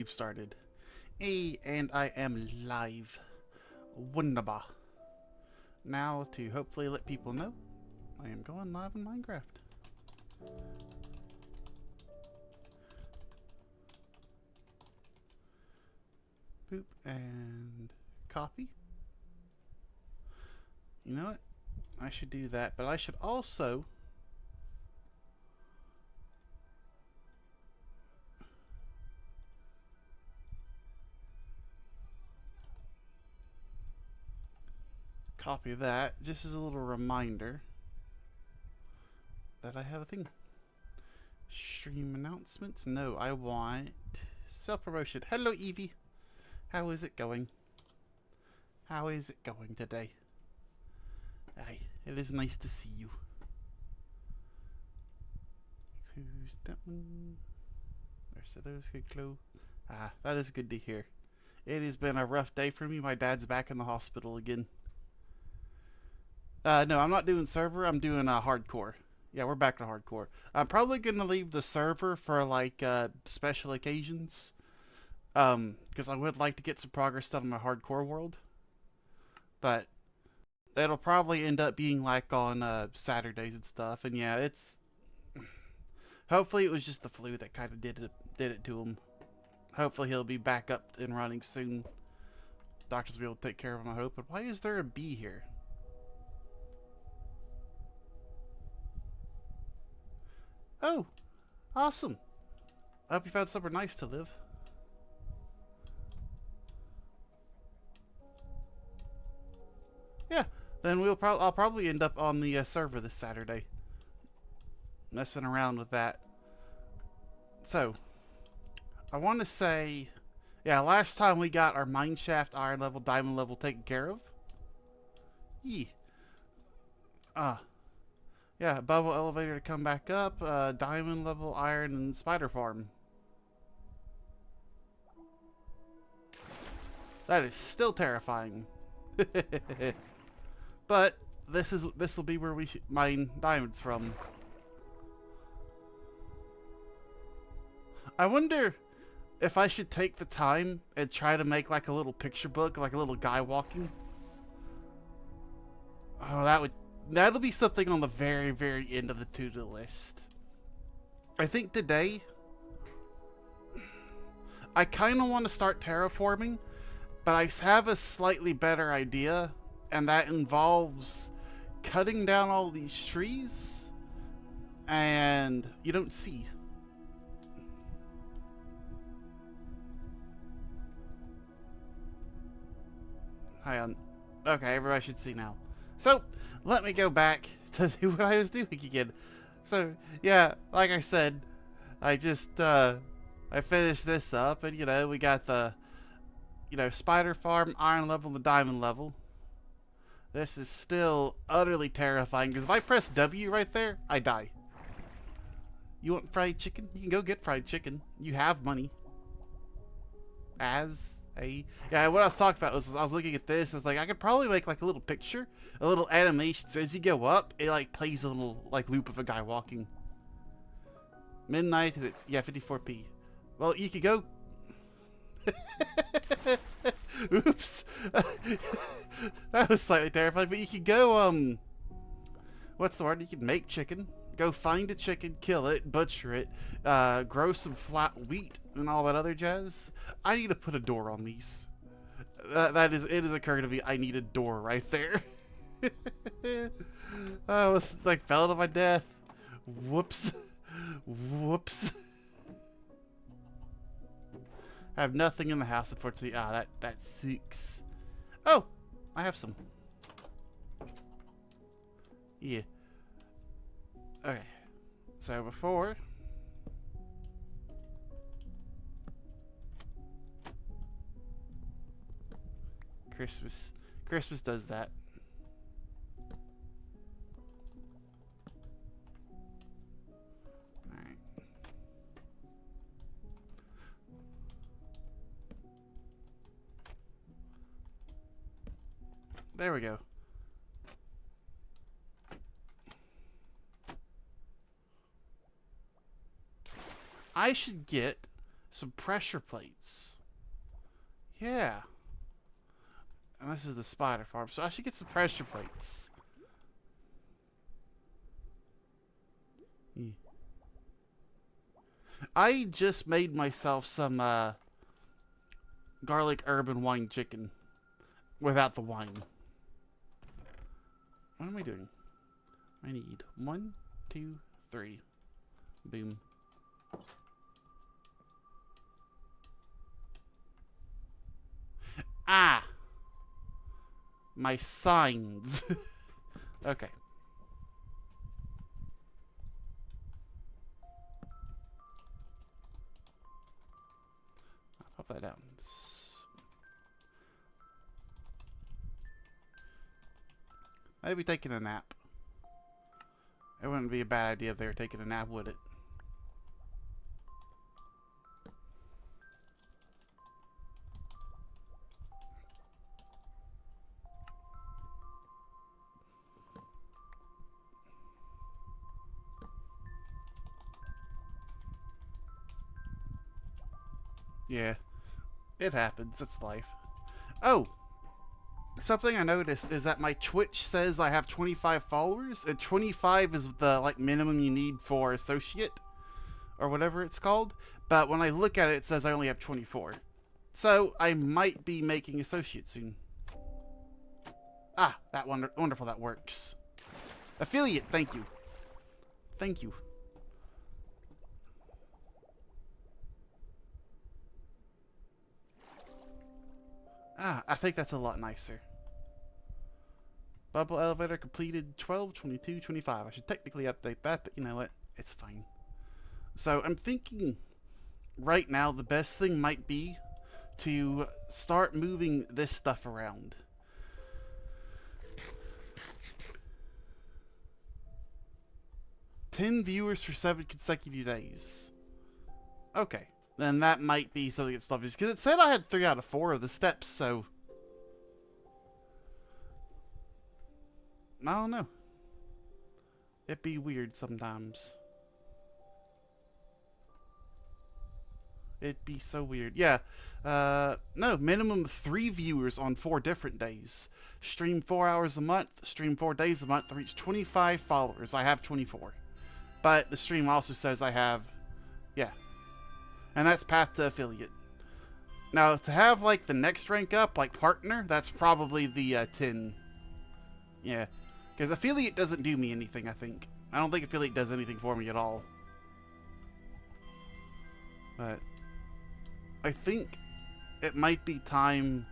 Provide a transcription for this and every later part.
We've started. Hey, and I am live. Wunderbar. Now to hopefully let people know I am going live in Minecraft. Boop and copy. You know what? I should do that, but I should also copy that just as a little reminder that I have a thing. Stream announcements? No, I want self-promotion. Hello, Evie. How is it going? How is it going today? Aye, it is nice to see you. Who's that one? The rest of those could close. Ah, that is good to hear. It has been a rough day for me. My dad's back in the hospital again. No, I'm not doing server. I'm doing hardcore. Yeah, we're back to hardcore. I'm probably gonna leave the server for like special occasions. Because I would like to get some progress done in my hardcore world. But it'll probably end up being like on Saturdays and stuff. And yeah, it's hopefully it was just the flu that kind of did it to him. Hopefully he'll be back up and running soon. Doctors will be able to take care of him, I hope. But why is there a bee here? Oh, awesome. I hope you found somewhere nice to live. Yeah, then I'll probably end up on the server this Saturday. Messing around with that. So, I want to say, yeah, last time we got our mineshaft, iron level, diamond level taken care of. Yeah. Yeah, bubble elevator to come back up, diamond level, iron, and spider farm. That is still terrifying. But this will be where we mine diamonds from. I wonder if I should take the time and try to make like a little picture book, like a little guy walking. Oh, that'll be something on the very, very end of the to-do list. I think today I kind of want to start terraforming, but I have a slightly better idea, and that involves cutting down all these trees, and you don't see. Hang on. Okay, everybody should see now. So, let me go back to do what I was doing again. So, yeah, like I said, I just, I finished this up, and, you know, we got the, spider farm, iron level, and the diamond level. This is still utterly terrifying, because if I press W right there, I die. You want fried chicken? You can go get fried chicken. You have money. Yeah, what I was talking about was I was looking at this. I was like, I could probably make like a little picture, a little animation. So as you go up, it like plays a little like loop of a guy walking. Midnight, and it's 54p. Well, you could go. Oops, that was slightly terrifying. But you could go. What's the word? You could make chicken. Go find a chicken, kill it, butcher it, grow some flat wheat and all that other jazz. I need to put a door on these. It has occurred to me. I need a door right there. I was like fell to my death. Whoops. Whoops. I have nothing in the house, unfortunately. Ah, that sucks. Oh, I have some. Yeah. Okay, so before Christmas does that. All right. There we go. I should get Some pressure plates. Yeah. And this is the spider farm, so I should get some pressure plates. I just made myself some garlic herb and wine chicken without the wine. What am I doing? I need 1, 2, 3. Boom. Ah! My signs. Okay. I'll pop that down. Maybe taking a nap. It wouldn't be a bad idea if they were taking a nap, would it? Yeah, it happens. It's life. Oh! Something I noticed is that my Twitch says I have 25 followers, and 25 is the like minimum you need for associate, or whatever it's called. But when I look at it, it says I only have 24. So I might be making associate soon. Ah, that wonderful, that works. Affiliate, thank you. Thank you. Ah, I think that's a lot nicer. Bubble elevator completed 12, 22, 25. I should technically update that, but you know what? It's fine. So I'm thinking right now the best thing might be to start moving this stuff around. "10 viewers for 7 consecutive days." Okay, then that might be something that's obvious, because it said I had 3 out of 4 of the steps, so I don't know. It'd be weird sometimes. It'd be so weird. Yeah. No, minimum 3 viewers on 4 different days. Stream 4 hours a month, stream 4 days a month to reach 25 followers. I have 24. But the stream also says I have, yeah. And that's path to affiliate. Now, to have, like, the next rank up, like partner, that's probably the 10. Yeah. Because affiliate doesn't do me anything, I think. I don't think affiliate does anything for me at all. But I think it might be time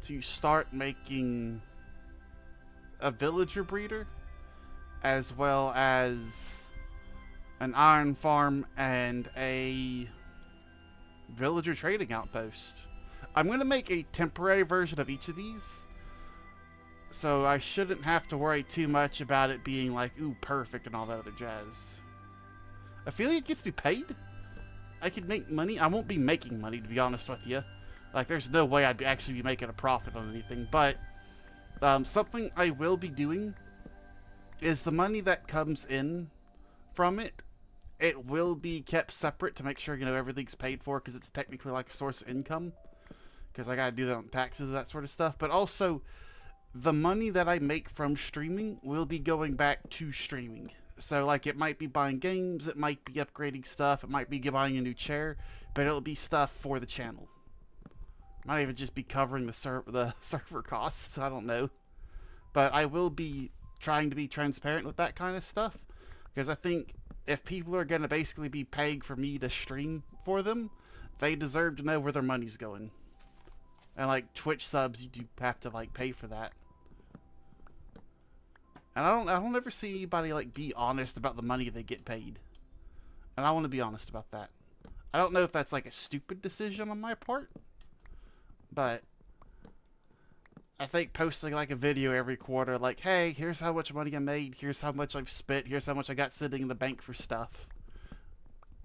to start making a villager breeder, as well as an iron farm and a villager trading outpost. I'm going to make a temporary version of each of these, so I shouldn't have to worry too much about it being like, ooh, perfect and all that other jazz. Affiliate gets me paid? I could make money? I won't be making money, to be honest with you. Like, there's no way I'd actually be making a profit on anything, but something I will be doing is the money that comes in from it, it will be kept separate to make sure, you know, everything's paid for, because it's technically like a source of income, because I gotta do that on taxes, that sort of stuff. But also, the money that I make from streaming will be going back to streaming. So, like, it might be buying games, it might be upgrading stuff, it might be buying a new chair, but it'll be stuff for the channel. It might even just be covering the server costs, I don't know. But I will be trying to be transparent with that kind of stuff, because I think if people are going to basically be paying for me to stream for them, they deserve to know where their money's going. And, like, Twitch subs, you do have to, like, pay for that. And I don't ever see anybody, like, be honest about the money they get paid. And I want to be honest about that. I don't know if that's, like, a stupid decision on my part, but I think posting, like, a video every quarter, like, hey, here's how much money I made, here's how much I've spent, here's how much I got sitting in the bank for stuff.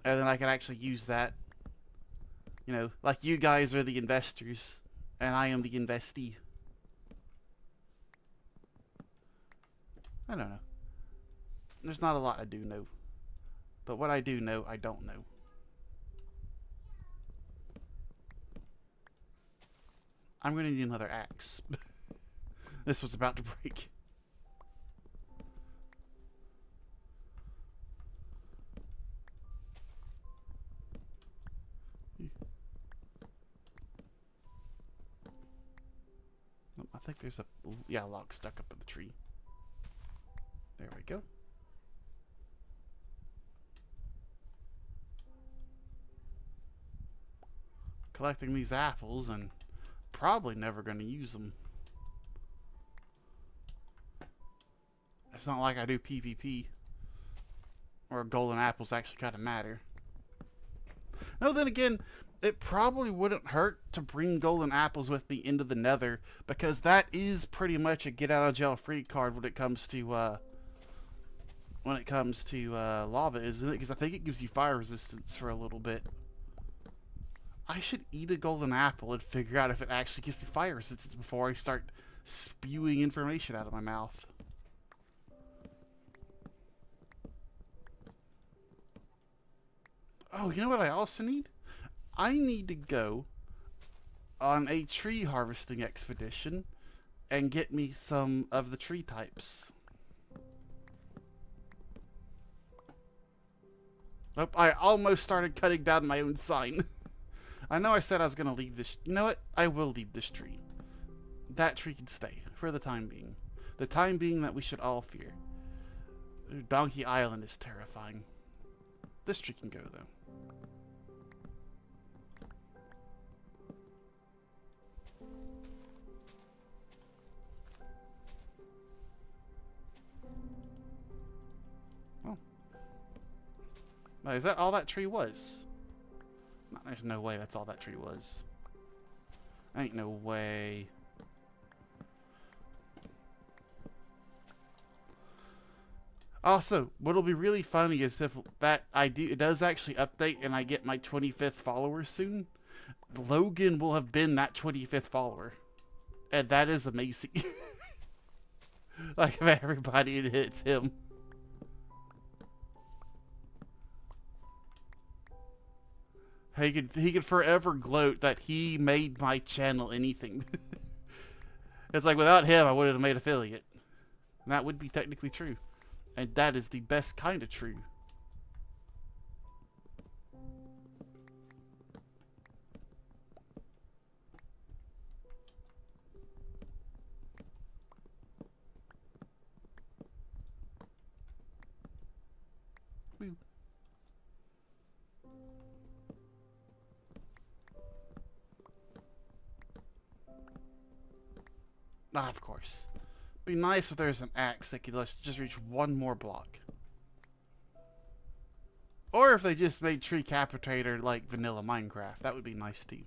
And then I can actually use that. You know, like, you guys are the investors, and I am the investee. I don't know. There's not a lot I do know. But what I do know, I don't know. I'm gonna need another axe. This was about to break. I think there's a log stuck up in the tree. There we go. Collecting these apples and probably never going to use them. It's not like I do PvP or golden apples actually kind of matter. No, then again, it probably wouldn't hurt to bring golden apples with me into the Nether, because that is pretty much a get out of jail free card when it comes to lava, isn't it? Because I think it gives you fire resistance for a little bit. I should eat a golden apple and figure out if it actually gives me fire resistance before I start spewing information out of my mouth. Oh, you know what I also need? I need to go on a tree harvesting expedition and get me some of the tree types. Nope, I almost started cutting down my own sign. I know I said I was going to leave this. You know what? I will leave this tree. That tree can stay for the time being. The time being that we should all fear. Donkey Island is terrifying. This tree can go, though. Oh. Now, is that all that tree was? No, there's no way that's all that tree was. Ain't no way. Also, what'll be really funny is if it does actually update and I get my 25th follower soon, Logan will have been that 25th follower. And that is amazing. Like, if everybody hits him. He could forever gloat that he made my channel anything. It's like, without him, I wouldn't have made affiliate. And that would be technically true. And that is the best kind of true. Woo. Ah, of course. Be nice if there's an axe that could just reach one more block. Or if they just made Tree Capitator like vanilla Minecraft. That would be nice too.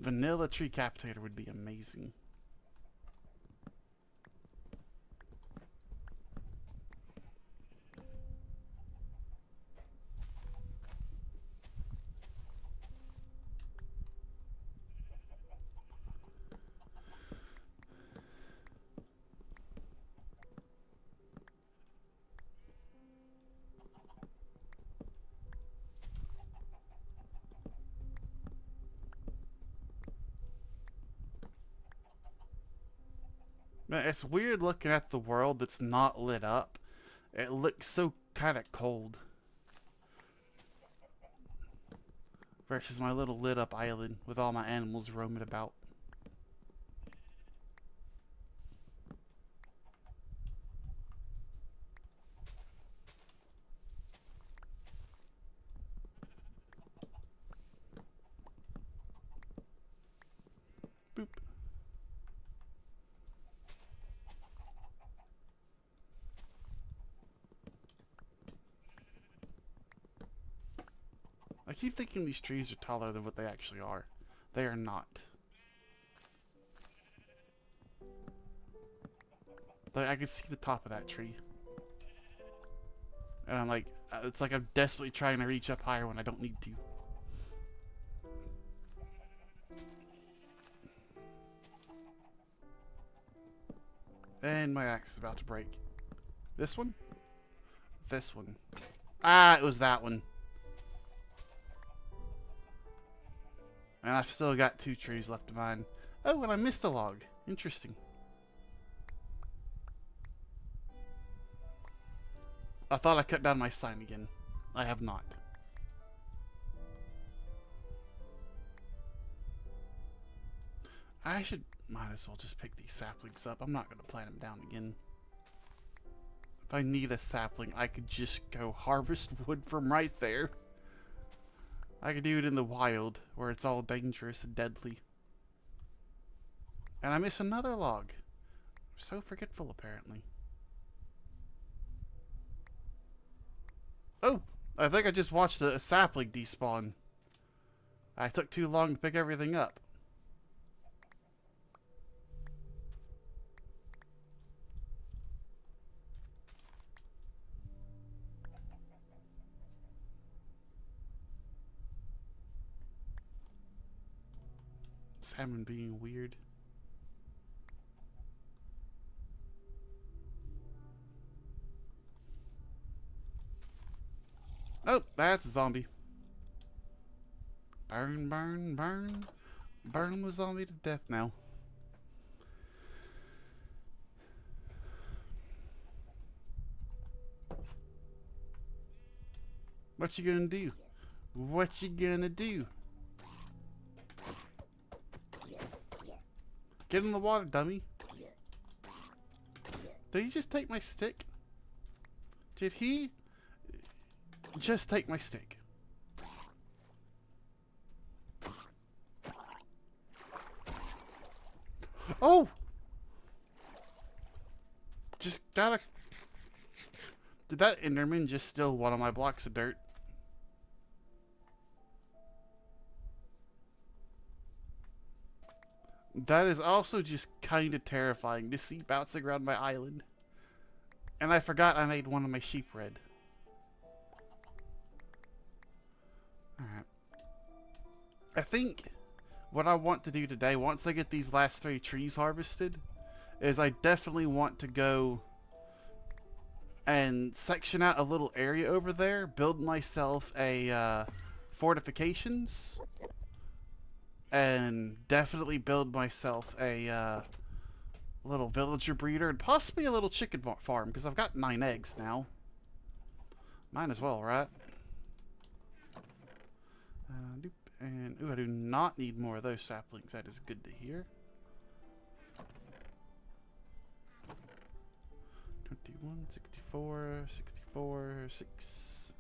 Vanilla Tree Capitator would be amazing. Man, it's weird looking at the world that's not lit up. It looks so kind of cold. Versus my little lit up island with all my animals roaming about. Boop. I keep thinking these trees are taller than what they actually are. They are not. Like, I can see the top of that tree. And I'm like, it's like I'm desperately trying to reach up higher when I don't need to. And my axe is about to break. This one? This one. Ah, it was that one. And I've still got 2 trees left to mine. Oh, and I missed a log. Interesting. I thought I cut down my sign again. I have not. Might as well just pick these saplings up. I'm not going to plant them down again. If I need a sapling, I could just go harvest wood from right there. I could do it in the wild, where it's all dangerous and deadly. And I miss another log. I'm so forgetful, apparently. Oh! I think I just watched a sapling despawn. I took too long to pick everything up. Salmon being weird. Oh, that's a zombie. Burn, burn, burn. Burn the zombie to death now. What you gonna do? What you gonna do? Get in the water, dummy. Did he just take my stick? Did he just take my stick? Oh! Just gotta... Did that Enderman just steal one of my blocks of dirt? That is also just kind of terrifying to see bouncing around my island. And I forgot I made one of my sheep red. Alright. I think what I want to do today, once I get these last 3 trees harvested, is I definitely want to go and section out a little area over there, build myself a fortifications, and definitely build myself a little villager breeder, and possibly a little chicken farm, because I've got 9 eggs now. Might as well, right? And, ooh, I do not need more of those saplings. That is good to hear. 21, 64, 64, 6.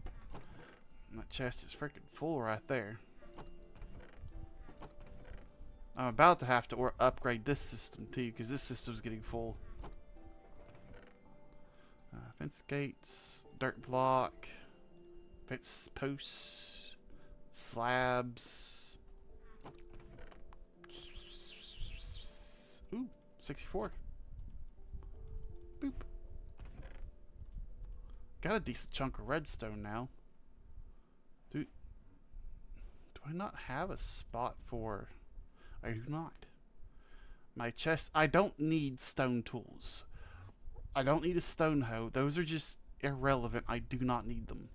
And that chest is freaking full right there. I'm about to have to upgrade this system too, because this system's getting full. Fence gates, dirt block, fence posts, slabs. Ooh, 64. Boop. Got a decent chunk of redstone now. Do I not have a spot for... I do not. My chest... I don't need stone tools. I don't need a stone hoe. Those are just irrelevant. I do not need them.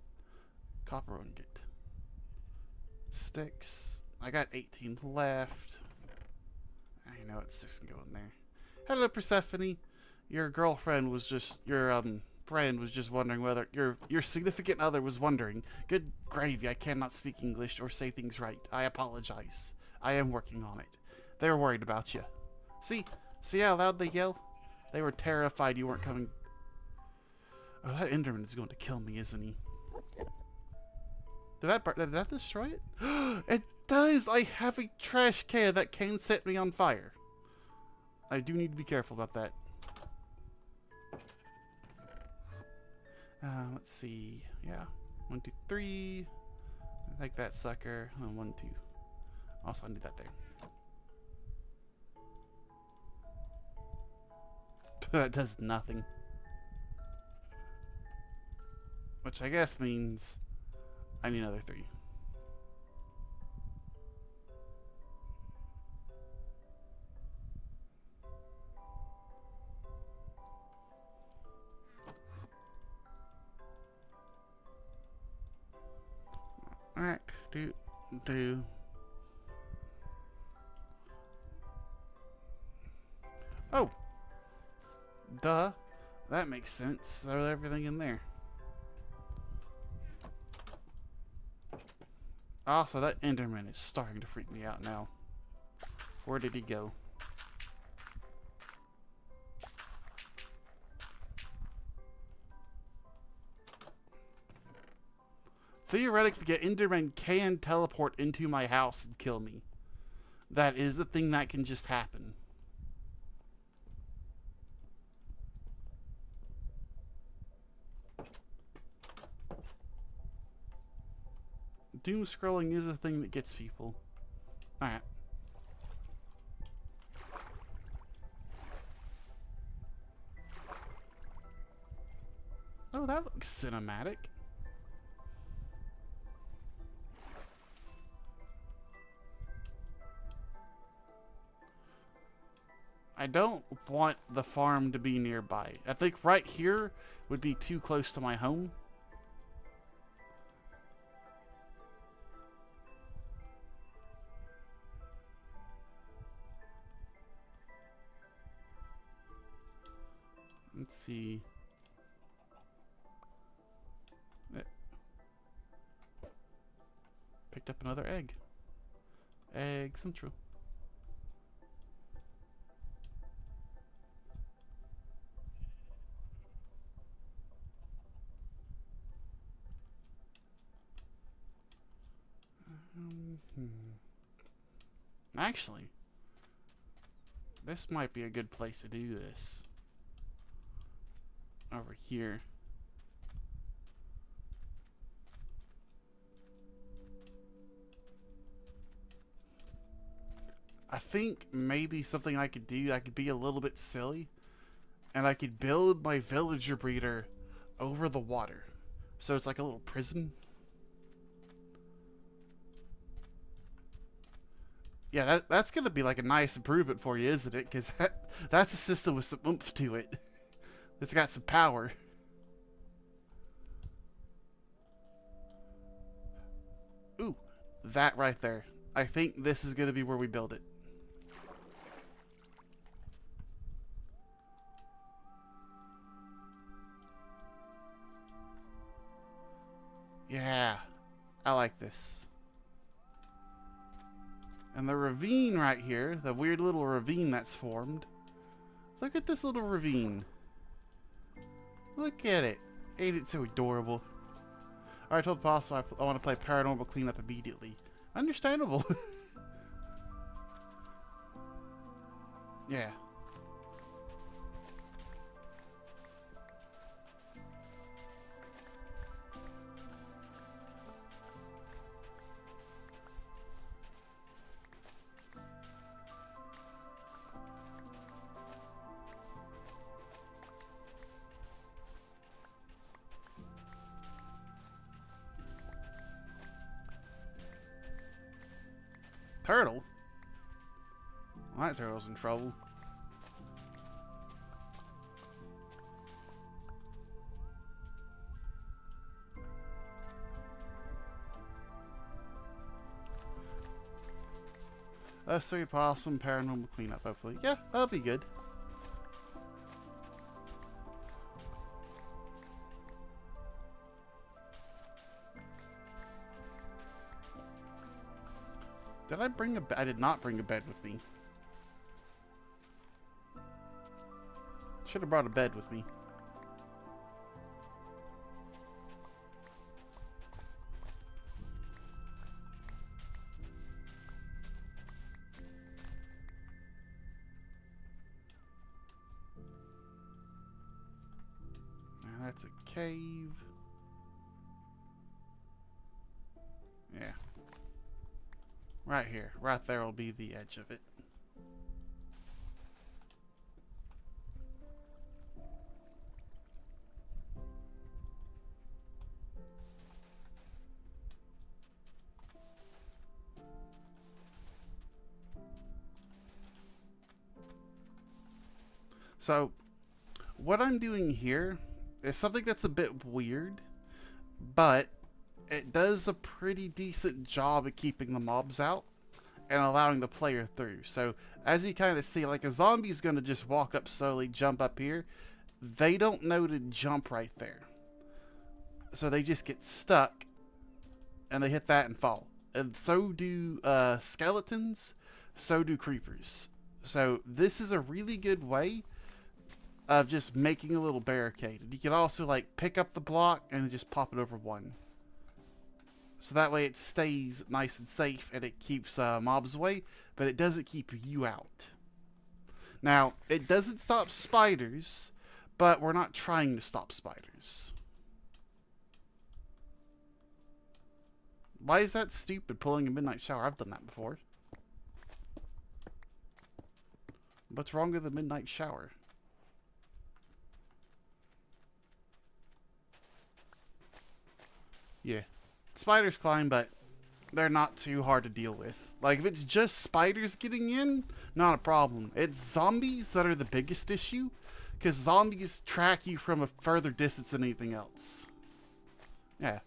Copper ingot. Sticks. I got 18 left. I know it's 6 can go in there. Hello, Persephone. Your girlfriend was just... Your, friend was just wondering whether... Your significant other was wondering. Good gravy, I cannot speak English or say things right. I apologize. I am working on it. They were worried about you. See how loud they yell? They were terrified you weren't coming. Oh, that Enderman is going to kill me, isn't he? Did that destroy it? It does! I have a trash can that can set me on fire. I do need to be careful about that. Let's see. Yeah. 1, 2, 3. I like that sucker. 1, 2. Also, I need that there. That does nothing. Which I guess means I need another 3. Alright, do. Oh, duh. That makes sense. Throw everything in there. Also, that Enderman is starting to freak me out now. Where did he go? Theoretically, an Enderman can teleport into my house and kill me. That is the thing that can just happen. Doom scrolling is a thing that gets people. Alright. Oh, that looks cinematic. I don't want the farm to be nearby. I think right here would be too close to my home. Let's see. Picked up another egg. Egg Central. Actually, this might be a good place to do this. Over here. I think maybe something I could do, I could be a little bit silly, and I could build my villager breeder over the water. So it's like a little prison. Yeah, that's going to be like a nice improvement for you, isn't it? Because that's a system with some oomph to it. It's got some power. Ooh, that right there. I think this is going to be where we build it. Yeah, I like this. And the ravine right here, the weird little ravine that's formed. Look at this little ravine. Look at it. Ain't it so adorable? I told Apostle I want to play Paranormal Cleanup immediately. Understandable. Yeah. Turtle? Well, that turtle's in trouble. That's 3 possum paranormal cleanup, hopefully. Yeah, that'll be good. Did I bring a bed? I did not bring a bed with me. Should have brought a bed with me. Now that's a cave. Yeah. Right here. Right there will be the edge of it. So, what I'm doing here is something that's a bit weird, but it does a pretty decent job at keeping the mobs out. and allowing the player through. So as you kind of see, like a zombie's going to just walk up slowly, jump up here. They don't know to jump right there. So they just get stuck and they hit that and fall. And so do skeletons, so do creepers. So this is a really good way of just making a little barricade. You can also like pick up the block and just pop it over one. So that way it stays nice and safe and it keeps mobs away, but it doesn't keep you out. Now, it doesn't stop spiders, but we're not trying to stop spiders. Why is that stupid, pulling a midnight shower? I've done that before. What's wrong with the midnight shower? Yeah. Spiders climb, but they're not too hard to deal with. Like, if it's just spiders getting in, not a problem. It's zombies that are the biggest issue, because zombies track you from a further distance than anything else. Yeah.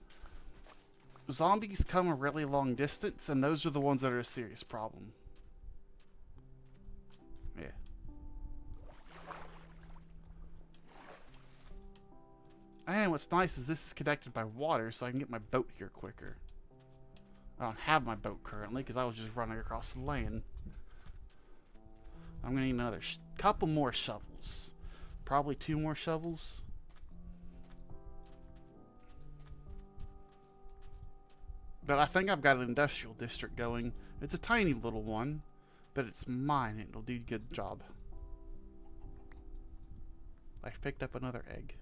Zombies come a really long distance, and those are the ones that are a serious problem. Yeah. And what's nice is this is connected by water, so I can get my boat here quicker. I don't have my boat currently, because I was just running across the land. I'm going to need another couple more shovels. Probably 2 more shovels. But I think I've got an industrial district going. It's a tiny little one, but it's mine and it'll do a good job. I've picked up another egg.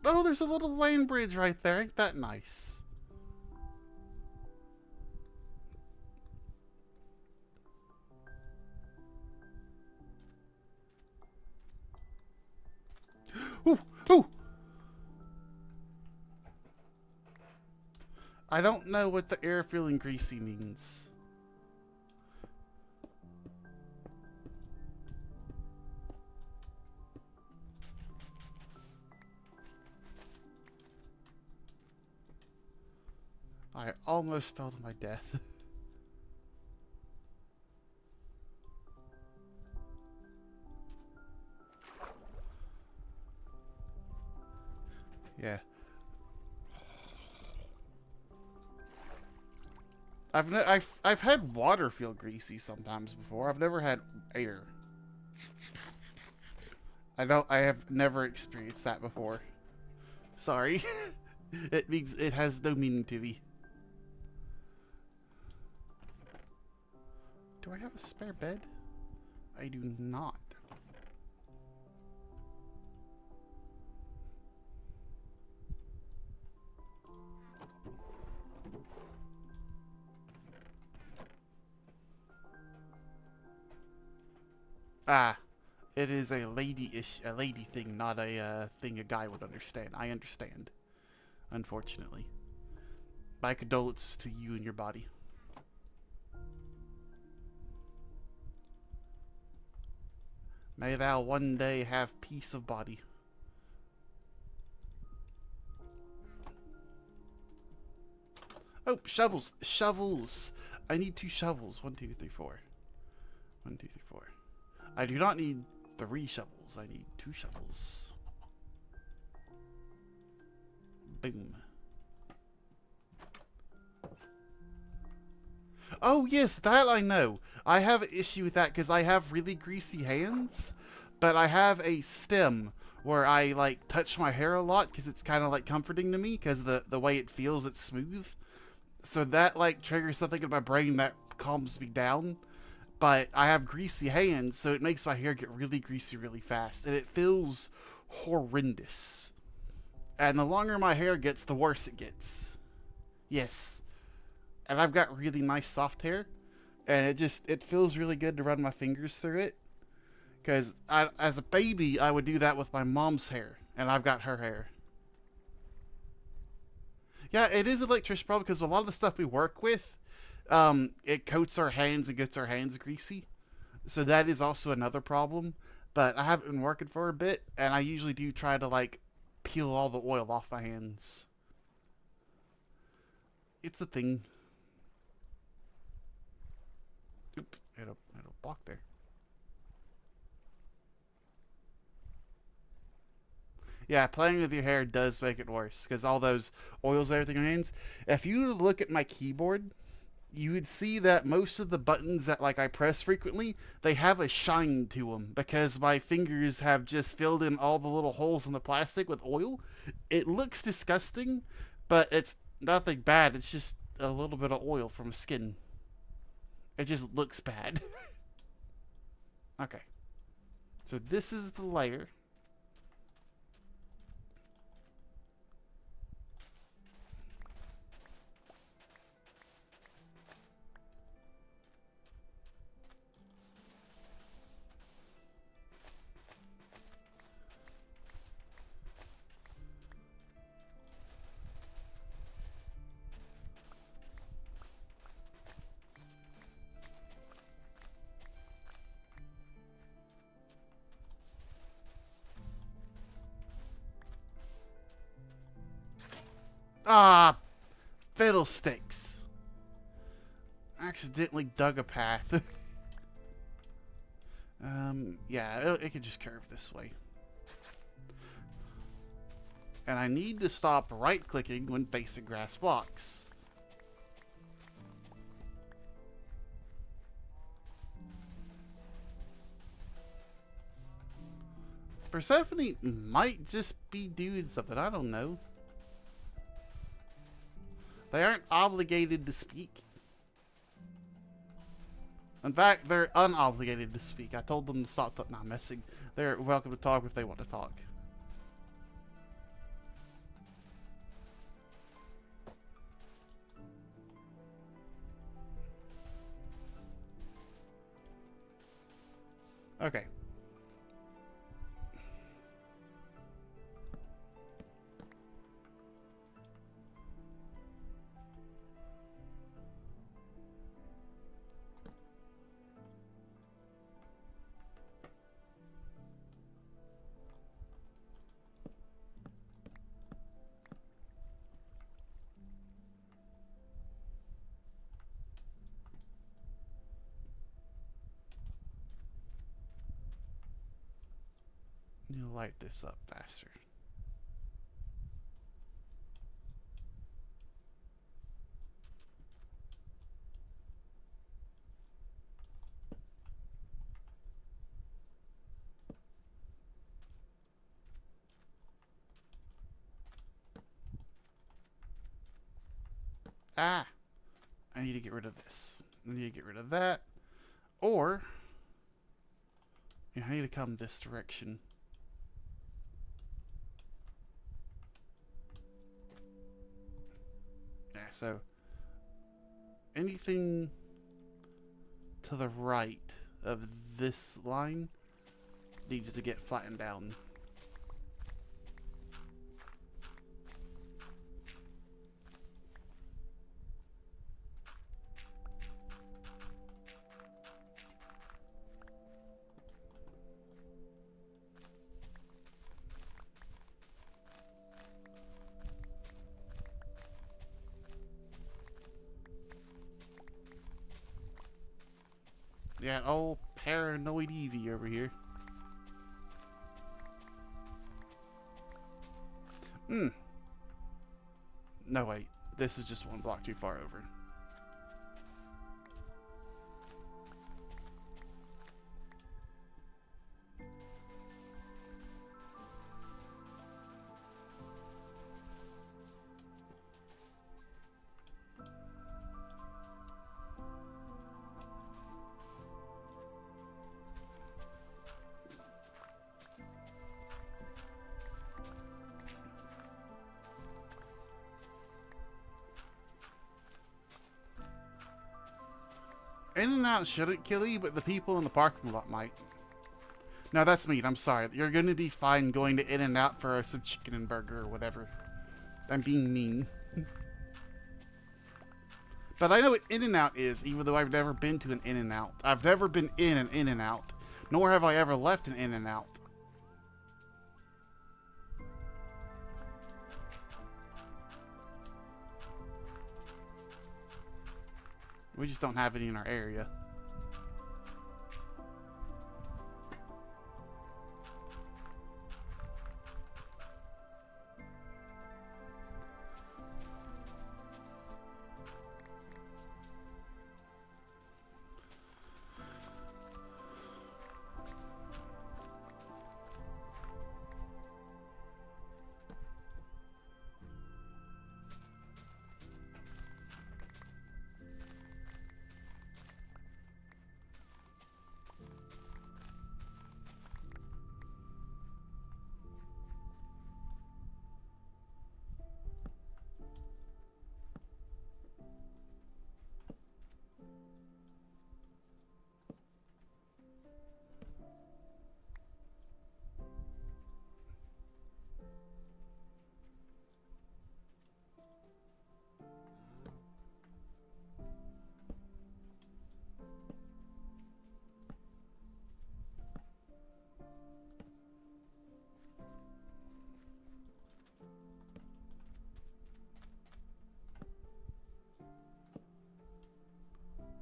Oh, there's a little lane bridge right there. Ain't that nice? Ooh, ooh! I don't know what the air feeling greasy means. I almost fell to my death. Yeah. I've had water feel greasy sometimes before. I've never had air. I have never experienced that before. Sorry. It means it has no meaning to me. Do I have a spare bed? I do not. Ah, it is a a lady thing, not a thing a guy would understand. I understand, unfortunately. My condolences to you and your body. May thou one day have peace of body. Oh, shovels! Shovels! I need 2 shovels. 1, 2, 3, 4. 1, 2, 3, 4. I do not need 3 shovels. I need 2 shovels. Boom. Oh, yes, that I know. I have an issue with that because I have really greasy hands, but I have a stem where I, like, touch my hair a lot because it's kind of, like, comforting to me because the way it feels, it's smooth. So that, like, triggers something in my brain that calms me down. But I have greasy hands, so it makes my hair get really greasy really fast. And it feels horrendous. And the longer my hair gets, the worse it gets. Yes. And I've got really nice soft hair. And it feels really good to run my fingers through it. Because as a baby, I would do that with my mom's hair. And I've got her hair. Yeah, it is electrician problem because a lot of the stuff we work with, it coats our hands and gets our hands greasy. So that is also another problem. But I haven't been working for a bit, and I usually do try to like peel all the oil off my hands. It's a thing. Oop, it'll block there. Yeah, playing with your hair does make it worse because all those oils and everything on your hands. If you look at my keyboard, you would see that most of the buttons that like I press frequently, they have a shine to them because my fingers have just filled in all the little holes in the plastic with oil. It looks disgusting, but it's nothing bad. It's just a little bit of oil from skin. It just looks bad. Okay. So this is the layer. Ah, fiddlesticks. Accidentally dug a path. Yeah, it could just curve this way. And I need to stop right-clicking when facing grass blocks. Persephone might just be doing something, I don't know. They aren't obligated to speak. In fact, they're unobligated to speak. I told them to stop not messing. They're welcome to talk if they want to talk. Okay. You light this up faster. Ah! I need to get rid of this. I need to get rid of that. Or, yeah, I need to come this direction. Yeah, so anything to the right of this line needs to get flattened down. Yeah, old paranoid Evie over here. Hmm. No, wait. This is just one block too far over. In and out shouldn't kill you, but the people in the parking lot might. No, that's mean. I'm sorry. You're going to be fine going to In and Out for some chicken and burger or whatever. I'm being mean. But I know what In and Out is, even though I've never been to an In and Out. I've never been in an In and Out. Nor have I ever left an in and out. We just don't have any in our area.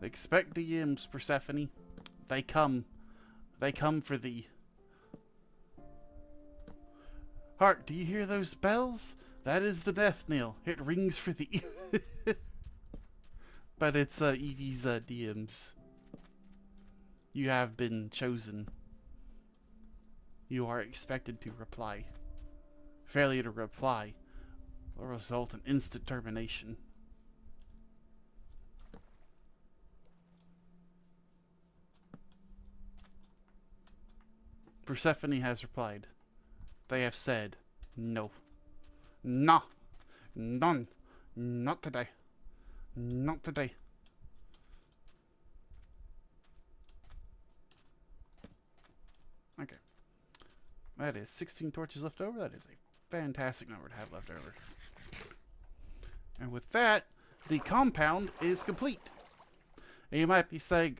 Expect the imps, Persephone. They come. They come for thee. Hark, do you hear those bells? That is the death knell. It rings for thee. But it's Evie's DMs. You have been chosen. You are expected to reply. Failure to reply will result in instant termination. Persephone has replied. They have said, no. No. None. Not today. Not today. Okay. That is 16 torches left over. That is a fantastic number to have left over. And with that, the compound is complete. And you might be saying,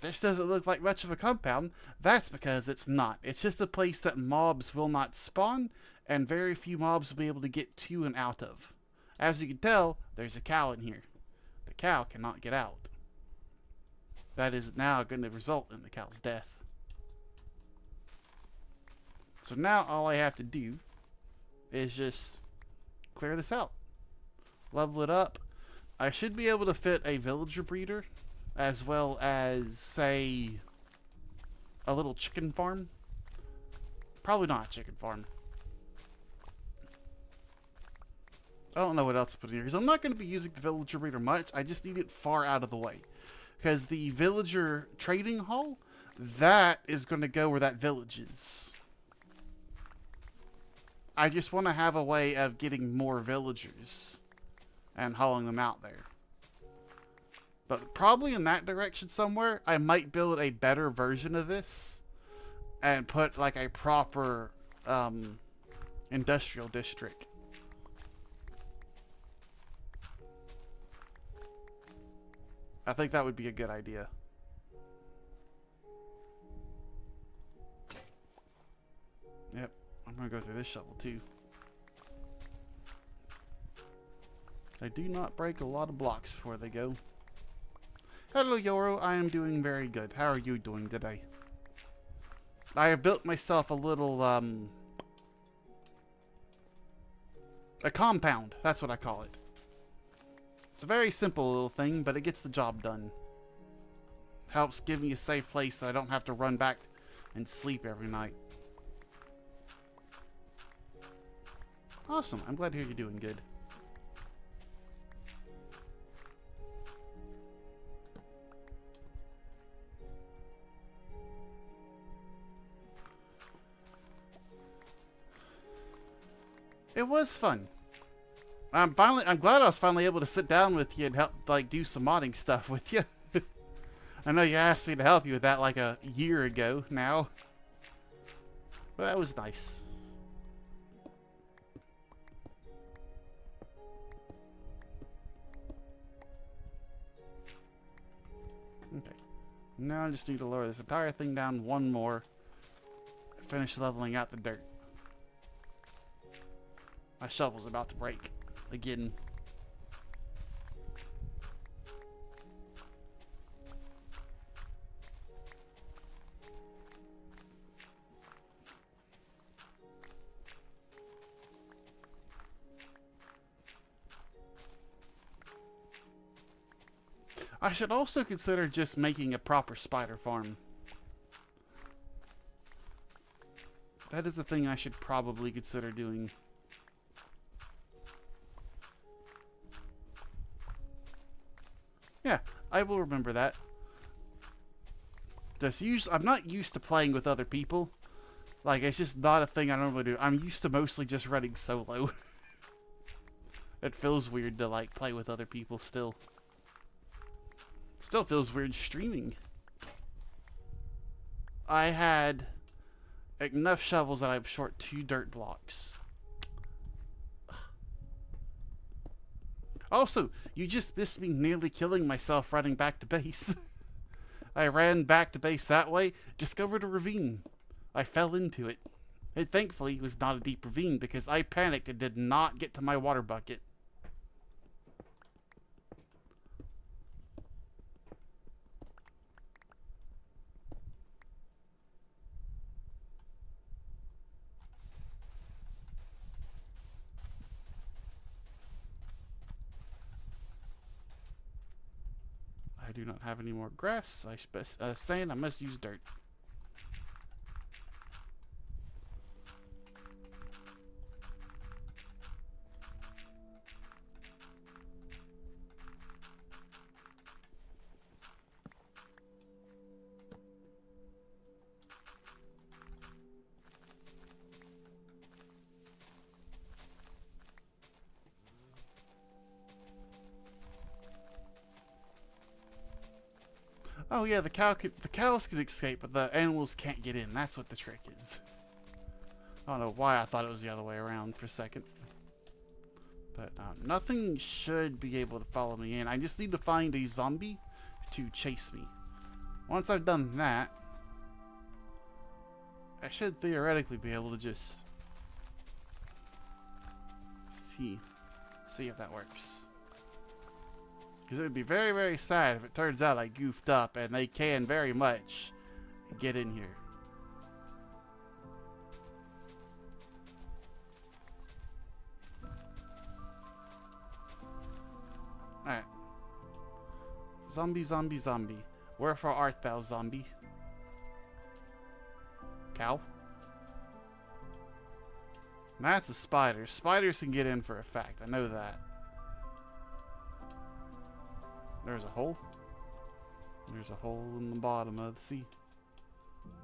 this doesn't look like much of a compound. That's because it's not. It's just a place that mobs will not spawn, and very few mobs will be able to get to and out of. As you can tell, there's a cow in here. The cow cannot get out. That is now going to result in the cow's death. So now all I have to do is just clear this out. Level it up. I should be able to fit a villager breeder, as well as, say, a little chicken farm. Probably not a chicken farm. I don't know what else to put in here, because I'm not going to be using the villager breeder much. I just need it far out of the way. Because the villager trading hall, that is going to go where that village is. I just want to have a way of getting more villagers and hauling them out there. But probably in that direction somewhere, I might build a better version of this and put like a proper industrial district. I think that would be a good idea. Yep, I'm going to go through this shovel too. They do not break a lot of blocks before they go. Hello, Yoro. I am doing very good. How are you doing today? I have built myself a little, a compound. That's what I call it. It's a very simple little thing, but it gets the job done. Helps give me a safe place so I don't have to run back and sleep every night. Awesome. I'm glad to hear you're doing good. It was fun. I'm glad I was finally able to sit down with you and help, like, do some modding stuff with you. I know you asked me to help you with that like a year ago now. But that was nice. Okay. Now I just need to lower this entire thing down one more. Finish leveling out the dirt. My shovel's about to break again. I should also consider just making a proper spider farm. That is a thing I should probably consider doing. Yeah, I will remember that. I'm not used to playing with other people. Like, it's just not a thing I normally do. I'm used to mostly just running solo. It feels weird to, like, play with other people still. Still feels weird streaming. I had enough shovels that I'm short 2 dirt blocks. Also, you just missed me nearly killing myself running back to base. I ran back to base that way, discovered a ravine. I fell into it. It thankfully was not a deep ravine because I panicked and did not get to my water bucket. I do not have any more grass. Sand, I must use dirt. Oh yeah, the cows can escape, but the animals can't get in. That's what the trick is. I don't know why I thought it was the other way around for a second. But nothing should be able to follow me in. I just need to find a zombie to chase me. Once I've done that, I should theoretically be able to just see if that works. Because it would be very, very sad if it turns out I goofed up, and they can very much get in here. Alright. Zombie, zombie, zombie. Wherefore art thou, zombie? Cow? That's a spider. Spiders can get in for a fact. I know that. There's a hole. There's a hole in the bottom of the sea.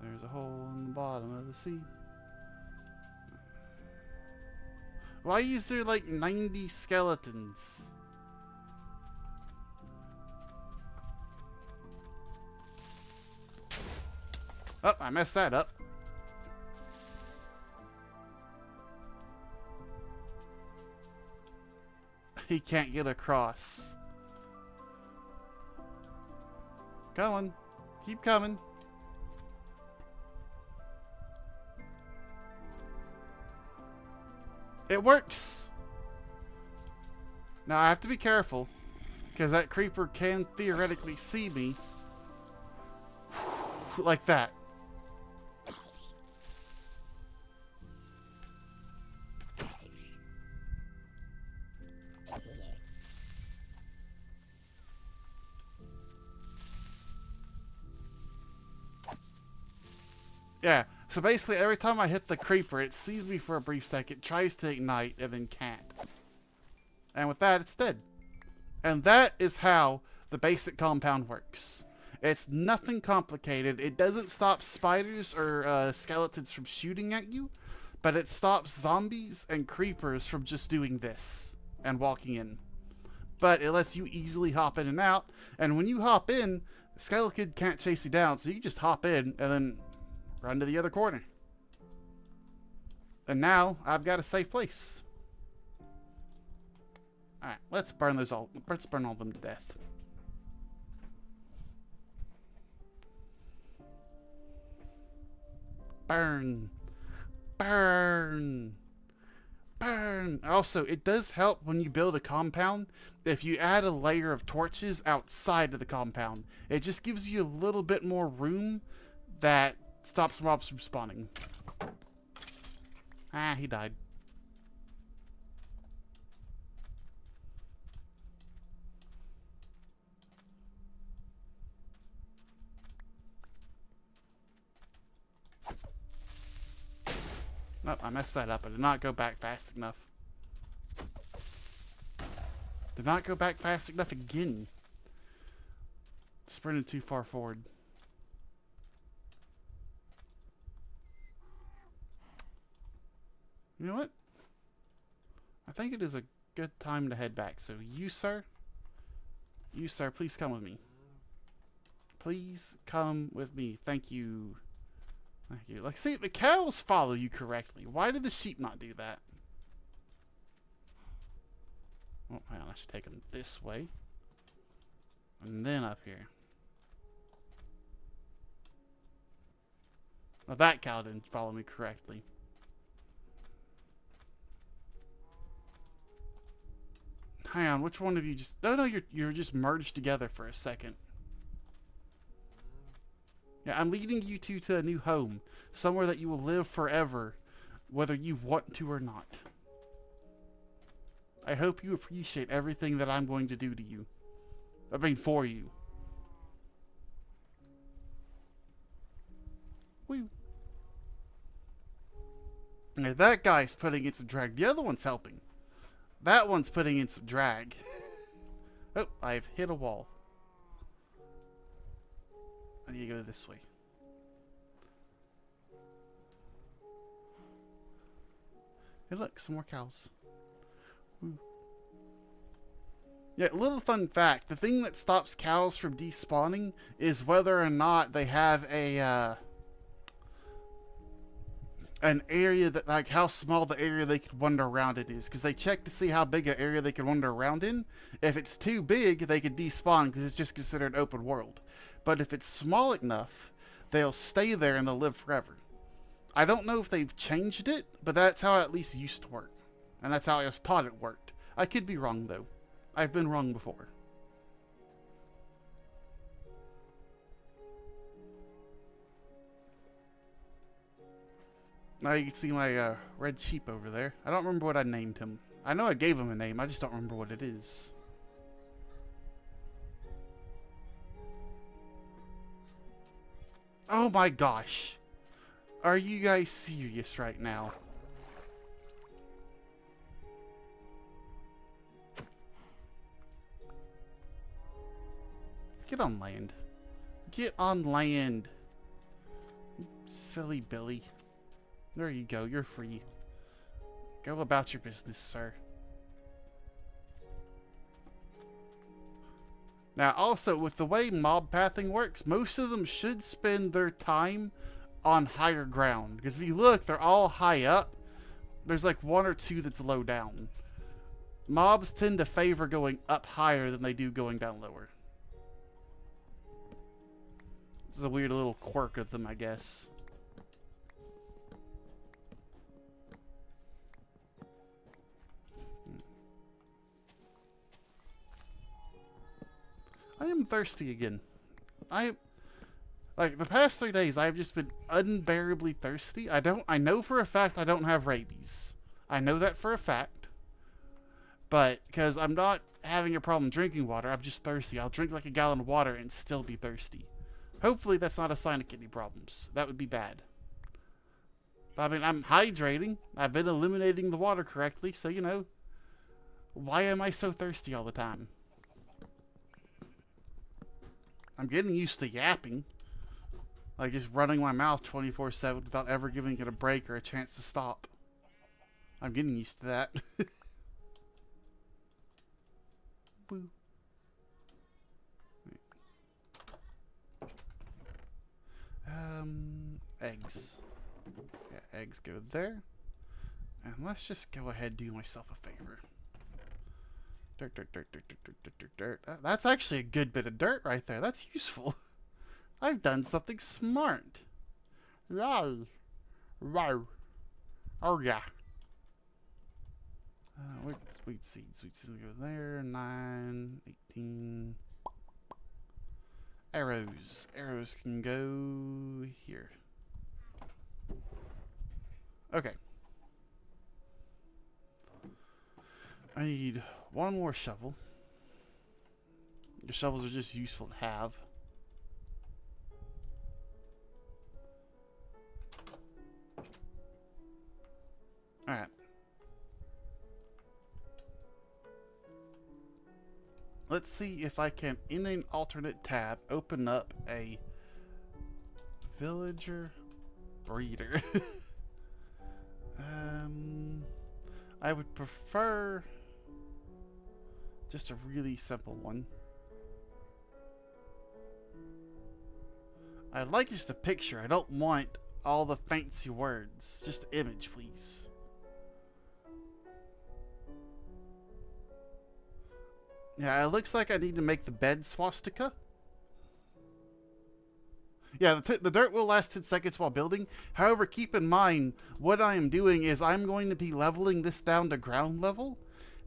There's a hole in the bottom of the sea. Why is there like 90 skeletons? Oh, I messed that up. He can't get across. Come on. Keep coming. It works. Now I have to be careful because that creeper can theoretically see me like that. Yeah, so basically every time I hit the creeper, it sees me for a brief second, tries to ignite, and then can't. And with that, it's dead. And that is how the basic compound works. It's nothing complicated. It doesn't stop spiders or skeletons from shooting at you, but it stops zombies and creepers from just doing this and walking in. But it lets you easily hop in and out, and when you hop in, the skeleton can't chase you down, so you just hop in and then run to the other corner. And now I've got a safe place. Alright, let's burn all of them to death. Burn. Burn. Burn. Also, it does help when you build a compound if you add a layer of torches outside of the compound. It just gives you a little bit more room that stops mobs from spawning. Ah, he died. Oh, I messed that up. I did not go back fast enough. Did not go back fast enough again. Sprinted too far forward. You know what? I think it is a good time to head back. So you, sir, please come with me. Please come with me. Thank you. Thank you. Like, see, the cows follow you correctly. Why did the sheep not do that? Oh, hang on. I should take them this way. And then up here. Well, that cow didn't follow me correctly. Hang on, which one of you just... No, you're just merged together for a second. Yeah, I'm leading you two to a new home. Somewhere that you will live forever, whether you want to or not. I hope you appreciate everything that I'm going to do to you. I mean, for you. Woo. Okay, that guy's putting in some drag. The other one's helping. That one's putting in some drag. Oh, I've hit a wall. I need to go this way. Hey look, some more cows. Woo. Yeah, little fun fact. The thing that stops cows from despawning is whether or not they have a, an area that, like, how small the area they could wander around it is. Because they check to see how big an area they can wander around in. If it's too big, they could despawn because it's just considered open world. But if it's small enough, they'll stay there and they'll live forever. I don't know if they've changed it, but that's how it at least used to work. And that's how I was taught it worked. I could be wrong, though. I've been wrong before. Now you can see my red sheep over there. I don't remember what I named him. I know I gave him a name, I just don't remember what it is. Oh my gosh. Are you guys serious right now? Get on land. Get on land. Silly Billy. There you go, you're free. Go about your business, sir. Now, also, with the way mob pathing works, most of them should spend their time on higher ground. Because if you look, they're all high up. There's like one or two that's low down. Mobs tend to favor going up higher than they do going down lower. This is a weird little quirk of them, I guess. I am thirsty again. Like, the past 3 days, I've just been unbearably thirsty. I know for a fact I don't have rabies. I know that for a fact. But, because I'm not having a problem drinking water, I'm just thirsty. I'll drink like a gallon of water and still be thirsty. Hopefully that's not a sign of kidney problems. That would be bad. But, I mean, I'm hydrating. I've been eliminating the water correctly, so, you know, why am I so thirsty all the time? I'm getting used to yapping. Like, just running my mouth 24/7 without ever giving it a break or a chance to stop. I'm getting used to that. Woo. Eggs. Yeah, eggs go there. And let's just go ahead and do myself a favor. Dirt, dirt, dirt, dirt, dirt, dirt, dirt, dirt, dirt. That's actually a good bit of dirt right there. That's useful. I've done something smart. Yay. Wow. Oh yeah. Where'd sweet seeds? Sweet seeds go there. 9, 18. Arrows. Arrows can go here. Okay. I need one more shovel. The shovels are just useful to have. Alright. Let's see if I can, in an alternate tab, open up a villager breeder. I would prefer just a really simple one. I'd like just a picture. I don't want all the fancy words. Just an image, please. Yeah, it looks like I need to make the bed swastika. Yeah, the dirt will last 10 seconds while building. However, keep in mind, what I am doing is I'm going to be leveling this down to ground level,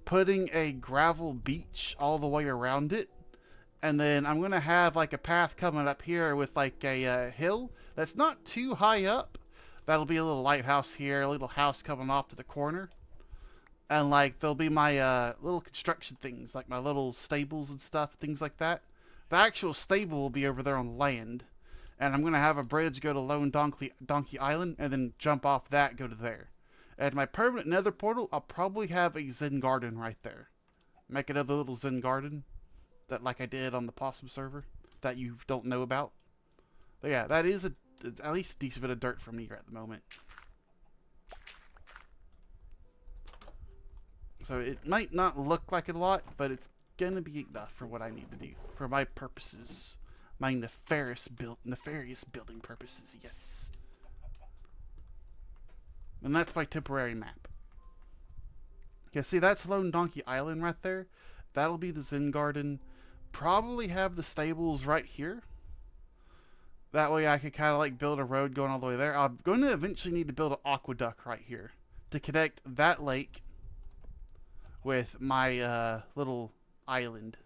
putting a gravel beach all the way around it, and then I'm going to have like a path coming up here with like a hill that's not too high up. That'll be a little lighthouse here, a little house coming off to the corner. And like there'll be my little construction things, like my little stables and stuff, things like that. The actual stable will be over there on land. And I'm going to have a bridge go to Lone Donkey Island, and then jump off that, go to there. At my permanent nether portal, I'll probably have a Zen garden right there. Make another little Zen garden, that like I did on the Possum server, that you don't know about. But yeah, that is at least a decent bit of dirt for me at the moment. So it might not look like a lot, but it's going to be enough for what I need to do, for my purposes. My nefarious building purposes, yes. And that's my temporary map. Yeah, see, that's Lone Donkey Island right there. That'll be the Zen Garden. Probably have the stables right here. That way I could kind of like build a road going all the way there. I'm going to eventually need to build an aqueduct right here to connect that lake with my little island.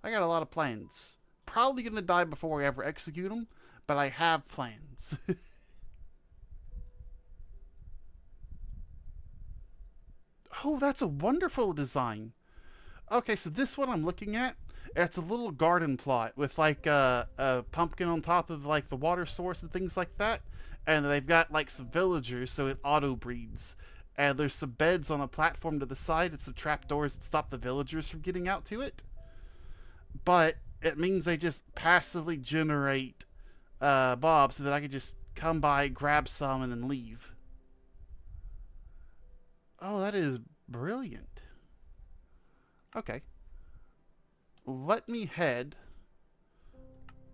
I got a lot of plans. Probably going to die before I ever execute them, but I have plans. Oh, that's a wonderful design. Okay, so this one I'm looking at, it's a little garden plot with like a pumpkin on top of like the water source and things like that. And they've got like some villagers, so it auto breeds. And there's some beds on a platform to the side and some trapdoors that stop the villagers from getting out to it. But it means they just passively generate mobs so that I can just come by, grab some, and then leave. Oh, that is brilliant. Okay. Let me head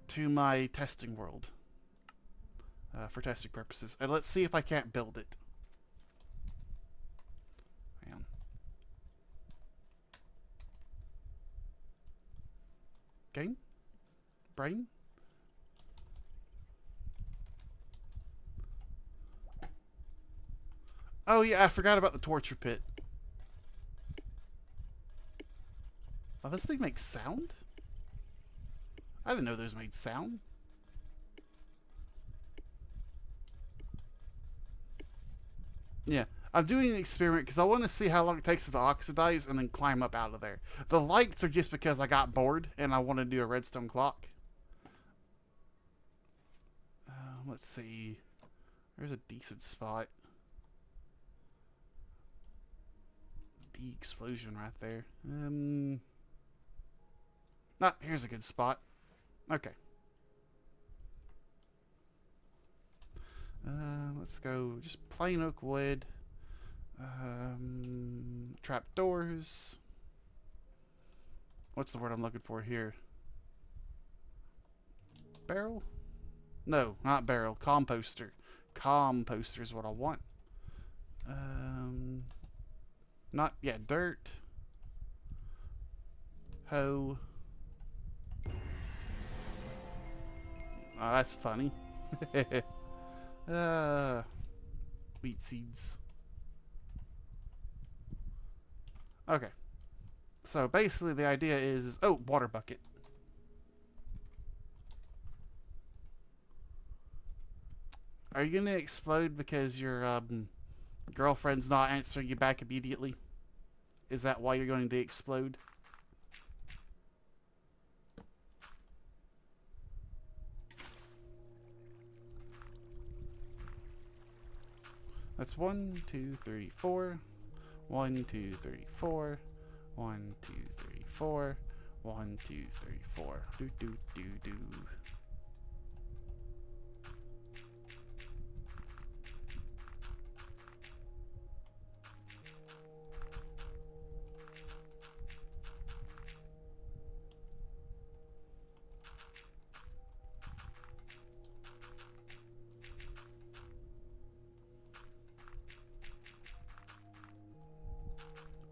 to my testing world for testing purposes. And let's see if I can't build it. Hang on. Game? Brain? Oh yeah, I forgot about the torture pit. Oh, this thing makes sound? I didn't know those made sound. Yeah, I'm doing an experiment because I want to see how long it takes to oxidize and then climb up out of there. The lights are just because I got bored and I want to do a redstone clock. Let's see. There's a decent spot. Big explosion right there. Here's a good spot. Okay. Let's go just plain oak wood. Trapdoors. What's the word I'm looking for here? Barrel? No, not barrel. Composter. Composter is what I want. Dirt. Hoe. Oh, that's funny. uh, wheat seeds. Okay. So basically the idea is oh, water bucket. Are you gonna explode because your girlfriend's not answering you back immediately? Is that why you're going to explode? That's 1, 2, 3, 4. 1, 2, 3, 4. 1, 2, 3, 4. 1, 2, 3, 4. Do do do do.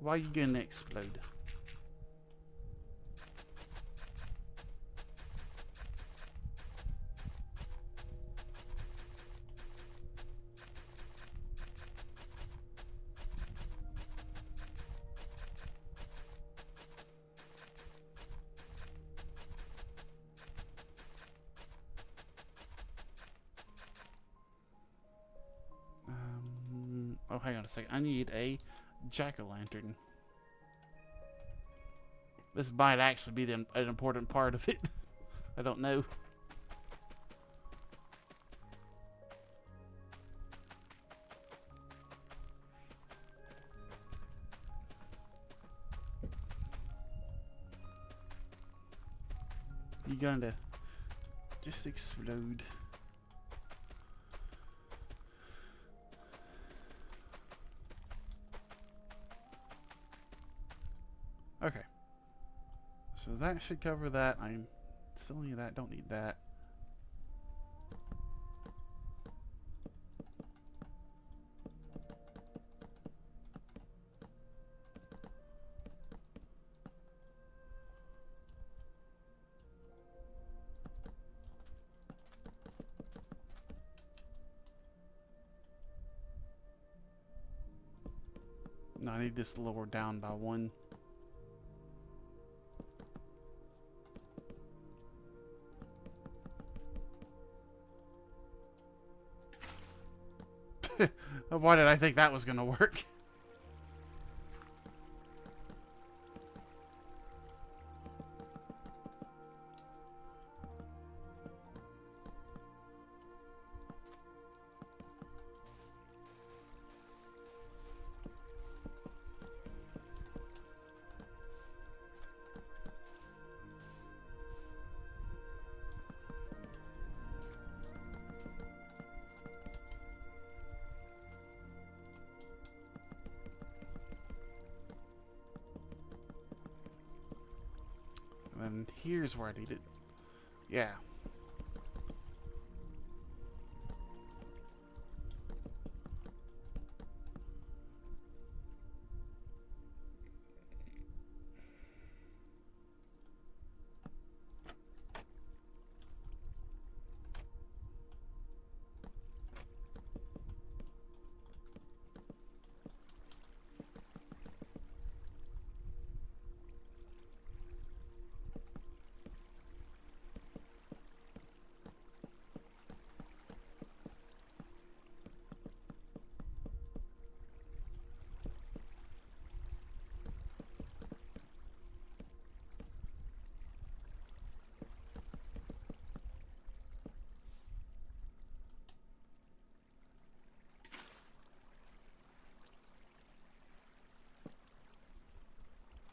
Why are you gonna explode? Oh, hang on a second. I need a jack-o'-lantern. This might actually be an important part of it. I don't know. You gonna just explode. Okay. So that should cover that. I'm still need that. Don't need that. No, I need this lower down by 1. Why did I think that was gonna work? And here's where I need it. Yeah.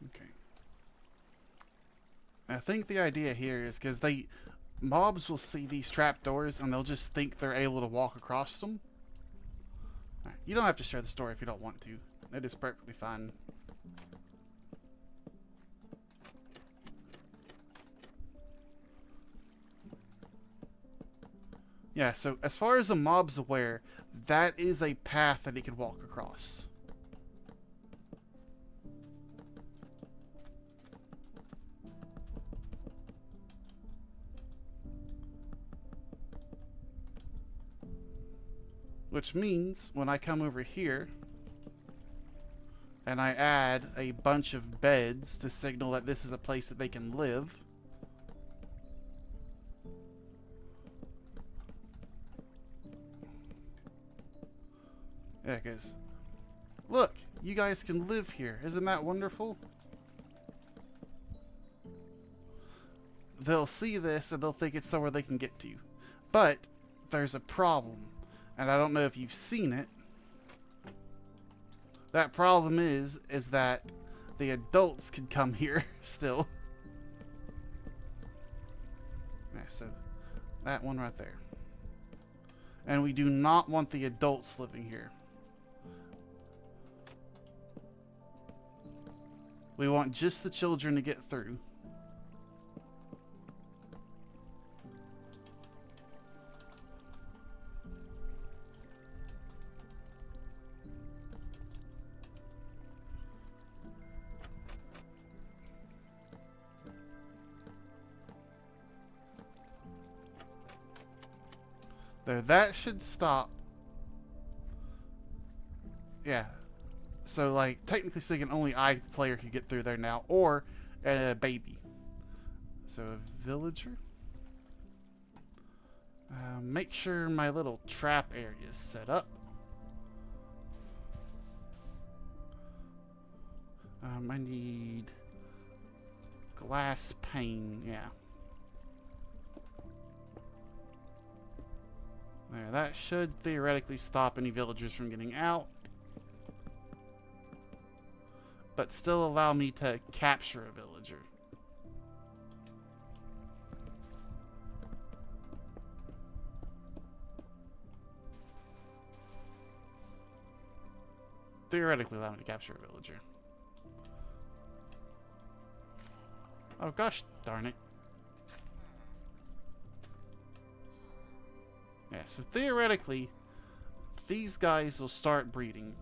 Okay. I think the idea here is because mobs will see these trapdoors and they'll just think they're able to walk across them. Right. You don't have to share the story if you don't want to. It is perfectly fine. Yeah, so as far as the mob's aware, that is a path that he could walk across. Which means when I come over here and I add a bunch of beds to signal that this is a place that they can live. Yeah, because look, you guys can live here. Isn't that wonderful? They'll see this and they'll think it's somewhere they can get to. But there's a problem, and I don't know if you've seen it. That problem is that the adults can come here still. Yeah, so that one right there. And we do not want the adults living here. We want just the children to get through. There, that should stop. Yeah. So, like, technically speaking, only I, player, can get through there now, or a baby. So, a villager. Make sure my little trap area is set up. I need glass pane, yeah. There, that should theoretically stop any villagers from getting out. But still allow me to capture a villager. Theoretically allow me to capture a villager. Oh gosh darn it. Yeah, so theoretically, these guys will start breeding.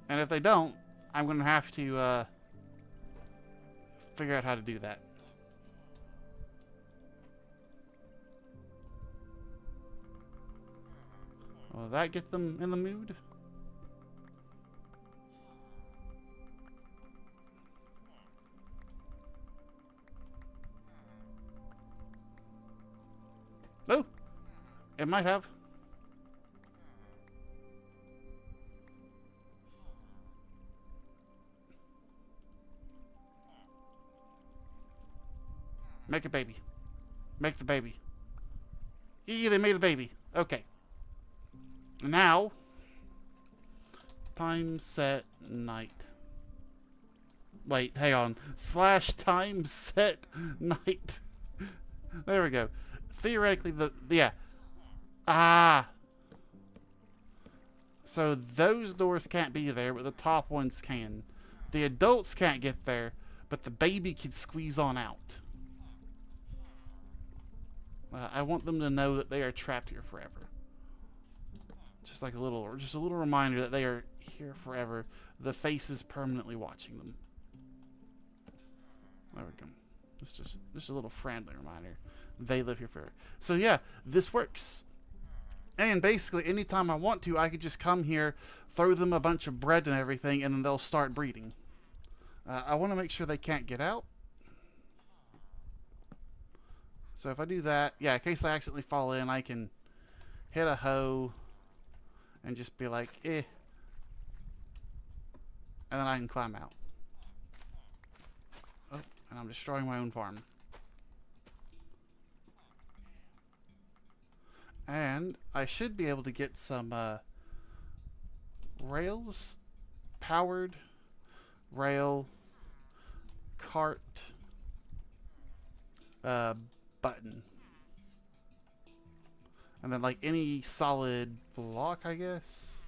And if they don't, I'm going to have to figure out how to do that. Will that get them in the mood? Oh, it might have. Make a baby. Make the baby. Yeah, they made a baby. Okay. Now, time set night. Wait, hang on. / time set night. There we go. Theoretically, yeah. Ah. So those doors can't be there, but the top ones can. The adults can't get there, but the baby can squeeze on out. I want them to know that they are trapped here forever. Just like a little reminder that they are here forever. The face is permanently watching them. There we go. It's just a little friendly reminder. They live here forever. So yeah, this works. And basically, anytime I want to, I could just come here, throw them a bunch of bread and everything, and then they'll start breeding. I want to make sure they can't get out. So if I do that, yeah, in case I accidentally fall in, I can hit a hoe and just be like, eh. And then I can climb out. Oh, and I'm destroying my own farm. And I should be able to get some rails, powered rail, cart, button. And then like any solid block, I guess.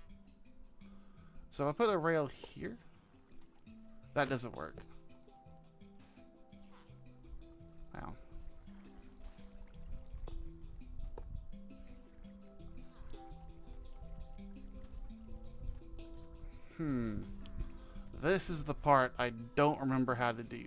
So if I put a rail here, that doesn't work. Wow. This is the part I don't remember how to do.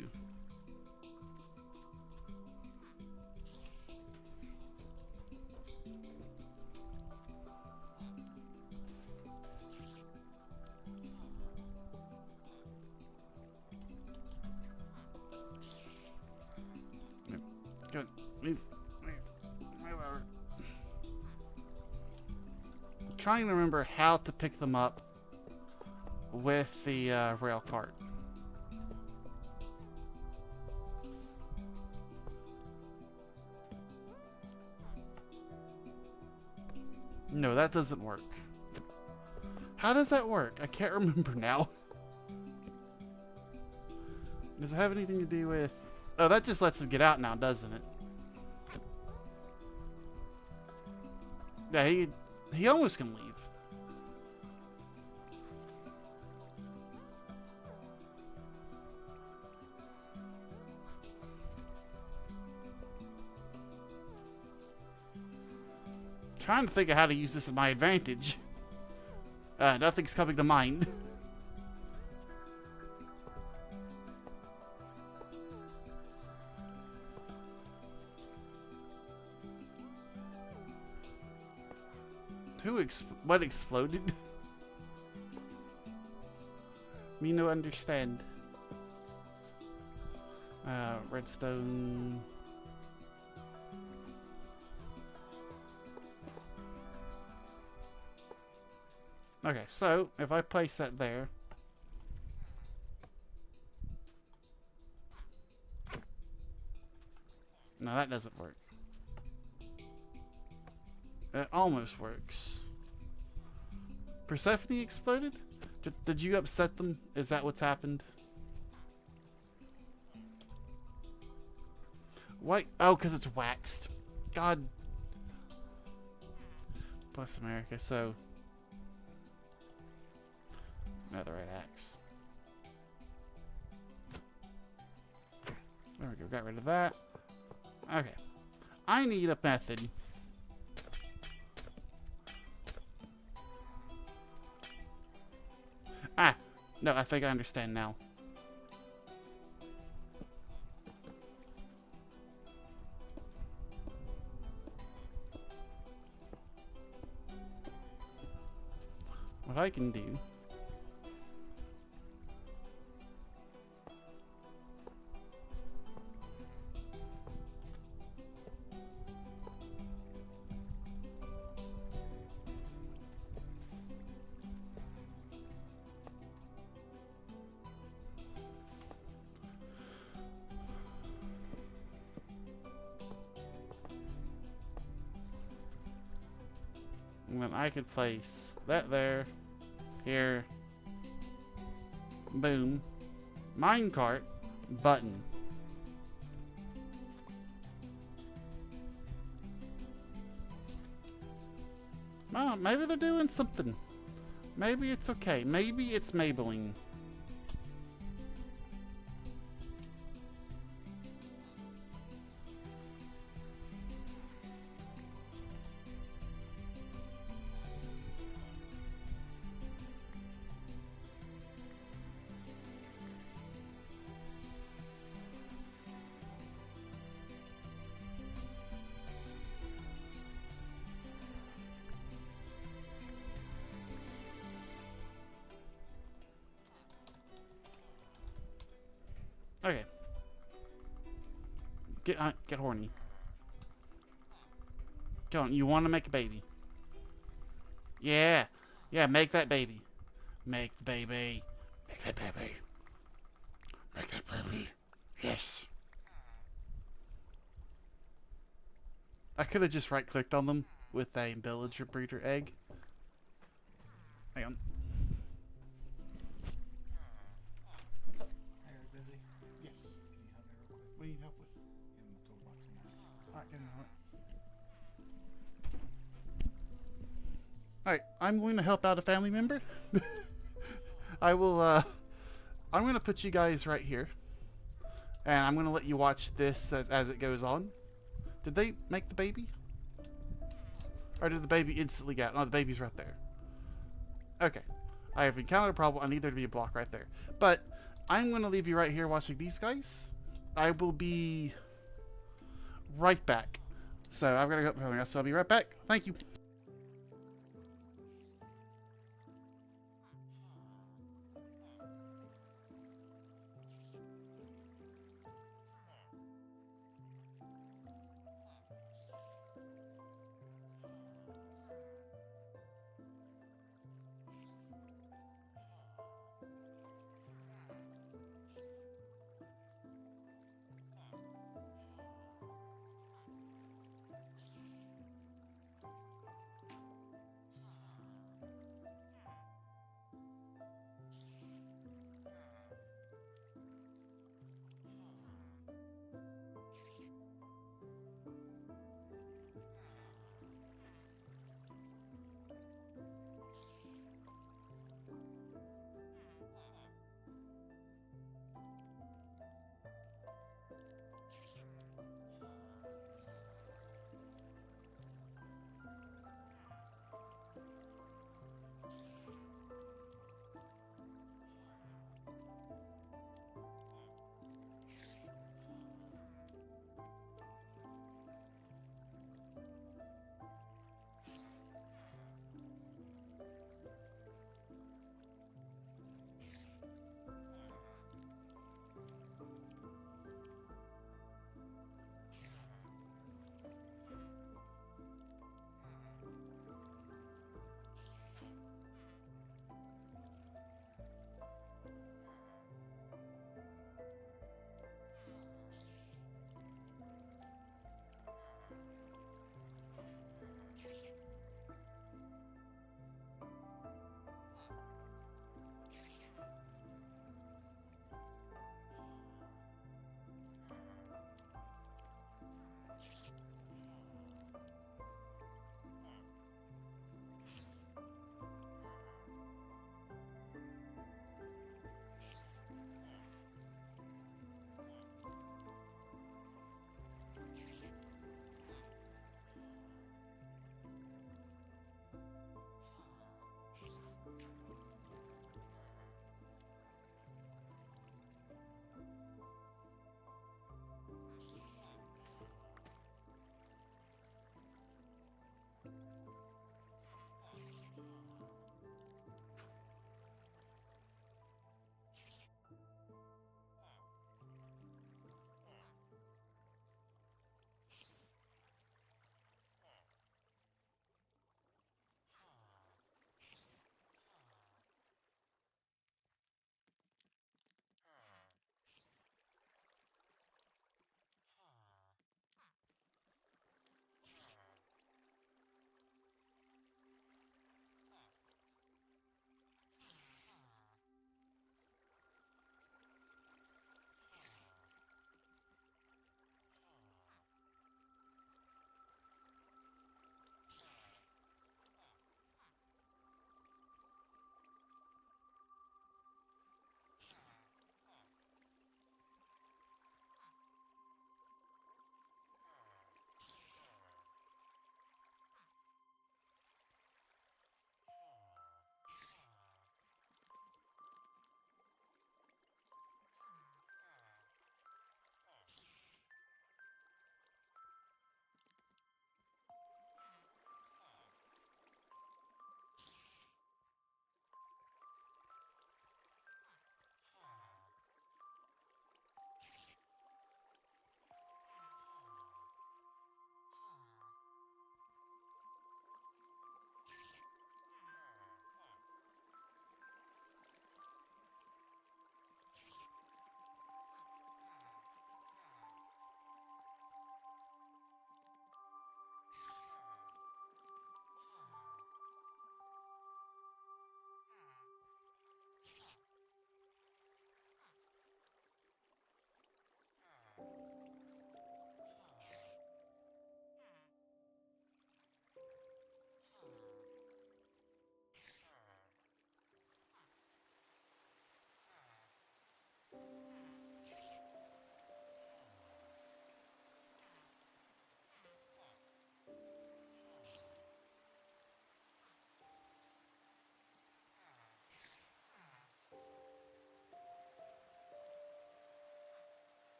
Good. Move over. I'm trying to remember how to pick them up with the rail cart. No, that doesn't work. How does that work? I can't remember now. Does it have anything to do with... Oh, that just lets him get out now, doesn't it? Yeah, he almost can leave. Trying to think of how to use this to my advantage. Nothing's coming to mind. What exploded? Me no understand. Redstone. Okay, so if I place that there. No, that doesn't work. It almost works. Persephone exploded? Did you upset them? Is that what's happened? What? Oh, because it's waxed. God. Bless America. So. Another red axe. There we go. Got rid of that. Okay. I need a method. Ah! No, I think I understand now. What I can do... And then I could place that there, here, boom, minecart, button. Well, maybe they're doing something. Maybe it's okay. Maybe it's Maybelline. Okay. Get horny. Come on, you want to make a baby? Yeah. Yeah, make that baby. Make the baby. Make that baby. Make that baby. Yes. I could have just right-clicked on them with a villager breeder egg. Hang on. What's up? Are you busy? Yes. Can you help me real quick? What do you need help with? In the toolbox in there. Alright, get in on it. Alright, I'm going to help out a family member. I will, I'm going to put you guys right here. And I'm going to let you watch this as it goes on. Did they make the baby? Or did the baby instantly get... No, the baby's right there. Okay. I have encountered a problem. I need there to be a block right there. But I'm going to leave you right here watching these guys. I will be right back. So I've got to go up something else, so I'll be right back. Thank you.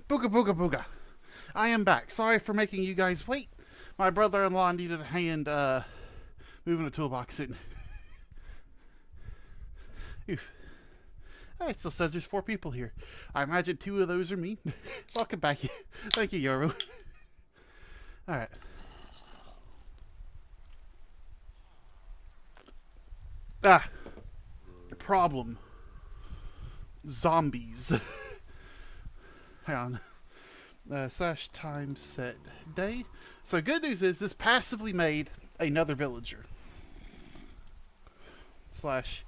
Booga booga booga. I am back. Sorry for making you guys wait. My brother-in-law needed a hand moving a toolbox in. Oof. Oh, it still says there's 4 people here. I imagine 2 of those are me. Welcome back. Thank you, Yoru. Alright. Ah. Problem. Zombies. Hang on. Slash time set day. So good news is this passively made another villager. Slash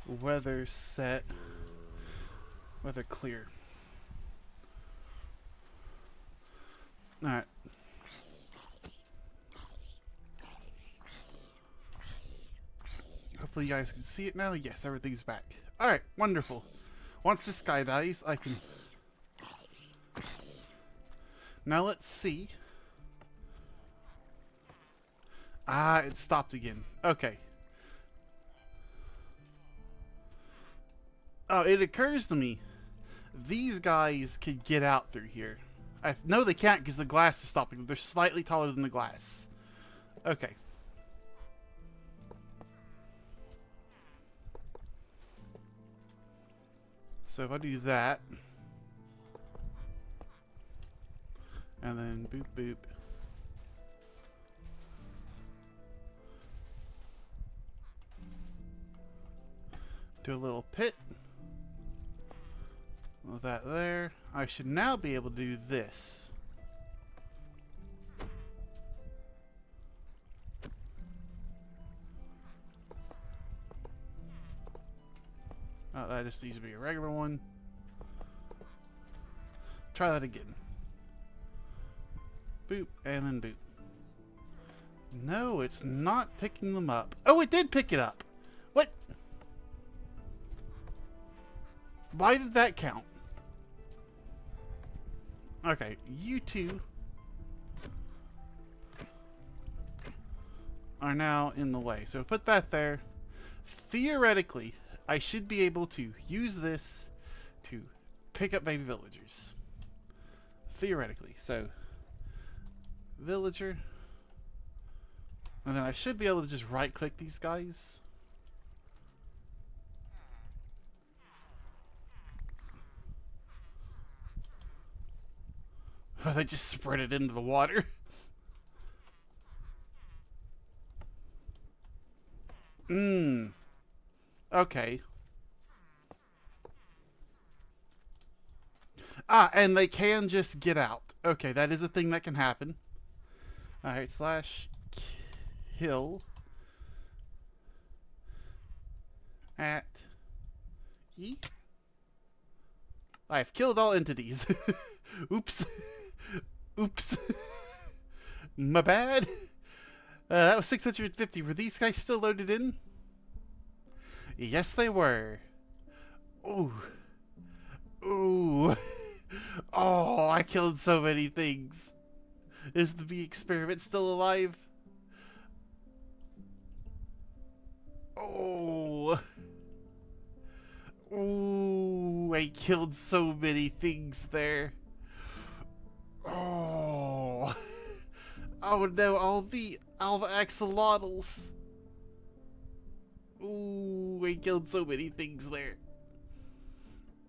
weather set. Weather clear. Alright. Hopefully you guys can see it now. Yes, everything's back. Alright, wonderful. Once this guy dies, I can... Now let's see. Ah, it stopped again. Okay. Oh, it occurs to me. These guys could get out through here. No, they can't because the glass is stopping them. They're slightly taller than the glass. Okay. So if I do that, and then boop boop. Do a little pit. With that there. I should now be able to do this. Oh, that just needs to be a regular one. Try that again. Boop, and then boop. No, it's not picking them up. Oh, it did pick it up. What? Why did that count? Okay, you two are now in the way. So put that there. Theoretically, I should be able to use this to pick up baby villagers. Theoretically. So, villager. And then I should be able to just right click these guys. Oh, they just spread it into the water. Okay. Ah, and they can just get out. Okay, that is a thing that can happen. Alright, slash kill at E. I've killed all entities. Oops. Oops. My bad. That was 650. Were these guys still loaded in? Yes, they were. Ooh. Ooh. Oh, I killed so many things. Is the bee experiment still alive? Oh. Ooh, I killed so many things there. Oh. Oh no, all the axolotls. Ooh, I killed so many things there.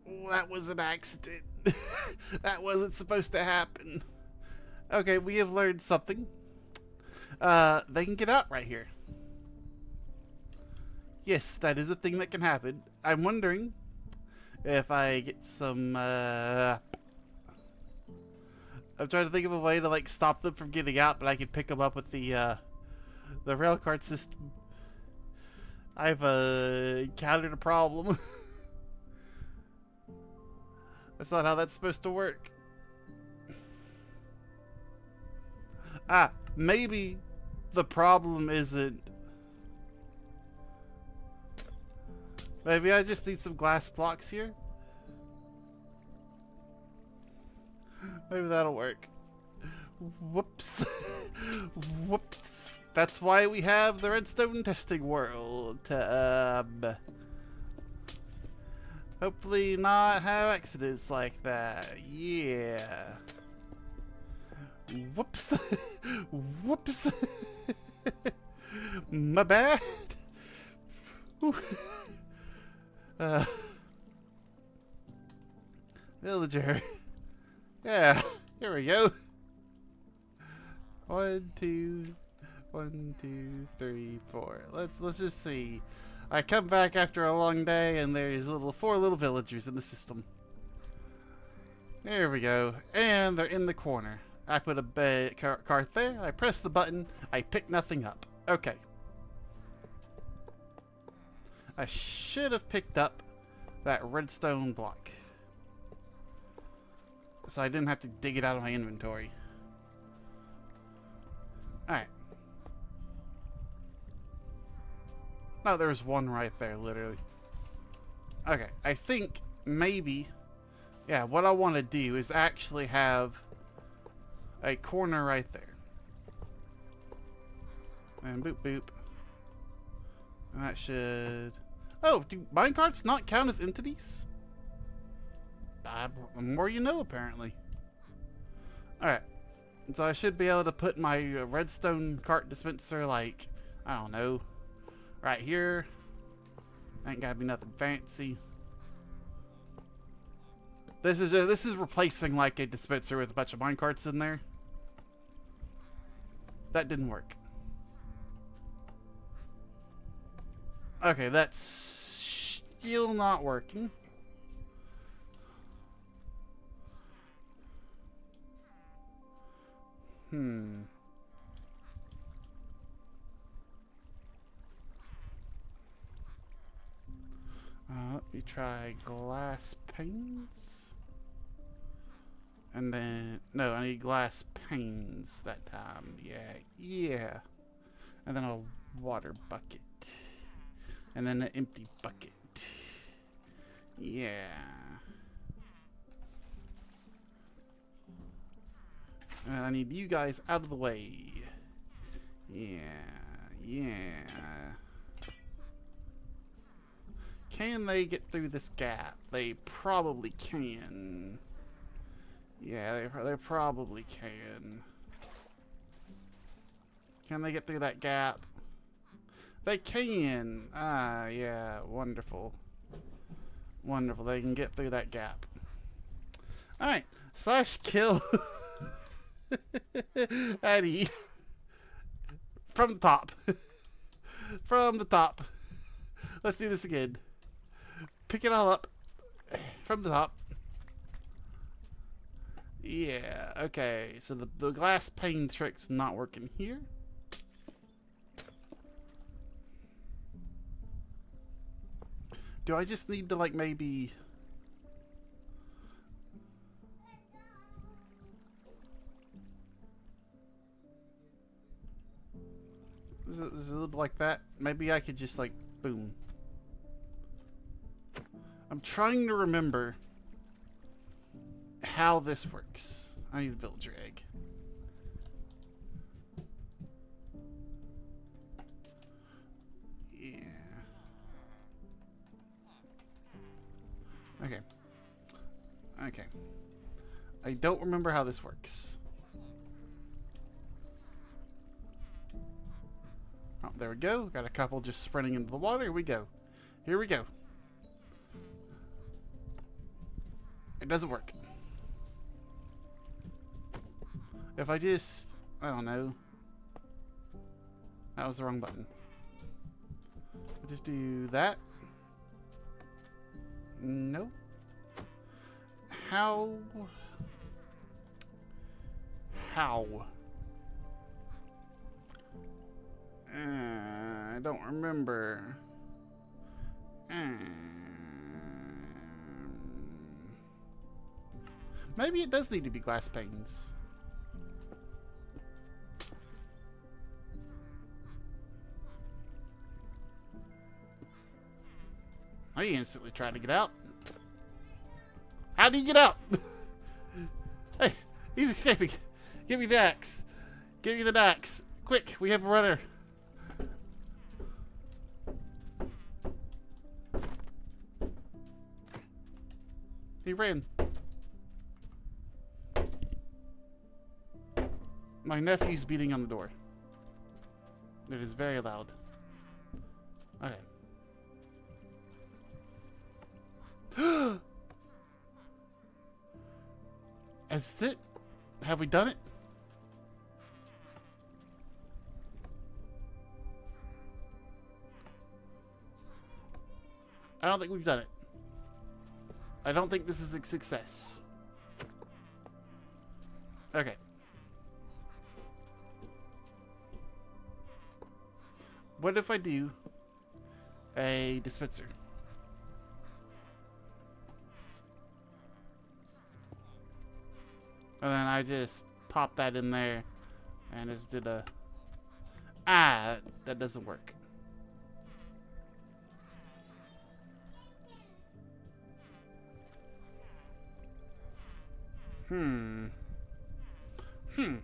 Ooh, that was an accident. That wasn't supposed to happen. Okay, we have learned something. They can get out right here. Yes, that is a thing that can happen. I'm wondering if I get some, I'm trying to think of a way to, like, stop them from getting out, but I can pick them up with the rail cart system. I've, encountered a problem. That's not how that's supposed to work. Ah, maybe the problem isn't... Maybe I just need some glass blocks here. Maybe that'll work. Whoops. Whoops. That's why we have the redstone testing world. Hopefully not have accidents like that. Yeah. Whoops. Whoops. My bad. Whew. Uh, Villager. Yeah. Here we go. 1, 2, 1, 2, 3, 4. Let's just see. I come back after a long day, and there's four little villagers in the system. There we go, and they're in the corner. I put a cart there. I press the button. I pick nothing up. Okay. I should have picked up that redstone block, so I didn't have to dig it out of my inventory. All right. No, there's one right there, literally. Okay, I think maybe, yeah, what I want to do is actually have a corner right there. And boop boop. And that should... Oh, do minecarts not count as entities? The more you know, apparently. Alright. So I should be able to put my redstone cart dispenser, like, I don't know, right here. Ain't gotta be nothing fancy. This is replacing like a dispenser with a bunch of minecarts in there. That didn't work. Okay, that's still not working. Let me try glass panes. And then, no, I need glass panes that time. Yeah. And then a water bucket. And then an empty bucket. Yeah. And I need you guys out of the way. Yeah. Can they get through this gap? They probably can. Yeah, they probably can. Can they get through that gap? They can! Ah, yeah, wonderful. Wonderful, they can get through that gap. Alright, slash kill Eddie. From the top. From the top. Let's do this again. Pick it all up. From the top. Yeah, okay, so the glass pane trick's not working here. Do I just need to, like, maybe... Is it a little bit like that? Maybe I could just, like, boom. I'm trying to remember how this works. I need a villager egg. Yeah. Okay. Okay. I don't remember how this works. Oh, there we go. Got a couple just sprinting into the water. Here we go. Here we go. It doesn't work. If I just... I don't know. That was the wrong button. I just do that. Nope. How? How? I don't remember. Maybe it does need to be glass panes. I instantly tried to get out. How do you get out? Hey, he's escaping. Give me the axe. Give me the axe. Quick, we have a runner. He ran. My nephew's beating on the door. It is very loud. Okay. Is it? Have we done it? I don't think we've done it. I don't think this is a success. Okay. What if I do a dispenser? And then I just pop that in there and just did a... Ah, that doesn't work. Hmm. Hmm.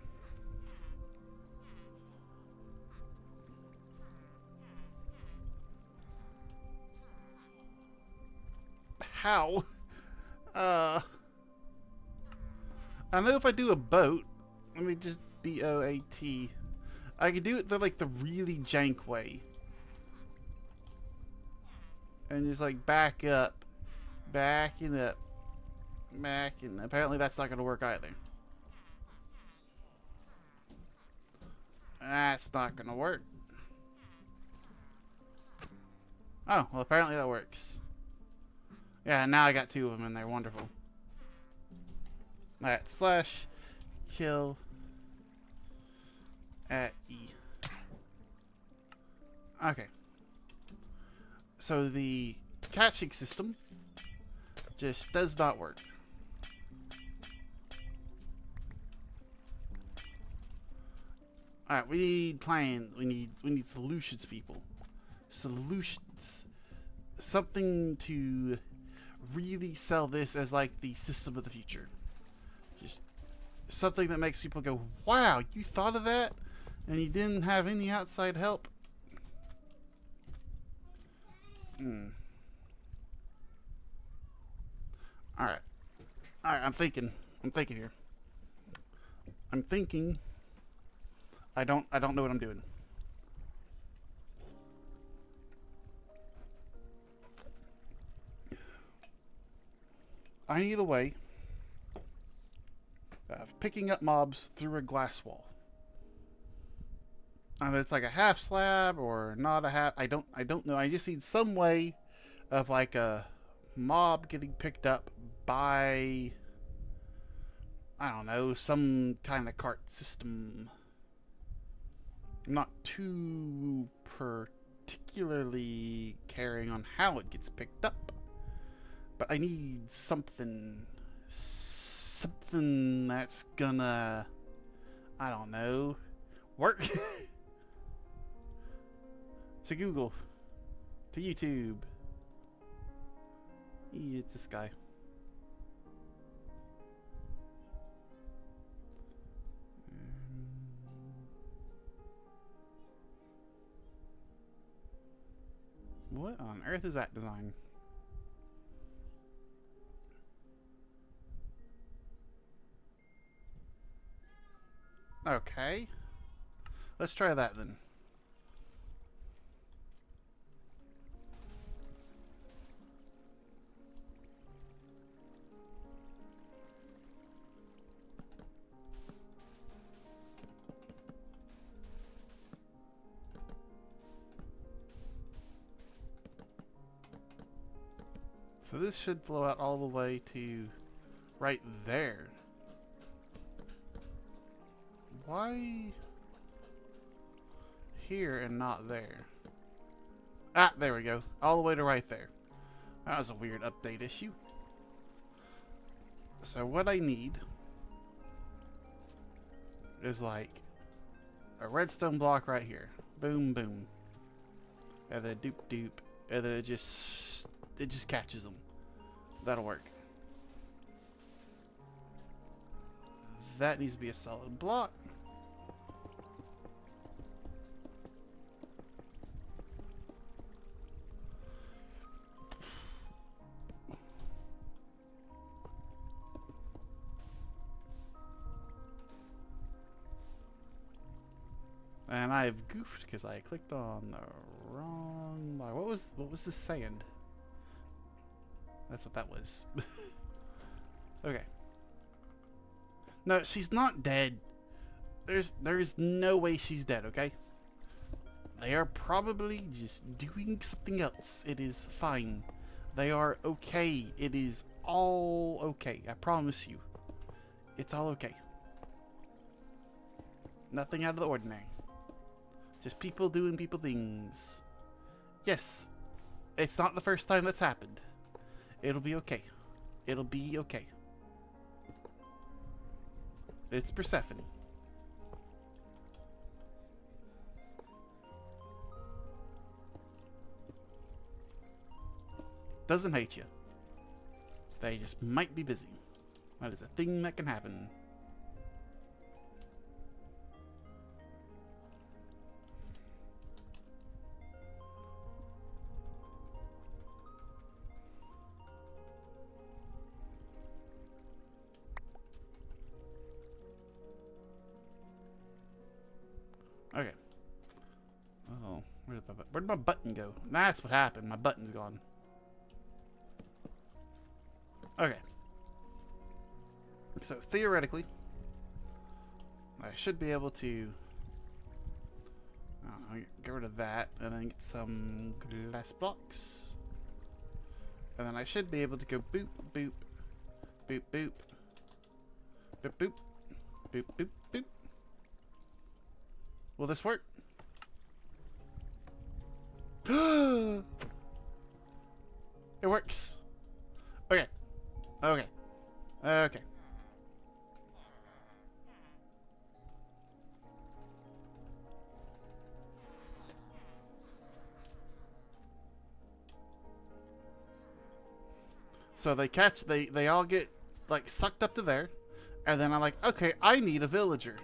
How? I know if I do a boat, let me just B-O-A-T. I could do it the like the really jank way. And just like back up. Backing up. Backing. Apparently that's not gonna work either. That's not gonna work. Oh, well apparently that works. Yeah, now I got two of them in there. Wonderful. Alright, slash kill at E. Okay. So the catching system just does not work. Alright, we need plans. We need solutions, people. Solutions. Something to really sell this as like the system of the future. Just something that makes people go, wow, you thought of that? And you didn't have any outside help? Alright. Alright, I'm thinking. I'm thinking here. I'm thinking. I don't know what I'm doing. I need a way of picking up mobs through a glass wall. Either it's like a half slab or not a half. I don't know. I just need some way of like a mob getting picked up by, I don't know, some kind of cart system. I'm not too particularly caring on how it gets picked up, but I need something that's gonna, I don't know, work. To Google, to YouTube. It's this guy. What on earth is that design? Okay. Let's try that then. So this should flow out all the way to right there. Why here and not there? Ah, there we go. All the way to right there. That was a weird update issue. So what I need is like a redstone block right here. Boom, boom. And then doop, doop. And then it just catches them. That'll work. That needs to be a solid block. And I've goofed because I clicked on the wrong bar. What was this sand? That's what that was. Okay. No, she's not dead. There's no way she's dead, okay? They are probably just doing something else. It is fine. They are okay. It is all okay. I promise you. It's all okay. Nothing out of the ordinary. Just people doing people things. Yes. It's not the first time that's happened. It'll be okay. It'll be okay. It's Persephone. Doesn't hate you. They just might be busy. That is a thing that can happen. Okay. Oh, where'd my button go? That's what happened. My button's gone. Okay. So theoretically, I should be able to get rid of that and then get some glass blocks. And then I should be able to go boop, boop, boop, boop, boop, boop, boop, boop, boop. Will this work? It works. Okay. Okay. Okay. So they all get like sucked up to there, and then I'm like, okay, I need a villager.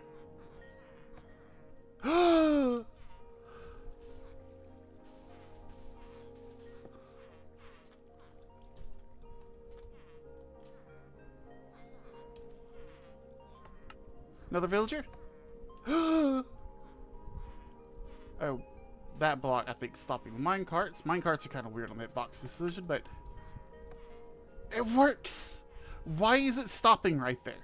Another villager? Oh, that block I think stopping minecarts. Minecarts are kind of weird on that box decision, but it works. Why is it stopping right there?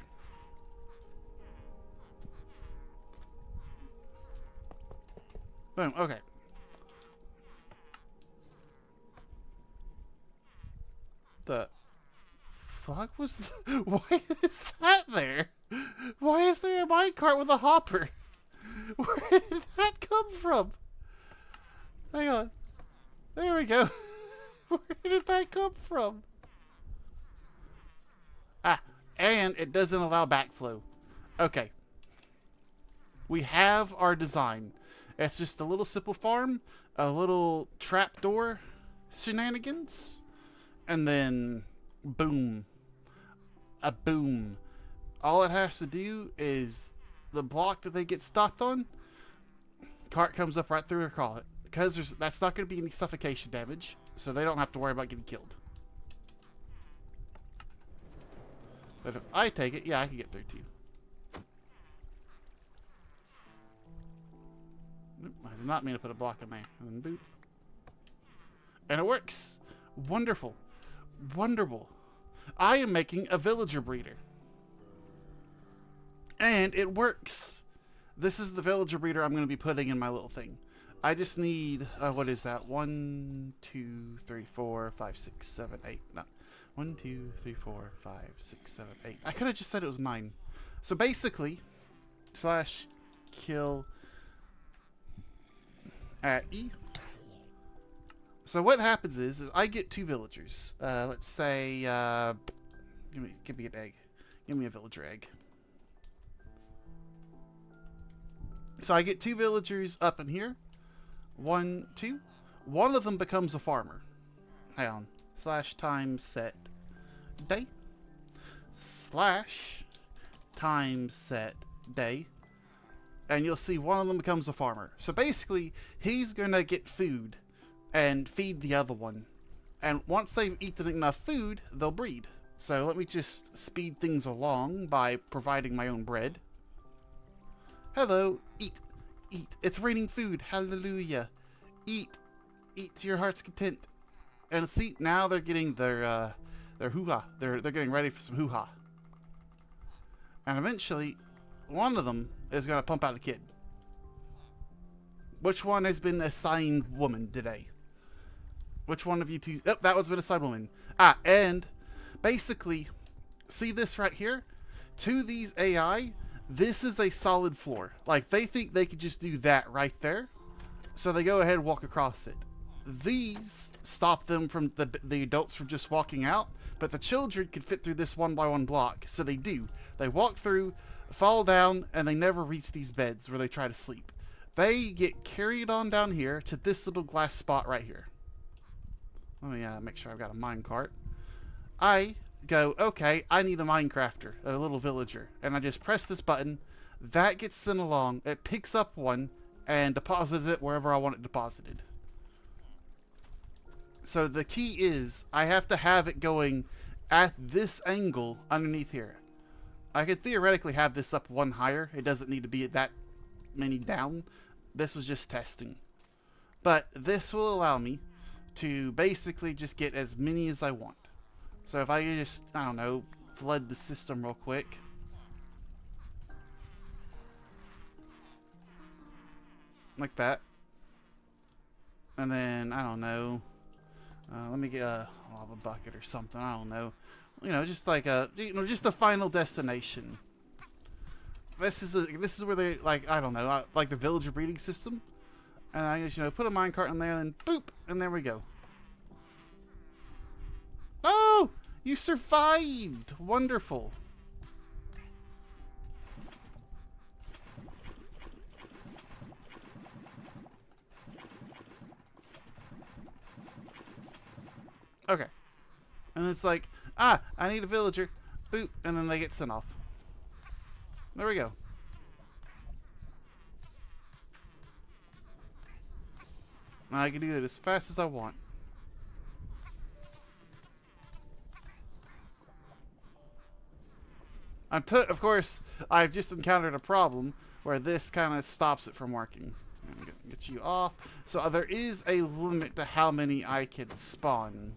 Boom. Okay. The fuck was? Why is that there? Why is there a minecart with a hopper? Where did that come from? Hang on. There we go. Where did that come from? Ah, and it doesn't allow backflow. Okay. We have our design. It's just a little simple farm, a little trapdoor shenanigans, and then boom. A boom. All it has to do is the block that they get stocked on, cart comes up right through across it. Because that's not going to be any suffocation damage, so they don't have to worry about getting killed. But if I take it, yeah, I can get through too. Nope, I did not mean to put a block in there. And then boop. And it works. Wonderful. Wonderful. I am making a villager breeder. And it works. This is the villager breeder I'm going to be putting in my little thing. I just need, what is that? 1, 2, 3, 4, 5, 6, 7, 8. No. 1, 2, 3, 4, 5, 6, 7, 8. I could have just said it was 9. So basically, slash kill at E. So what happens is I get 2 villagers. Let's say, give me an egg. Give me a villager egg. So I get 2 villagers up in here. 1, 2. One of them becomes a farmer. Hang on. Slash time set day. Slash time set day. And you'll see one of them becomes a farmer. So basically, he's going to get food and feed the other one. And once they've eaten enough food, they'll breed. So let me just speed things along by providing my own bread. Hello, eat. Eat. It's raining food. Hallelujah. Eat. Eat to your heart's content. And see, now they're getting their hoo-ha. They're getting ready for some hoo-ha. And eventually, one of them is going to pump out a kid. Which one has been assigned woman today? Which one of you two? Yep, that one's been assigned woman. Ah, and basically, see this right here? To these AI, this is a solid floor. Like, they think they could just do that right there. So they go ahead and walk across it. These stop them from the adults from just walking out, but the children can fit through this one by one block. So they do. They walk through, fall down, and they never reach these beds where they try to sleep. They get carried on down here to this little glass spot right here. Let me make sure I've got a minecart. I go, okay, I need a Minecrafter, a little villager. And I just press this button. That gets sent along. It picks up one and deposits it wherever I want it deposited. So the key is I have to have it going at this angle underneath here. I could theoretically have this up one higher. It doesn't need to be that many down. This was just testing. But this will allow me to basically just get as many as I want. So if I just, I don't know, flood the system real quick. Like that. And then, I don't know, let me get a lava bucket or something, I don't know. You know, just like a, just a final destination. This is where they, like, I don't know, like the villager breeding system. And I just, put a minecart in there, and then boop, and there we go. Oh, you survived! Wonderful. Okay. And it's like, I need a villager. Boop, and then they get sent off. There we go. I can do it as fast as I want. Of course, I've just encountered a problem where this kind of stops it from working. I'm gonna get you off. So there is a limit to how many I can spawn.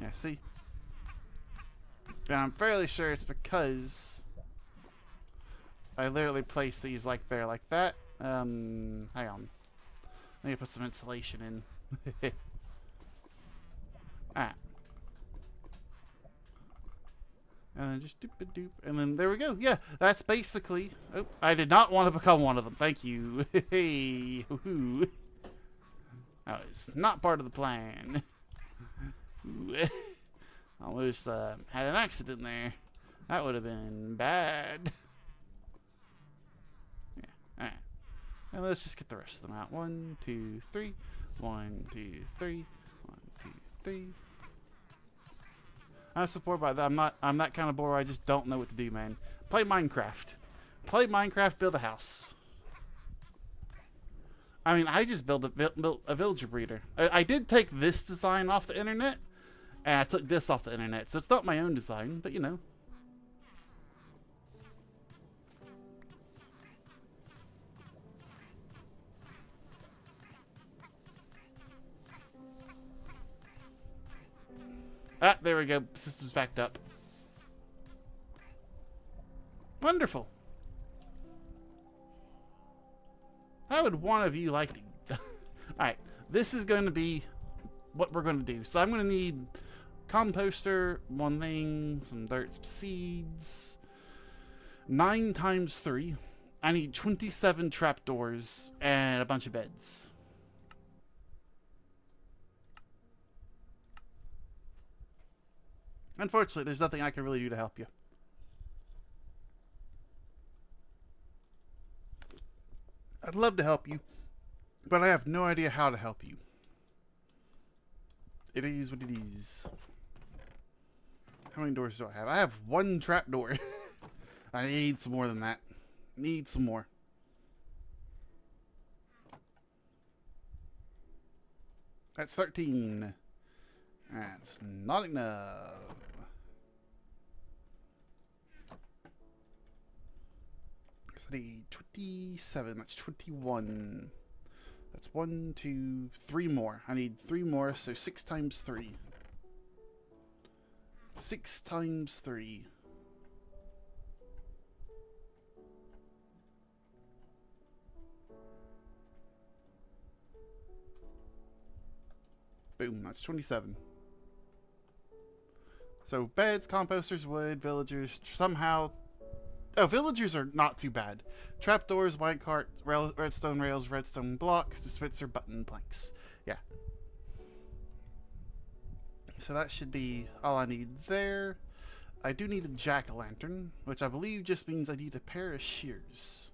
Yeah, see? And I'm fairly sure it's because I literally place these like there, like that. Hang on. I need to put some insulation in. Ah. And then just doop-a-doop. And then there we go. Yeah, that's basically... Oh, I did not want to become one of them. Thank you. Hey. Hoo-hoo. That was not part of the plan. Almost had an accident there. That would have been bad. Yeah, alright. And let's just get the rest of them out. 1, 2, 3. 1, 2, 3. 1, 2, 3. I'm so bored by that. I'm that kind of bored where I just don't know what to do, man. Play Minecraft. Play Minecraft, build a house. I mean, I just built a villager breeder. I did take this design off the internet, and I took this off the internet. So it's not my own design, but you know. Ah, there we go. System's backed up. Wonderful. How would one of you like to... Alright, this is going to be what we're going to do. So I'm going to need composter, one thing, some dirt, some seeds. 9 times 3. I need 27 trapdoors and a bunch of beds. Unfortunately, there's nothing I can really do to help you. I'd love to help you, but I have no idea how to help you. It is what it is. How many doors do I have? I have 1 trapdoor. I need some more than that. Need some more. That's 13. That's not enough. So I need 27. That's 21. That's 1, 2, 3 more. I need 3 more, so 6 times 3. 6 times 3. Boom, that's 27. So beds, composters, wood, villagers, somehow... Oh, villagers are not too bad. Trapdoors, minecart, redstone rails, redstone blocks, dispenser, button planks. Yeah. So that should be all I need there. I do need a jack-o'-lantern, which I believe just means I need a pair of shears.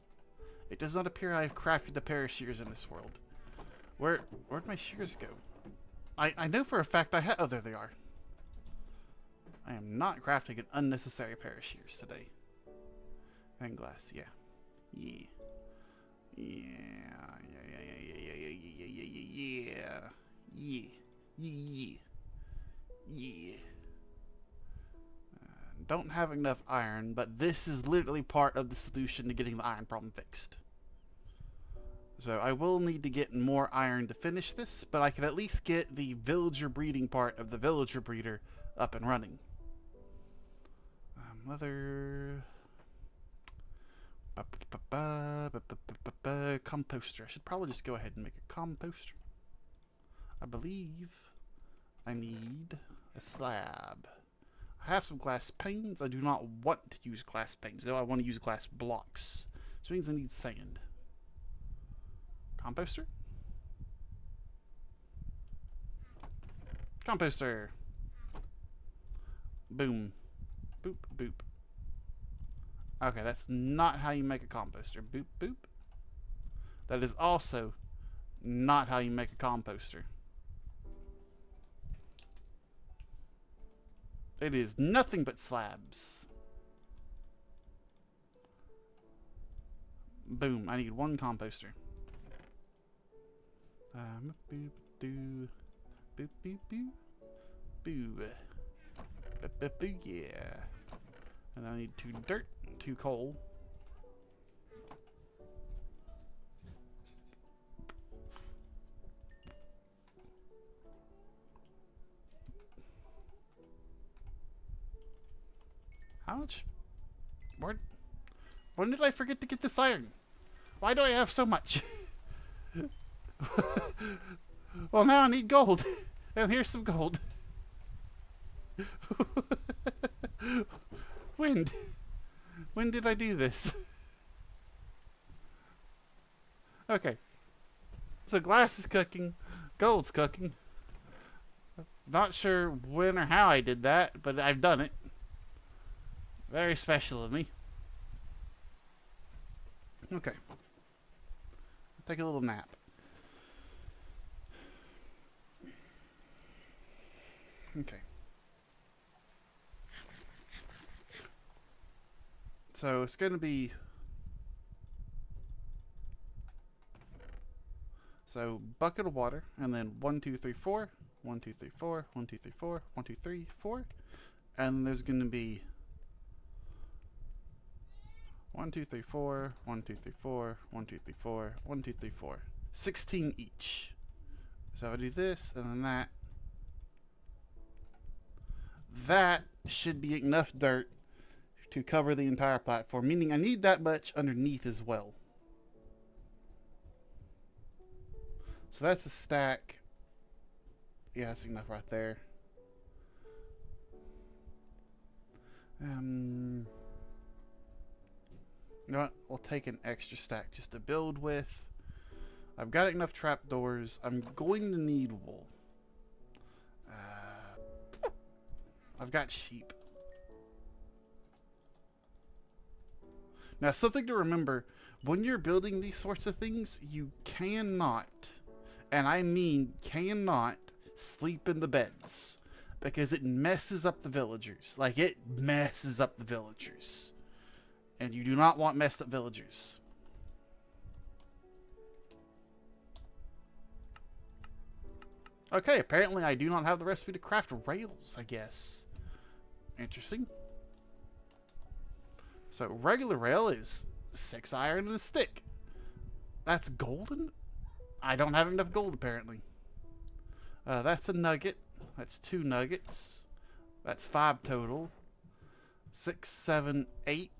It does not appear I've crafted a pair of shears in this world. Where'd my shears go? I know for a fact I had... Oh, there they are. I am not crafting an unnecessary pair of shears today. And glass, yeah. Yeah. Yeah. Yeah. Yeah. Yeah. Don't have enough iron, but this is literally part of the solution to getting the iron problem fixed. So I will need to get more iron to finish this, but I can at least get the villager breeding part of the villager breeder up and running. Leather... Composter. I should probably just go ahead and make a composter. I believe I need a slab. I have some glass panes. I do not want to use glass panes, though I want to use glass blocks. So it means I need sand. Composter? Composter! Boom. Boop, boop. Okay, that's not how you make a composter. Boop, boop. That is also not how you make a composter. It is nothing but slabs. Boom, I need one composter. Boop, doo. Boop, boop, boo. Boo. Boop, boop, boo, yeah. And I need 2 dirt, 2 coal. How much? When did I forget to get this iron? Why do I have so much? Well, now I need gold. And here's some gold. When? When did I do this? Okay. So glass is cooking. Gold's cooking. Not sure when or how I did that, but I've done it. Very special of me. Okay. I'll take a little nap. Okay. So it's going to be... So bucket of water, and then 1, 2, 3, 4. 1, 2, 3, 4. 1, 2, 3, 4. 1, 2, 3, 4. And there's going to be 1, 2, 3, 4. 1, 2, 3, 4. 1, 2, 3, 4. 1, 2, 3, 4. 16 each. So I do this, and then that. That should be enough dirt to cover the entire platform, meaning I need that much underneath as well. So that's a stack. Yeah, that's enough right there. You know what? We'll take an extra stack just to build with. I've got enough trapdoors. I'm going to need wool. I've got sheep. Now, something to remember, when you're building these sorts of things, you cannot, and I mean cannot, sleep in the beds. Because it messes up the villagers. Like, it messes up the villagers. And you do not want messed up villagers. Okay, apparently I do not have the recipe to craft rails, I guess. Interesting. So regular rail is 6 iron and a stick. That's golden? I don't have enough gold apparently. That's a nugget. That's 2 nuggets. That's 5 total. 6, 7, 8,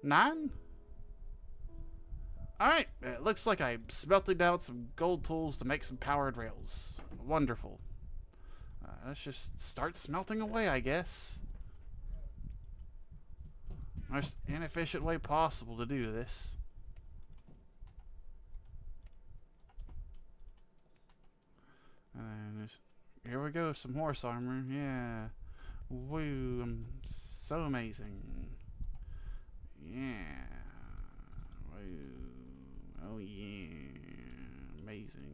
9? Alright, it looks like I smelted down some gold tools to make some powered rails. Wonderful. Let's just start smelting away, I guess. Most inefficient way possible to do this. And here we go, some horse armor. Yeah. Woo, I'm so amazing. Yeah. Woo. Oh yeah. Amazing.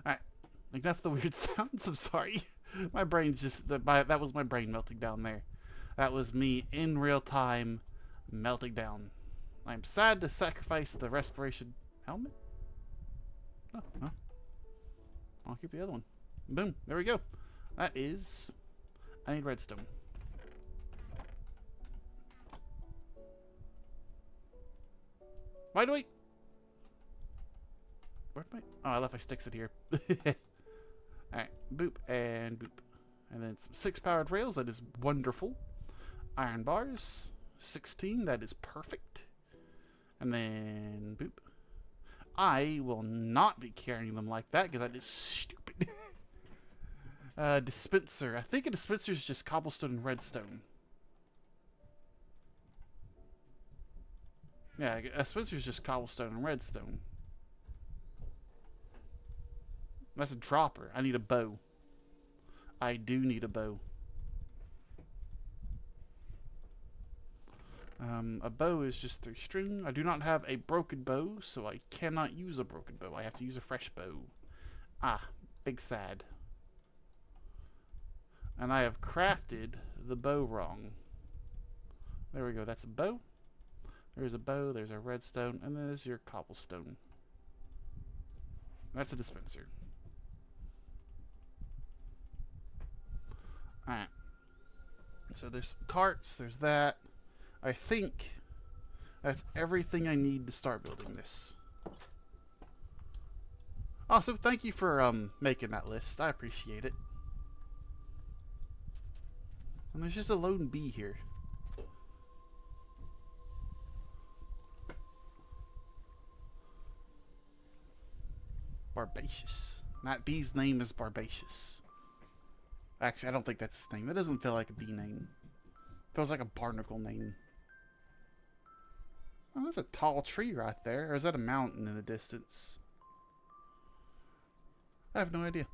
Alright. Enough of the weird sounds, I'm sorry. My brain's just, that was my brain melting down there. That was me in real time melting down. I'm sad to sacrifice the respiration helmet. Oh, no. I'll keep the other one. Boom. There we go. That is... I need redstone. Why do I... Where'd my... Oh, I left my sticks in here. Alright. Boop and boop. And then some 6 powered rails. That is wonderful. Iron bars. 16. That is perfect. And then boop. I will not be carrying them like that because that is stupid. Dispenser. I think a dispenser is just cobblestone and redstone. Yeah, a dispenser is just cobblestone and redstone. That's a dropper. I need a bow. I do need a bow. A bow is just 3 string. I do not have a broken bow, so I cannot use a broken bow. I have to use a fresh bow. Ah, big sad. And I have crafted the bow wrong. There we go. That's a bow. There's a bow. There's a redstone. And there's your cobblestone. That's a dispenser. Alright. So there's some carts. There's that. I think that's everything I need to start building this. Also, thank you for making that list. I appreciate it. And there's just a lone bee here. Barbacious. That bee's name is Barbacious. Actually, I don't think that's his name. That doesn't feel like a bee name. Feels like a barnacle name. Oh, that's a tall tree right there. Or is that a mountain in the distance? I have no idea.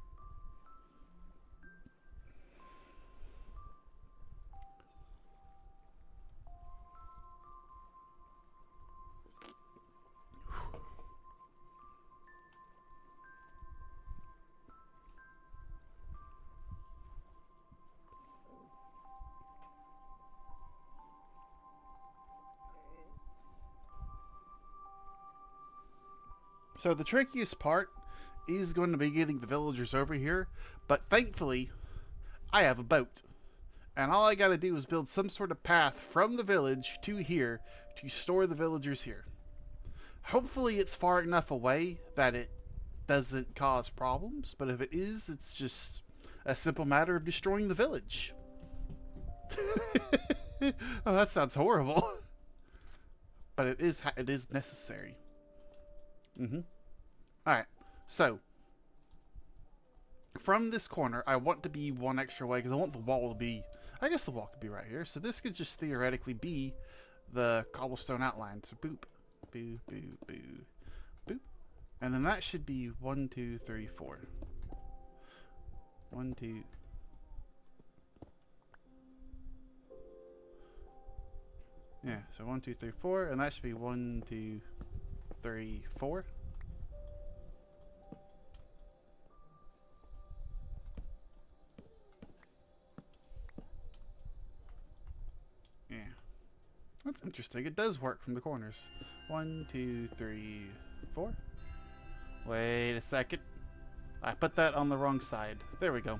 So the trickiest part is going to be getting the villagers over here, but thankfully I have a boat. And all I gotta do is build some sort of path from the village to here to store the villagers here. Hopefully it's far enough away that it doesn't cause problems, but if it is, it's just a simple matter of destroying the village. Oh, that sounds horrible. But it is necessary. Alright, so from this corner, I want to be one extra way because I want the wall to be, I guess the wall could be right here. So this could just theoretically be the cobblestone outline. So boop, boo, boo, boo, boop. And then that should be 1, 2, 3, 4. 1, 2. Yeah, so 1, 2, 3, 4. And that should be 1, 2, 3, 4. Yeah. That's interesting. It does work from the corners. 1, 2, 3, 4. Wait a second. I put that on the wrong side. There we go.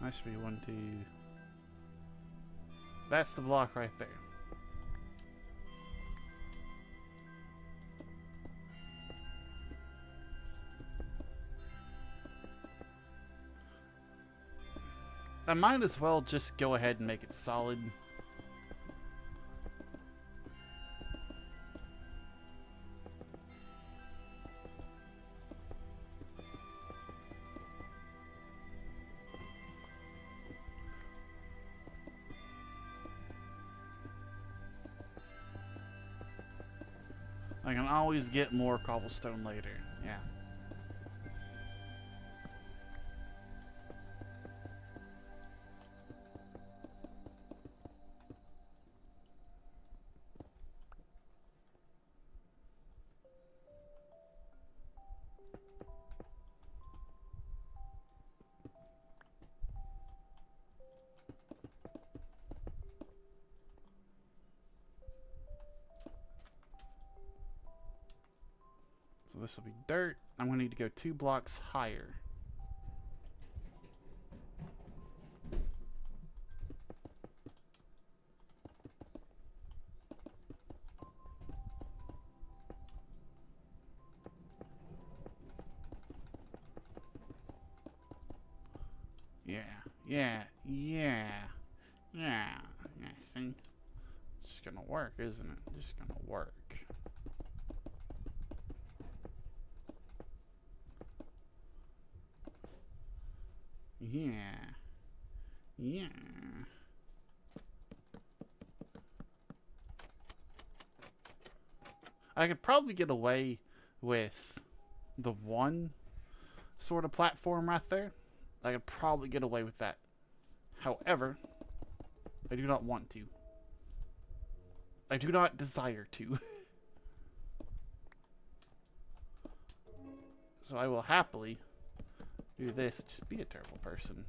That should be 1, 2. That's the block right there. I might as well just go ahead and make it solid. I can always get more cobblestone later. Yeah. So this will be dirt. I'm going to need to go 2 blocks higher. Yeah, yeah, yeah, yeah. Yeah, see? It's just gonna work, isn't it? Just gonna work. Yeah. Yeah. I could probably get away with the one sort of platform right there. I could probably get away with that. However, I do not want to. I do not desire to. So I will happily do this. Just be a terrible person.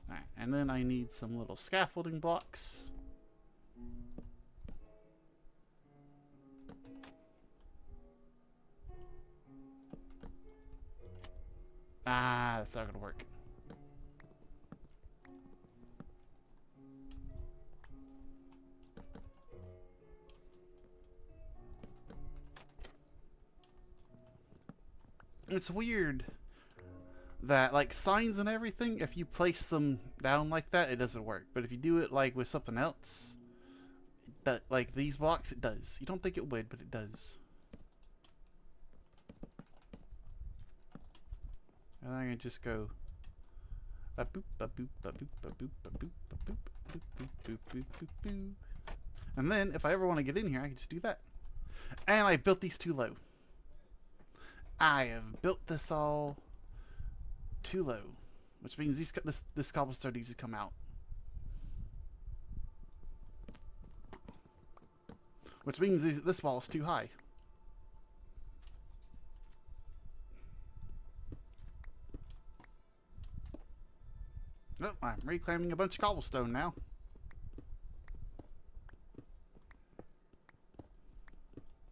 Alright, and then I need some little scaffolding blocks. Ah, that's not gonna work. It's weird that, like, signs and everything, if you place them down like that, it doesn't work. But if you do it, like, with something else, that, like these blocks, it does. You don't think it would, but it does. And I can just go a boop, a boop, a boop, a boop, a boop, a boop, boop, boop, boop, boop, boop, boop. And then, if I ever want to get in here, I can just do that. And I built these too low. I have built this all too low, which means this cobblestone needs to come out. Which means this wall is too high. Nope, I'm reclaiming a bunch of cobblestone now.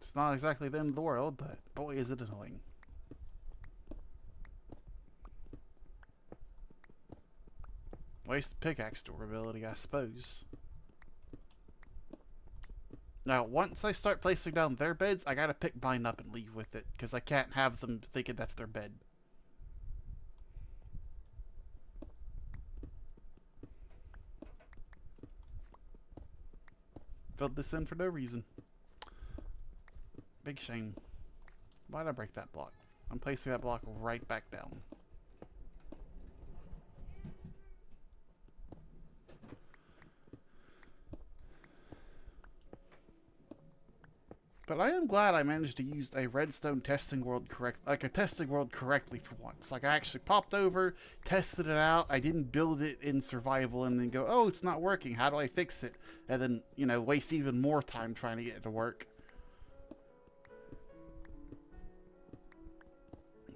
It's not exactly the end of the world, but boy is it annoying. Waste pickaxe durability, I suppose. Now, once I start placing down their beds, I gotta pick mine up and leave with it, because I can't have them thinking that's their bed. Filled this in for no reason. Big shame. Why'd I break that block? I'm placing that block right back down. But I am glad I managed to use a redstone testing world correctly for once. Like, I actually popped over, tested it out. I didn't build it in survival and then go, oh, it's not working. How do I fix it? And then, you know, waste even more time trying to get it to work.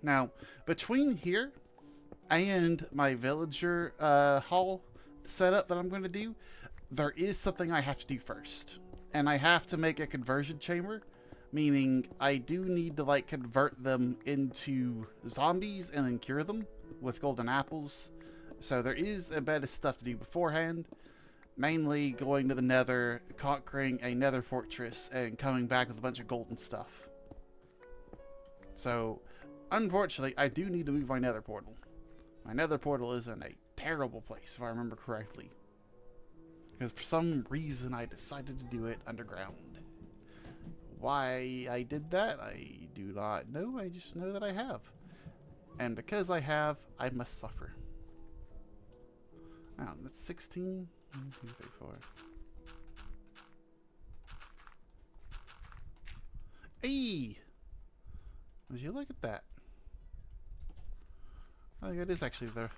Now, between here and my villager hall setup that I'm going to do, there is something I have to do first. And I have to make a conversion chamber, meaning I do need to like convert them into zombies and then cure them with golden apples. So there is a bit of stuff to do beforehand, mainly going to the nether, conquering a nether fortress, and coming back with a bunch of golden stuff. So, unfortunately, I do need to move my nether portal. My nether portal is in a terrible place, if I remember correctly. Because for some reason I decided to do it underground. Why I did that, I do not know. I just know that I have. And because I have, I must suffer. Oh, that's 16. 1, 2, 3, 4. Hey! Would you look at that? I think it is actually there.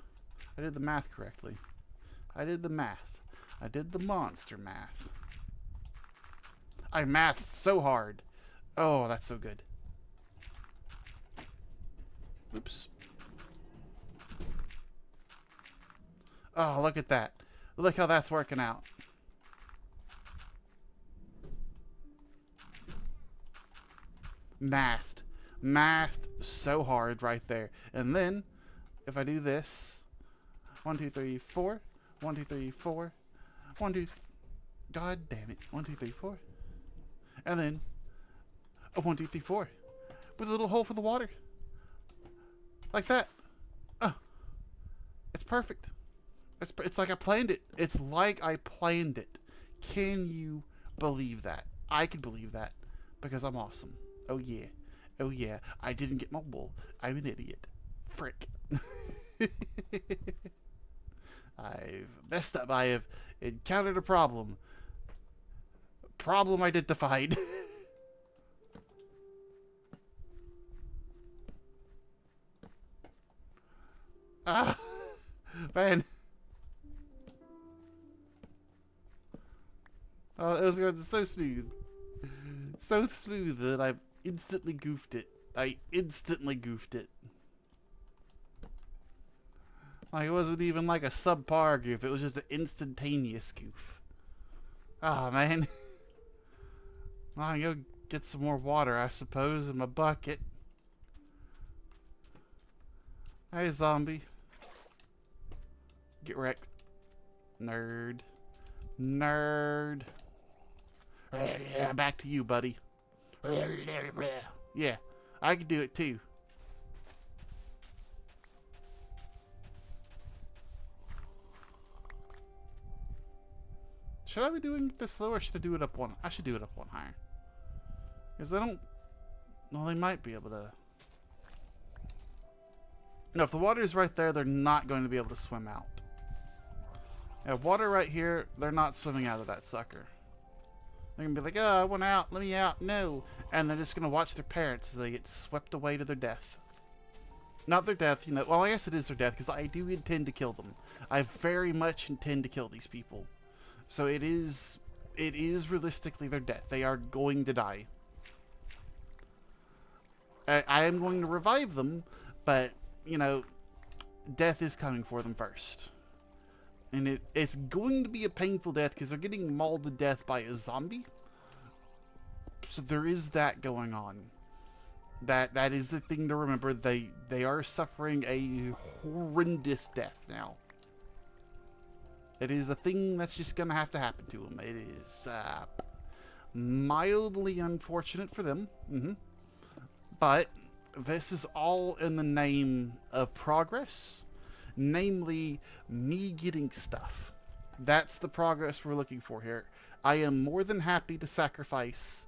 I did the math correctly. I did the math. I did the monster math. I mathed so hard. Oh, that's so good. Oops. Oh, look at that. Look how that's working out. Mathed. Mathed so hard right there. And then, if I do this, 1, 2, 3, 4. 1, 2, 3, 4. 1, 2, God damn it. 1, 2, 3, 4. And then, a 1, 2, 3, 4. With a little hole for the water. Like that. Oh, it's perfect. It's like I planned it. It's like I planned it. Can you believe that? I can believe that because I'm awesome. Oh yeah. Oh yeah. I didn't get my wool. I'm an idiot. Frick. I've messed up. I have encountered a problem. Problem identified. Ah, man. Oh, it was going so smooth. So smooth that I instantly goofed it. I instantly goofed it. Like, it wasn't even like a subpar goof. It was just an instantaneous goof. Ah, oh, man. I'll go get some more water, I suppose, in my bucket. Hey, zombie. Get wrecked. Nerd. Nerd. Back to you, buddy. Yeah, I can do it too. Should I be doing this slow or should I do it up one? I should do it up one higher. Because they don't... Well, they might be able to... No, if the water is right there, they're not going to be able to swim out. Yeah, water right here, they're not swimming out of that sucker. They're going to be like, oh, I want out, let me out, no. And they're just going to watch their parents as they get swept away to their death. Not their death, you know. Well, I guess it is their death, because I do intend to kill them. I very much intend to kill these people. So it is realistically their death. They are going to die. I am going to revive them, but, you know, death is coming for them first. And it's going to be a painful death because they're getting mauled to death by a zombie. So there is that going on. That is the thing to remember. They are suffering a horrendous death now. It is a thing that's just going to have to happen to them. It is mildly unfortunate for them. But this is all in the name of progress. Namely, me getting stuff. That's the progress we're looking for here. I am more than happy to sacrifice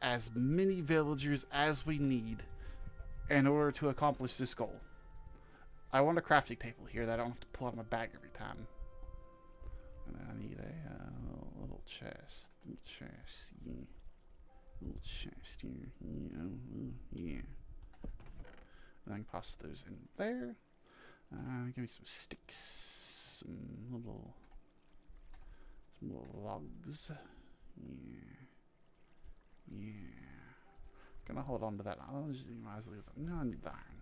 as many villagers as we need in order to accomplish this goal. I want a crafting table here that I don't have to pull out of my bag every time. And then I need a little chest. Little chest, yeah. Little chest here. Yeah. And I can toss those in there. Give me some sticks. Some little logs. Yeah. Gonna hold on to that. I'll just might as well leave that. No, I need the iron.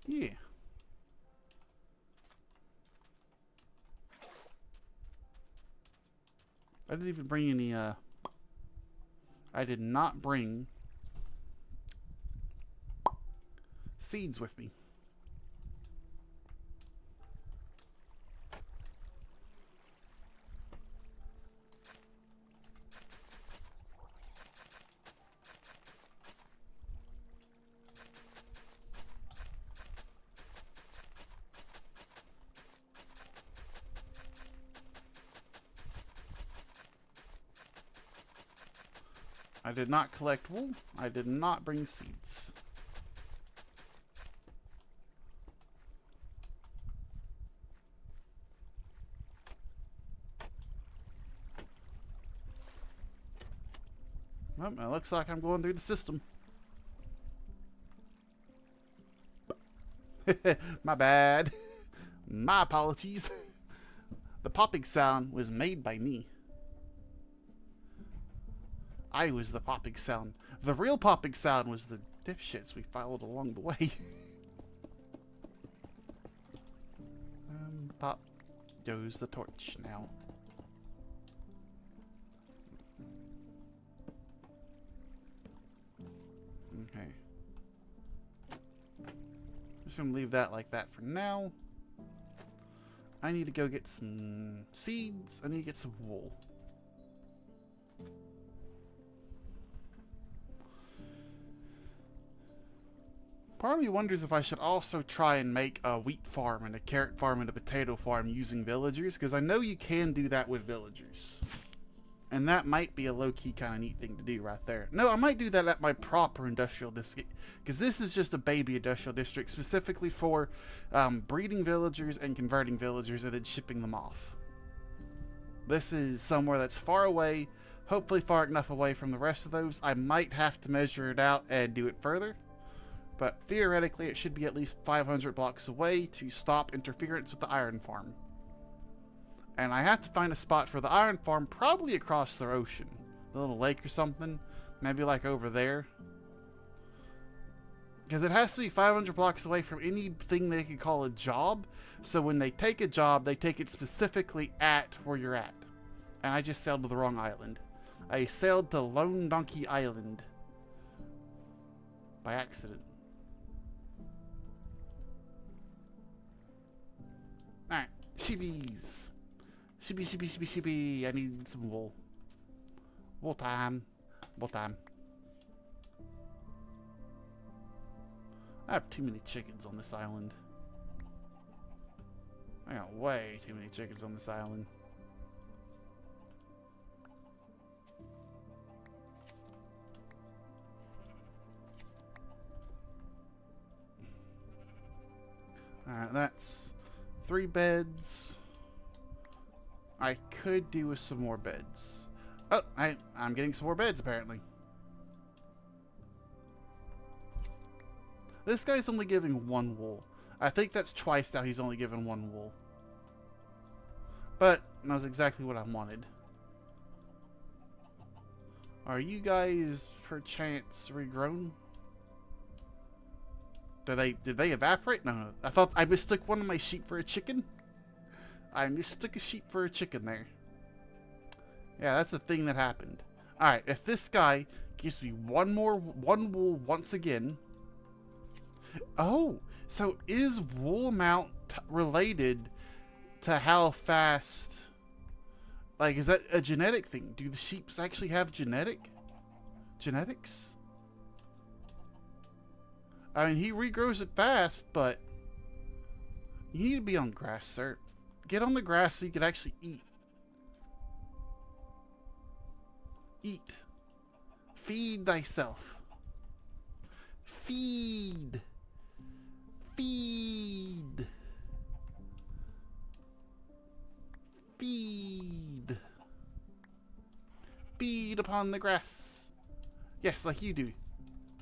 Yeah. I didn't even bring any I did not bring seeds with me. I did not collect wool. I did not bring seeds. Well, it looks like I'm going through the system. My bad. My apologies. The popping sound was made by me. I was the popping sound. The real popping sound was the dipshits we followed along the way. Pop goes the torch now. Okay. Just gonna leave that like that for now. I need to go get some seeds. I need to get some wool. Part of me wonders if I should also try and make a wheat farm and a carrot farm and a potato farm using villagers, because I know you can do that with villagers. And that might be a low-key kind of neat thing to do right there. No, I might do that at my proper industrial district, because this is just a baby industrial district specifically for breeding villagers and converting villagers and then shipping them off. This is somewhere that's far away, hopefully far enough away from the rest of those. I might have to measure it out and do it further, but theoretically it should be at least 500 blocks away to stop interference with the iron farm. And I have to find a spot for the iron farm, probably across the ocean. The little lake or something. Maybe like over there. Because it has to be 500 blocks away from anything they could call a job. So when they take a job, they take it specifically at where you're at. And I just sailed to the wrong island. I sailed to Lone Donkey Island. By accident. Alright, sheebies. Sheepy, sheepy, sheepy, sheepy. I need some wool. Wool time. Wool time. I have too many chickens on this island. I got way too many chickens on this island. Alright, that's 3 beds. I could do with some more beds. Oh, I'm getting some more beds, apparently. This guy's only giving 1 wool. I think that's twice now he's only given 1 wool. But that was exactly what I wanted. Are you guys, perchance, regrown? Did they evaporate? No, I thought I mistook one of my sheep for a chicken. I mistook a sheep for a chicken there. Yeah, that's the thing that happened. Alright, if this guy gives me one wool once again. Oh, so is wool amount related to how fast? Like, is that a genetic thing? Do the sheep actually have genetics? I mean, he regrows it fast, but you need to be on grass, sir. Get on the grass so you can actually eat. Eat. Feed thyself. Feed. Feed. Feed. Feed upon the grass. Yes, like you do.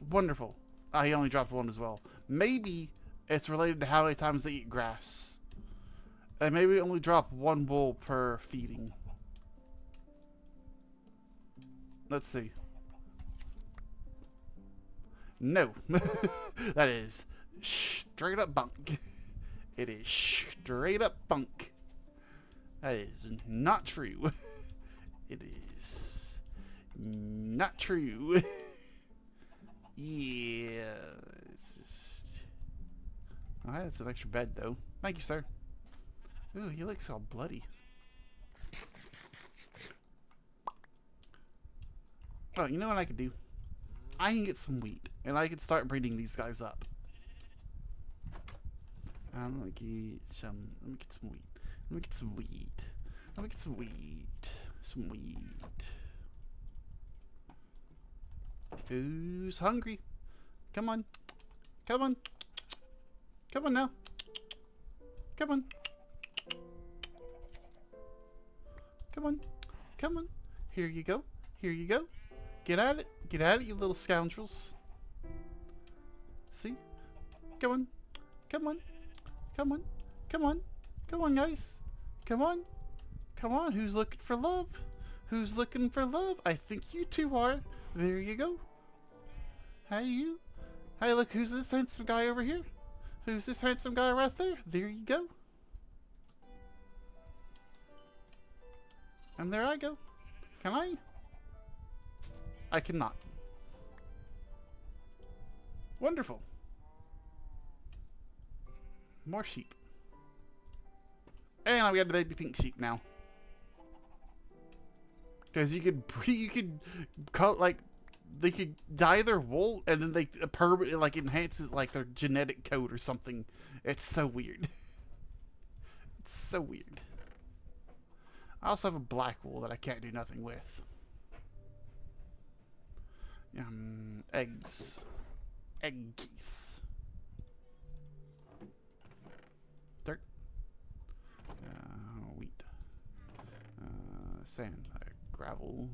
Wonderful. Ah, he only dropped 1 as well. Maybe it's related to how many times they eat grass. And maybe only drop 1 wool per feeding. Let's see. No. That is straight up bunk. It is straight up bunk. That is not true. It is Not true. Yeah. It's just... Oh, that's an extra bed, though. Thank you, sir. Ooh, he looks all bloody. Oh, you know what I could do? I can get some wheat, and I can start breeding these guys up. Let me get some. Let me get some wheat. Let me get some wheat. Let me get some wheat. Some wheat. Who's hungry? Come on. Come on. Come on now. Come on. Come on. Come on. Here you go. Here you go. Get at it. Get at it, you little scoundrels. See? Come on. Come on. Come on. Come on. Come on, guys. Come on. Come on. Who's looking for love? Who's looking for love? I think you two are. There you go. Hey, you. Hey, look, who's this handsome guy over here? Who's this handsome guy right there? There you go. And there I go. Can I? I cannot. Wonderful. More sheep. And we got the baby pink sheep now. Because you could cut, like, they could dye their wool and then they permanently, like, enhances, like, their genetic code or something. It's so weird. It's so weird. I also have a black wool that I can't do nothing with. Eggs. Egg geese. Dirt. Wheat. Sand. Gravel.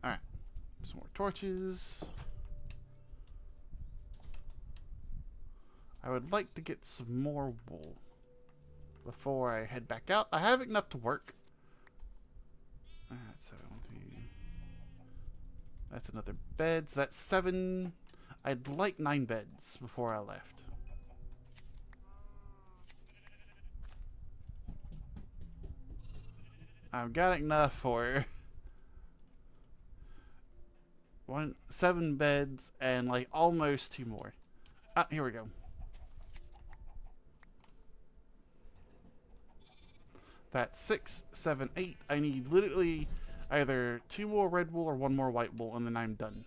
Alright. Some more torches. I would like to get some more wool before I head back out. I have enough to work. So that's another bed. So that's 7. I'd like 9 beds before I left. I've got enough for 7 beds and like almost 2 more. Ah, here we go. That's 6, 7, 8. I need literally either 2 more red wool or 1 more white wool, and then I'm done.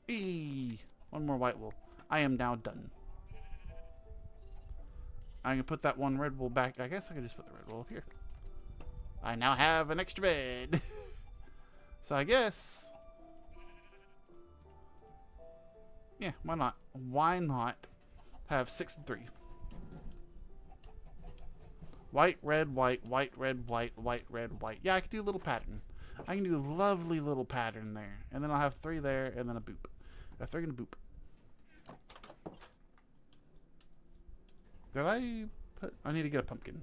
Eee! 1 more white wool. I am now done. I'm gonna put that 1 red wool back. I guess I could just put the red wool up here. I now have an extra bed. So I guess... yeah, why not? Why not have 6 and 3? White, red, white, white, red, white, white, red, white. Yeah, I can do a little pattern. I can do a lovely little pattern there. And then I'll have 3 there, and then a boop. A 3 and a boop. Did I put... I need to get a pumpkin.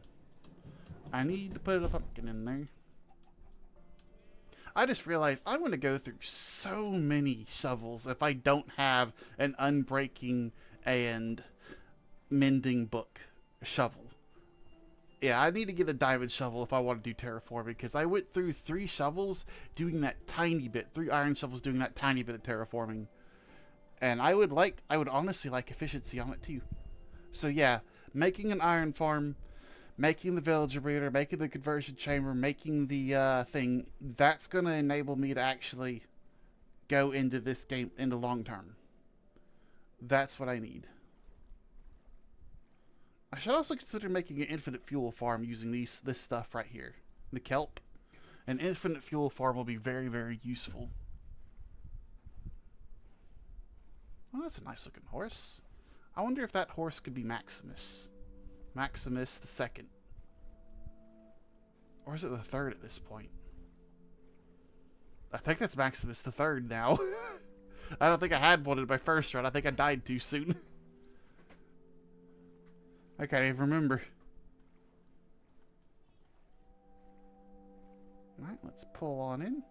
I need to put a pumpkin in there. I just realized I'm going to go through so many shovels if I don't have an unbreaking and mending book shovel. Yeah, I need to get a diamond shovel if I want to do terraforming, because I went through 3 shovels doing that tiny bit, 3 iron shovels doing that tiny bit of terraforming. And I would honestly like efficiency on it too. So yeah, making an iron farm, making the villager breeder, making the conversion chamber, making the thing, that's going to enable me to actually go into this game in the long term. That's what I need. I should also consider making an infinite fuel farm using this stuff right here. The kelp. An infinite fuel farm will be very, very useful. Well, that's a nice looking horse. I wonder if that horse could be Maximus. Maximus the second. Or is it the third at this point? I think that's Maximus the third now. I don't think I had one in my first run. I think I died too soon. I can't even remember. Alright, let's pull on in.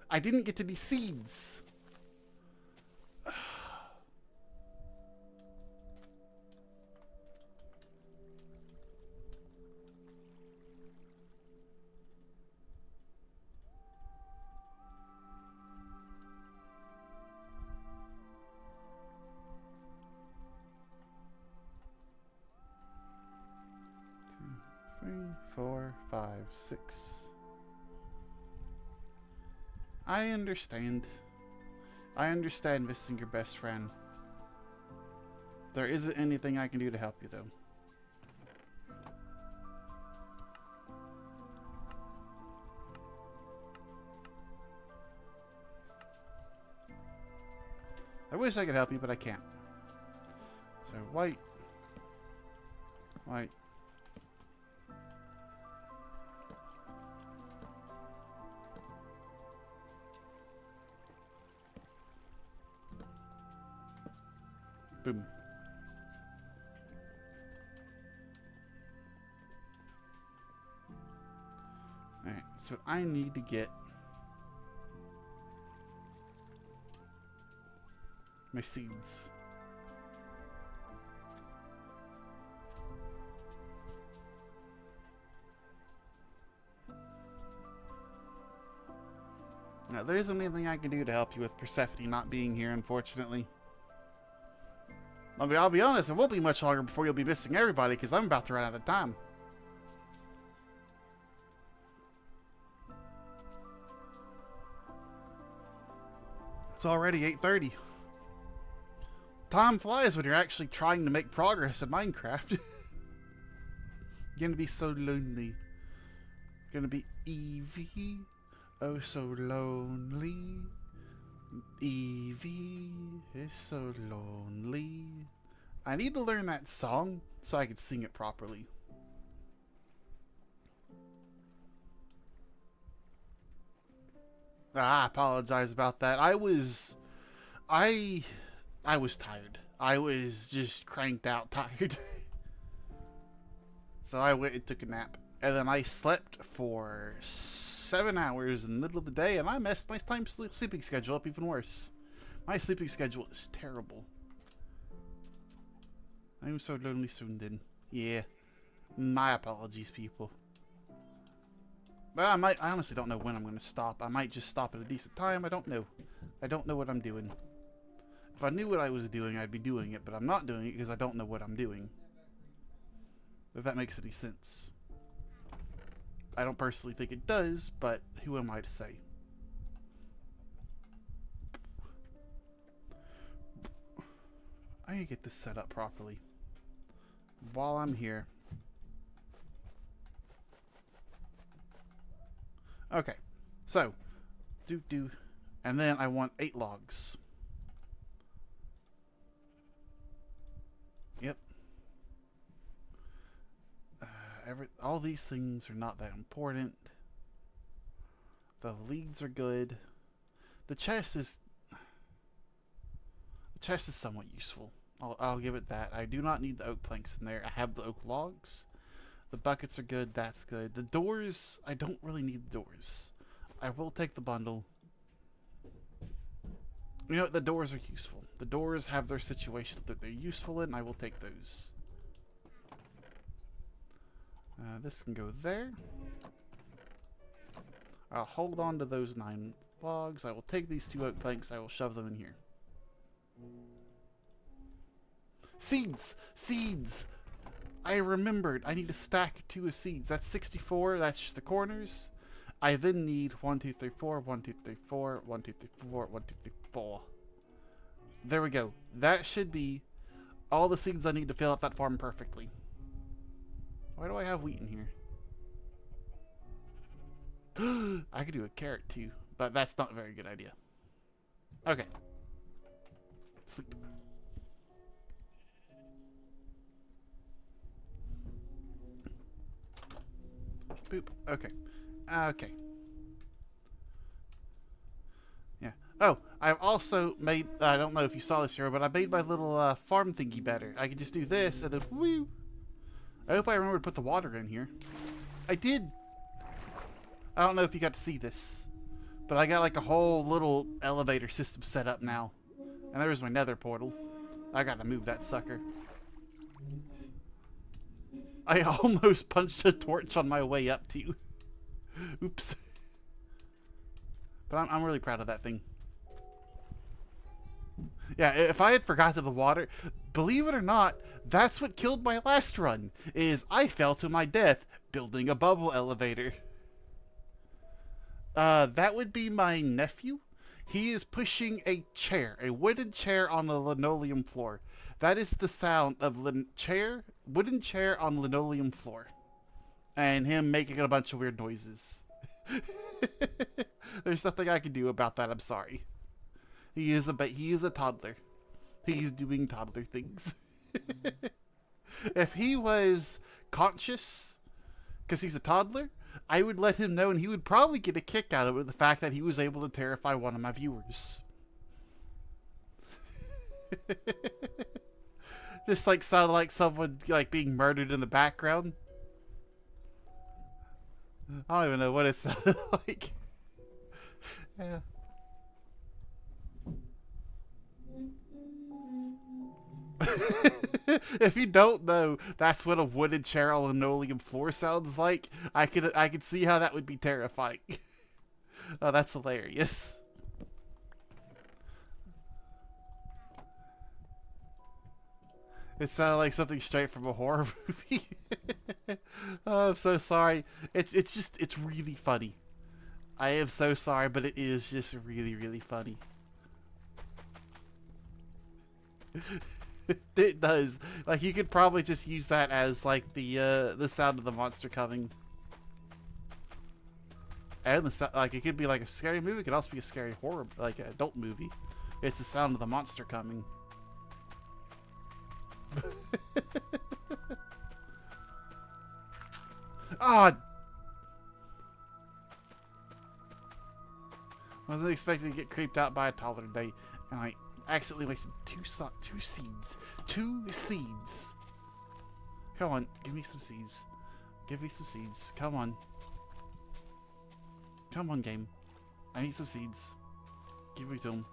I didn't get to these seeds. 3, 4, 5, 6. I understand. I understand missing your best friend. There isn't anything I can do to help you, though. I wish I could help you, but I can't. So, white. White. Boom. Alright, so I need to get my seeds. Now, there isn't anything I can do to help you with Persephone not being here, unfortunately. I'll be honest, it won't be much longer before you'll be missing everybody, because I'm about to run out of time. It's already 8:30. Time flies when you're actually trying to make progress in Minecraft. You're gonna be so lonely. Gonna be Evie. Oh, so lonely. Evie is so lonely. I need to learn that song so I can sing it properly. I apologize about that. I was tired. I was just cranked out tired. So I went and took a nap. And then I slept for 7 hours in the middle of the day, and I messed my sleeping schedule up even worse. My sleeping schedule is terrible. I'm so lonely soon then. Yeah. My apologies, people. But I honestly don't know when I'm going to stop. I might just stop at a decent time. I don't know. I don't know what I'm doing. If I knew what I was doing, I'd be doing it, but I'm not doing it because I don't know what I'm doing. If that makes any sense. I don't personally think it does, but who am I to say? I need to get this set up properly. While I'm here. Okay, so, and then I want 8 logs. Yep. All these things are not that important. The leads are good. The chest is somewhat useful. I'll give it that. I do not need the oak planks in there. I have the oak logs. The buckets are good. That's good. The doors, I don't really need the doors. I will take the bundle. You know what? The doors are useful. The doors have their situation that they're useful in. I will take those. This can go there. I'll hold on to those 9 logs. I will take these 2 oak planks. I will shove them in here. Seeds! Seeds! I remembered. I need to stack 2 of seeds. That's 64. That's just the corners. I then need 1, 2, 3, 4, 1, 2, 3, 4, 1, 2, 3, 4, 1, 2, 3, 4. There we go. That should be all the seeds I need to fill up that farm perfectly. Why do I have wheat in here? I could do a carrot too, but that's not a very good idea. Okay. Sleep. Boop. Okay. Okay. Yeah. Oh, I've also made, I don't know if you saw this here, but I made my little farm thingy better. I could just do this and then woo. I hope I remember to put the water in here. I did. I don't know if you got to see this, but I got like a whole little elevator system set up now. And there's my nether portal. I gotta move that sucker. I almost punched a torch on my way up to you. Oops. But I'm really proud of that thing. Yeah, if I had forgotten the water, believe it or not, that's what killed my last run, is I fell to my death building a bubble elevator. That would be my nephew. He is pushing a chair, a wooden chair on a linoleum floor. That is the sound of wooden chair on linoleum floor. And him making a bunch of weird noises. There's nothing I can do about that, I'm sorry. He is a toddler. He's doing toddler things. If he was conscious, because he's a toddler, I would let him know, and he would probably get a kick out of it, the fact that he was able to terrify one of my viewers. Just like sound like someone like being murdered in the background. I don't even know what it sounded like. Yeah. If you don't know, that's what a wooden chair on linoleum floor sounds like. I could see how that would be terrifying. Oh, that's hilarious. It sounded like something straight from a horror movie. Oh, I'm so sorry. It's really funny. I am so sorry, but it is just really, really funny. It does. Like you could probably just use that as like the sound of the monster coming. And like it could be like a scary movie. It could also be a scary horror, like an adult movie. It's the sound of the monster coming. Ah, wasn't expecting to get creeped out by a toddler today, and I accidentally wasted two seeds. 2 seeds. Come on, give me some seeds. Give me some seeds. Come on. Come on, game. I need some seeds. Give me to them.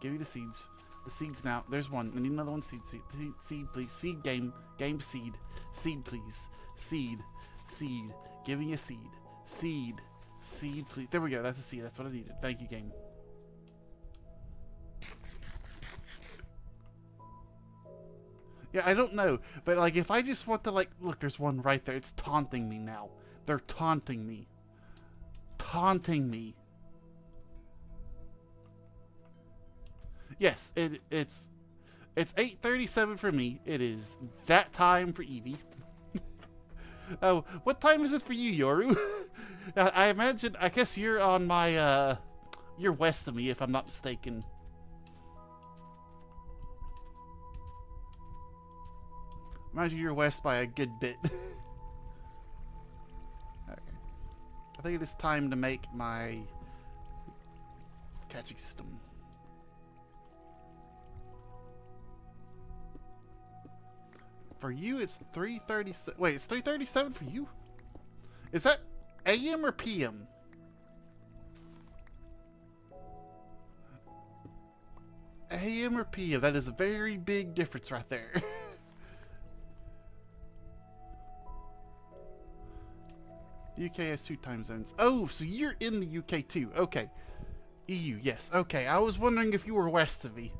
Give me the seeds. The seeds now. There's one. I need another one. Seed, please. Seed, game. Game, seed. Seed, please. Seed. Seed. Give me a seed. Seed. Seed, please. There we go. That's a seed. That's what I needed. Thank you, game. Yeah, I don't know. But, like, if I just want to, like... Look, there's one right there. It's taunting me now. They're taunting me. Taunting me. Yes, it's 8:37 for me. It is that time for Evie. Oh, what time is it for you, Yoru? I imagine. I guess you're on my. You're west of me, if I'm not mistaken. Imagine you're west by a good bit. Okay. I think it is time to make my catching system. For you, it's 3:37. Wait, it's 3:37 for you? Is that AM or PM? AM or PM? That is a very big difference right there. UK has 2 time zones. Oh, so you're in the UK too. Okay. EU, yes. Okay, I was wondering if you were west of me.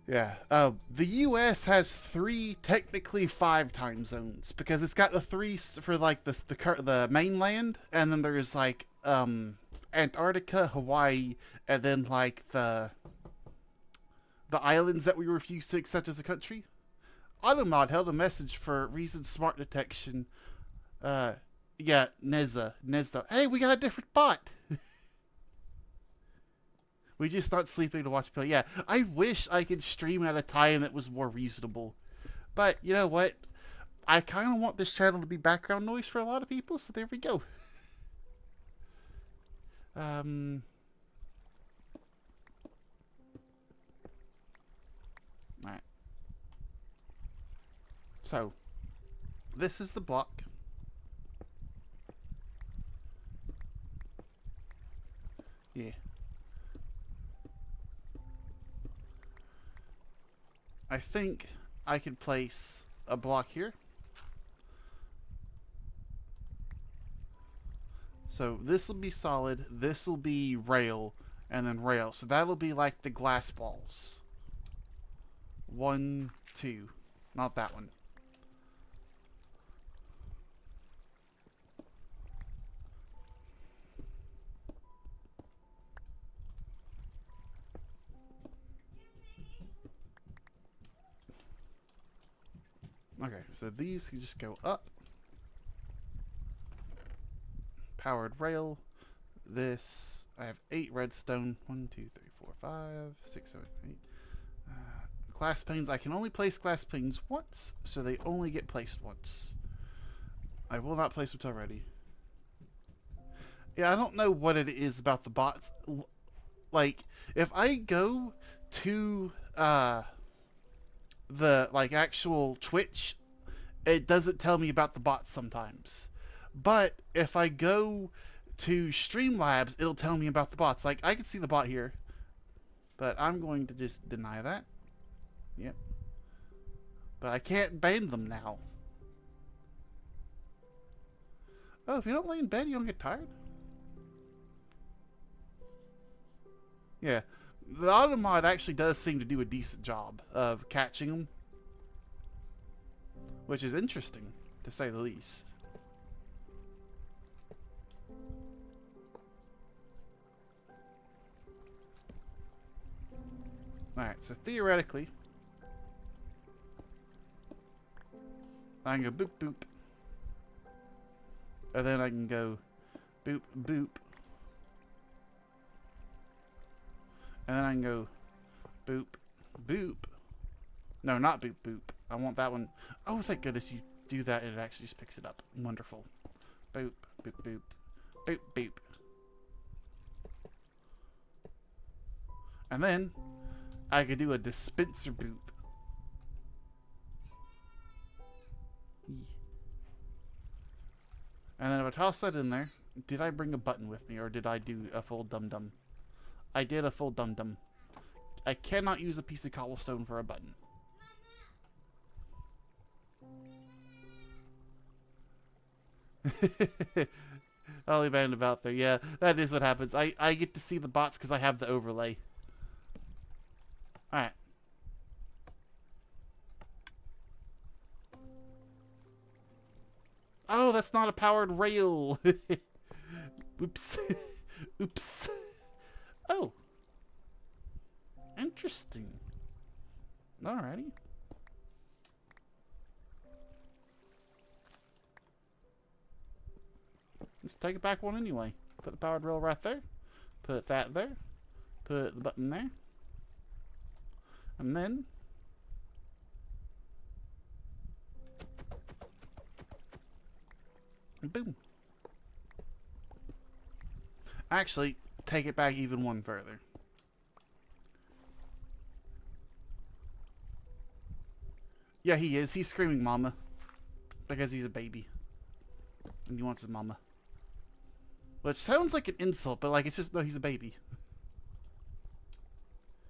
Yeah. The US has 3, technically 5 time zones because it's got the 3 for like the mainland, and then there's like Antarctica, Hawaii, and then like the islands that we refuse to accept as a country. Automod held a message for Reason Smart Detection. Yeah, Nezda. Hey, we got a different bot. We just start sleeping to watch play. Yeah, I wish I could stream at a time that was more reasonable. But you know what? I kind of want this channel to be background noise for a lot of people, so there we go. Um. Alright. So, this is the block. Yeah. I think I could place a block here. So this will be solid, this will be rail, and then rail. So that'll be like the glass walls. 1, 2. Not that one. Okay, so these can just go up. Powered rail. This, I have 8 redstone. 1, 2, 3, 4, 5, 6, 7, 8. Glass panes. I can only place glass panes once, so they only get placed once. I will not place them till ready. Yeah, I don't know what it is about the bots. Like, if I go to the like actual Twitch, it doesn't tell me about the bots sometimes. But if I go to Streamlabs, it'll tell me about the bots. Like, I can see the bot here, but I'm going to just deny that. Yep. But I can't ban them now. Oh, if you don't lay in bed, you don't get tired? Yeah. The auto mod actually does seem to do a decent job of catching them, which is interesting, to say the least. Alright, so theoretically, I can go boop boop. And then I can go boop boop. And then I can go boop boop. No, not boop boop. I want that one. Oh, thank goodness you do that and it actually just picks it up. Wonderful. Boop boop boop. Boop boop. And then I could do a dispenser boop. And then if I toss that in there, did I bring a button with me or did I do a full dum-dum? I did a full dum-dum. I cannot use a piece of cobblestone for a button. Ollie band about there. Yeah, that is what happens. I get to see the bots because I have the overlay. Alright. Oh, that's not a powered rail. Oops. Oops. Oh. Interesting. Alrighty. Let's take it back one anyway. Put the powered rail right there. Put that there. Put the button there. And then boom. Actually, take it back even one further. Yeah, he is. He's screaming mama. Because he's a baby. And he wants his mama. Which sounds like an insult, but like it's just, no, he's a baby.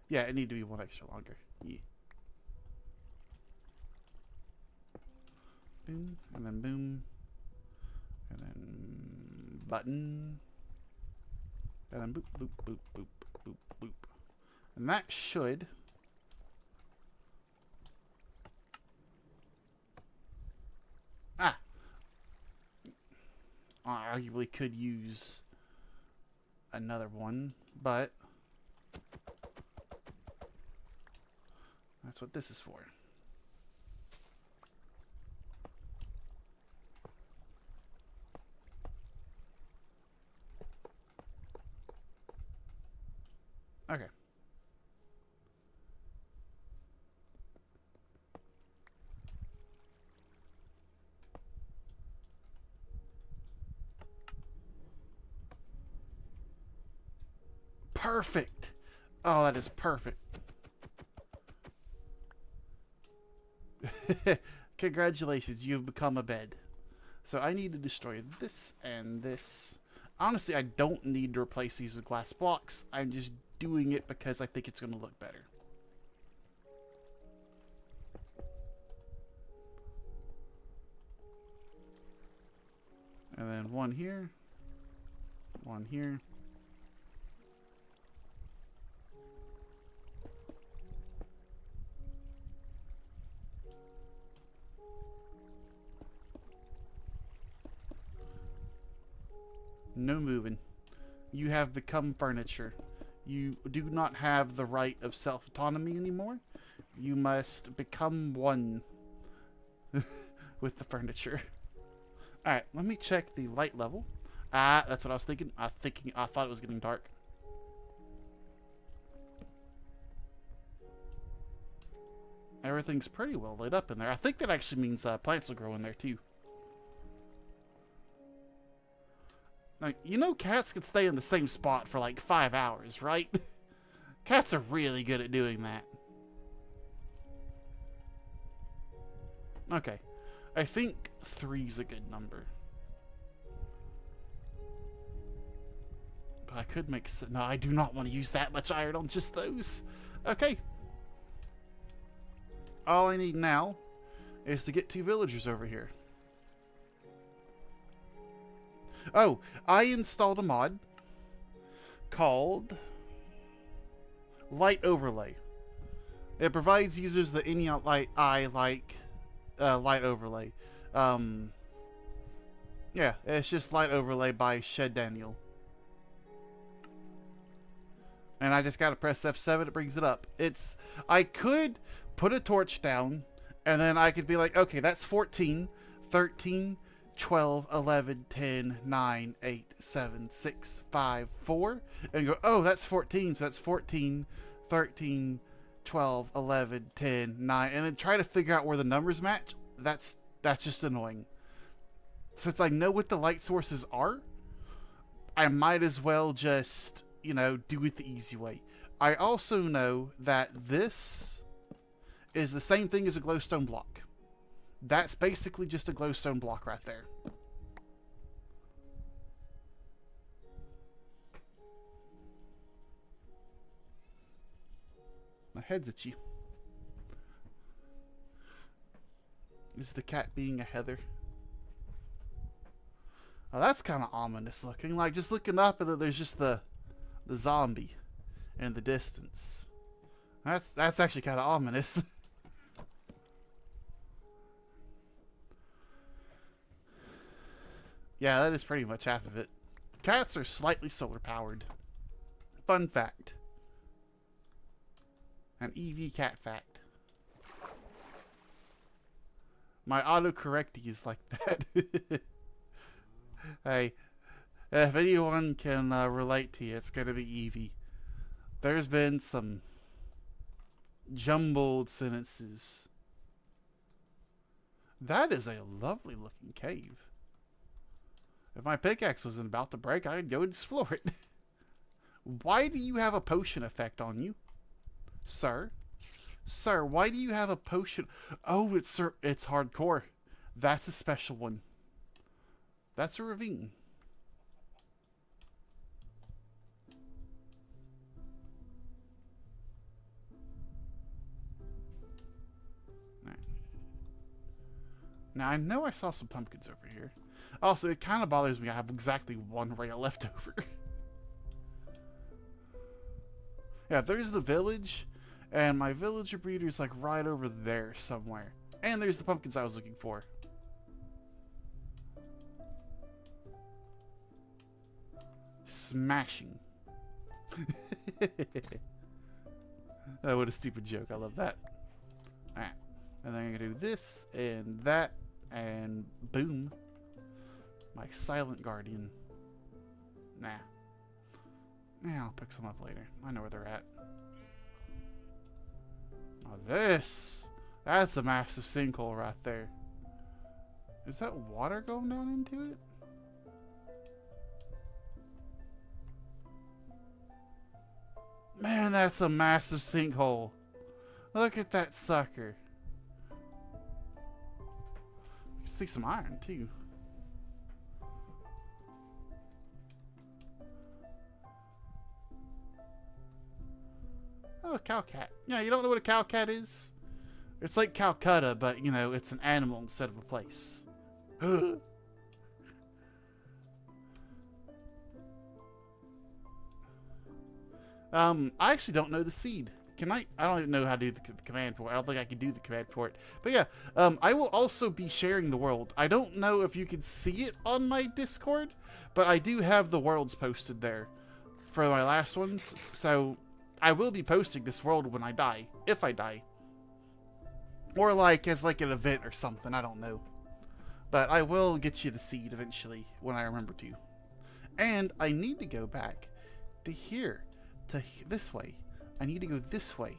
Yeah, it need to be one extra longer. Yeah. Boom, and then boom. And then button. And then boop, boop, boop, boop, boop, boop. And that should... Ah! I arguably could use another one, but that's what this is for. Okay. Perfect. Oh, that is perfect. Congratulations, you've become a bed. So I need to destroy this and this. Honestly, I don't need to replace these with glass blocks. I'm just doing it because I think it's going to look better. And then one here. One here. No moving. You have become furniture. You do not have the right of self-autonomy anymore. You must become one with the furniture. Alright, let me check the light level. Ah, that's what I was thinking. I thought it was getting dark. Everything's pretty well lit up in there. I think that actually means plants will grow in there too. Now, you know cats can stay in the same spot for like 5 hours, right? Cats are really good at doing that. Okay. I think 3's a good number. But I could make... No, I do not want to use that much iron on just those. Okay. All I need now is to get 2 villagers over here. Oh, I installed a mod called Light Overlay. It provides users the any light light overlay. Yeah, it's just Light Overlay by Shed Daniel. And I just gotta press F7, it brings it up. I could put a torch down, and then I could be like, okay, that's 14, 13, 12, 11, 10, 9, 8, 7, 6, 5, 4, and go, oh, that's 14, so that's 14, 13, 12, 11, 10, 9, and then try to figure out where the numbers match. That's just annoying. Since I know what the light sources are, I might as well just, you know, do it the easy way. I also know that this is the same thing as a glowstone block. That's basically just a glowstone block right there. My head's itchy. Is the cat being a heather? Oh, that's kind of ominous looking. Like, just looking up and then there's just the zombie in the distance. That's actually kind of ominous. Yeah, that is pretty much half of it. Cats are slightly solar powered. Fun fact. An EV cat fact. My autocorrecty is like that. Hey, if anyone can relate to you, it's gonna be Eevee. There's been some jumbled sentences. That is a lovely looking cave. If my pickaxe wasn't about to break, I'd go explore it. Why do you have a potion effect on you? Sir? Sir, why do you have a potion? Oh, it's hardcore. That's a special one. That's a ravine. Right. Now, I know I saw some pumpkins over here. Also, it kind of bothers me I have exactly 1 rail left over. Yeah, there's the village, and my villager breeder's like right over there somewhere. And there's the pumpkins I was looking for. Smashing. Oh, what a stupid joke. I love that. Alright. And then I'm going to do this, and that, and boom. My silent guardian. Nah. Nah, I'll pick some up later. I know where they're at. Oh, this! That's a massive sinkhole right there. Is that water going down into it? Man, that's a massive sinkhole. Look at that sucker. see some iron too. Oh, a cow cat. Yeah, you don't know what a cow cat is? It's like Calcutta, but you know, it's an animal instead of a place. I actually don't know the seed. Can I? I don't even know how to do the command for it. I don't think I can do the command for it. But yeah, I will also be sharing the world. I don't know if you can see it on my Discord, but I do have the worlds posted there for my last ones. So I will be posting this world when I die, if I die, or like as like an event or something. I don't know, but I will get you the seed eventually when I remember to. And I need to go back to here, to this way. I need to go this way.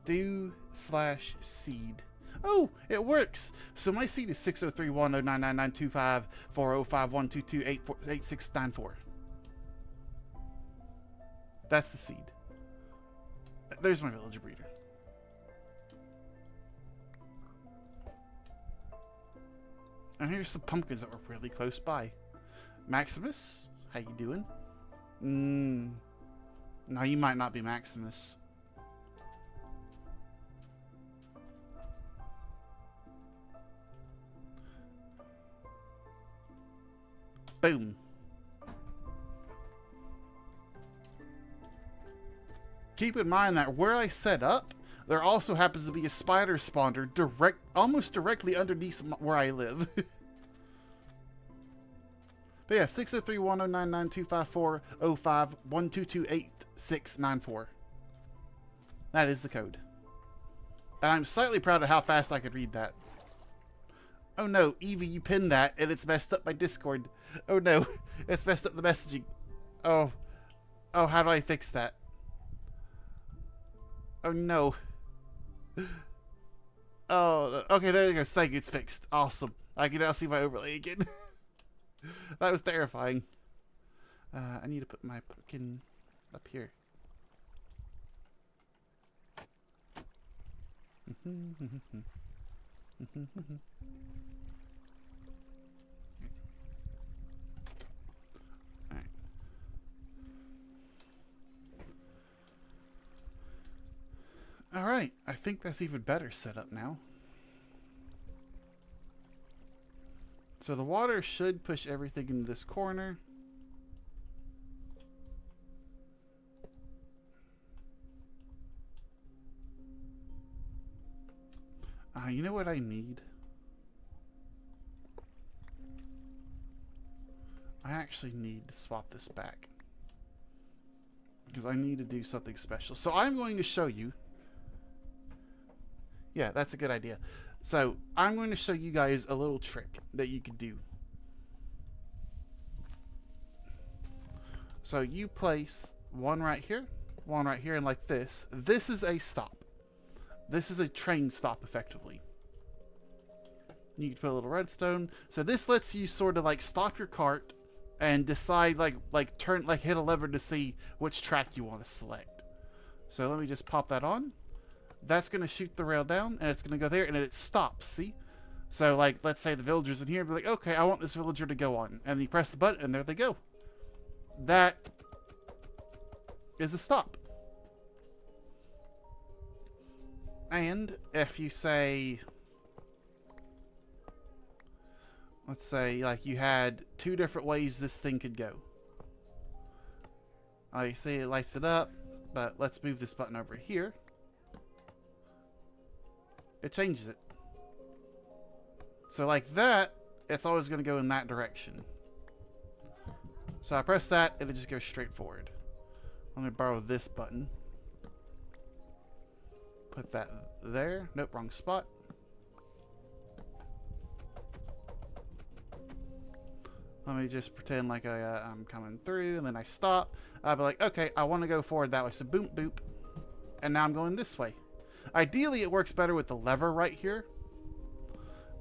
Do/seed. Oh, it works. So my seed is 603-1099925-405-122-8694. That's the seed. There's my village breeder. And here's some pumpkins that were really close by. Maximus, how you doing? No, you might not be Maximus. Boom. Keep in mind that where I set up, there also happens to be a spider spawner almost directly underneath where I live. But yeah, 603-109925405-122-8694. That is the code. And I'm slightly proud of how fast I could read that. Oh no, Evie, you pinned that and it's messed up my Discord. Oh no, it's messed up the messaging. Oh, how do I fix that? Oh no. Oh, okay, there it goes. Thank you, it's fixed. Awesome. I can now see my overlay again. That was terrifying. I need to put my pumpkin up here. Alright. Alright, I think that's even better set up now. So the water should push everything into this corner. You know what I need? I actually need to swap this back. Because I need to do something special. So I'm going to show you. Yeah, that's a good idea. So I'm going to show you guys a little trick that you can do. So you place one right here, and like this. This is a stop. This is a train stop, effectively. You can put a little redstone. So this lets you sort of like stop your cart and decide hit a lever to see which track you want to select. So let me just pop that on. That's going to shoot the rail down, and it's going to go there, and it stops, see? So, like, let's say the villager's in here, be like, okay, I want this villager to go on. And you press the button, and there they go. That is a stop. And if you say, let's say, like, you had two different ways this thing could go. You see it lights it up, but let's move this button over here. It changes it. So like that, it's always going to go in that direction. So I press that, and it just goes straight forward. Let me borrow this button. Put that there. Nope, wrong spot. Let me just pretend like I'm coming through, and then I stop. I'll be like, okay, I want to go forward that way. So boom, boop. And now I'm going this way. Ideally, it works better with the lever right here.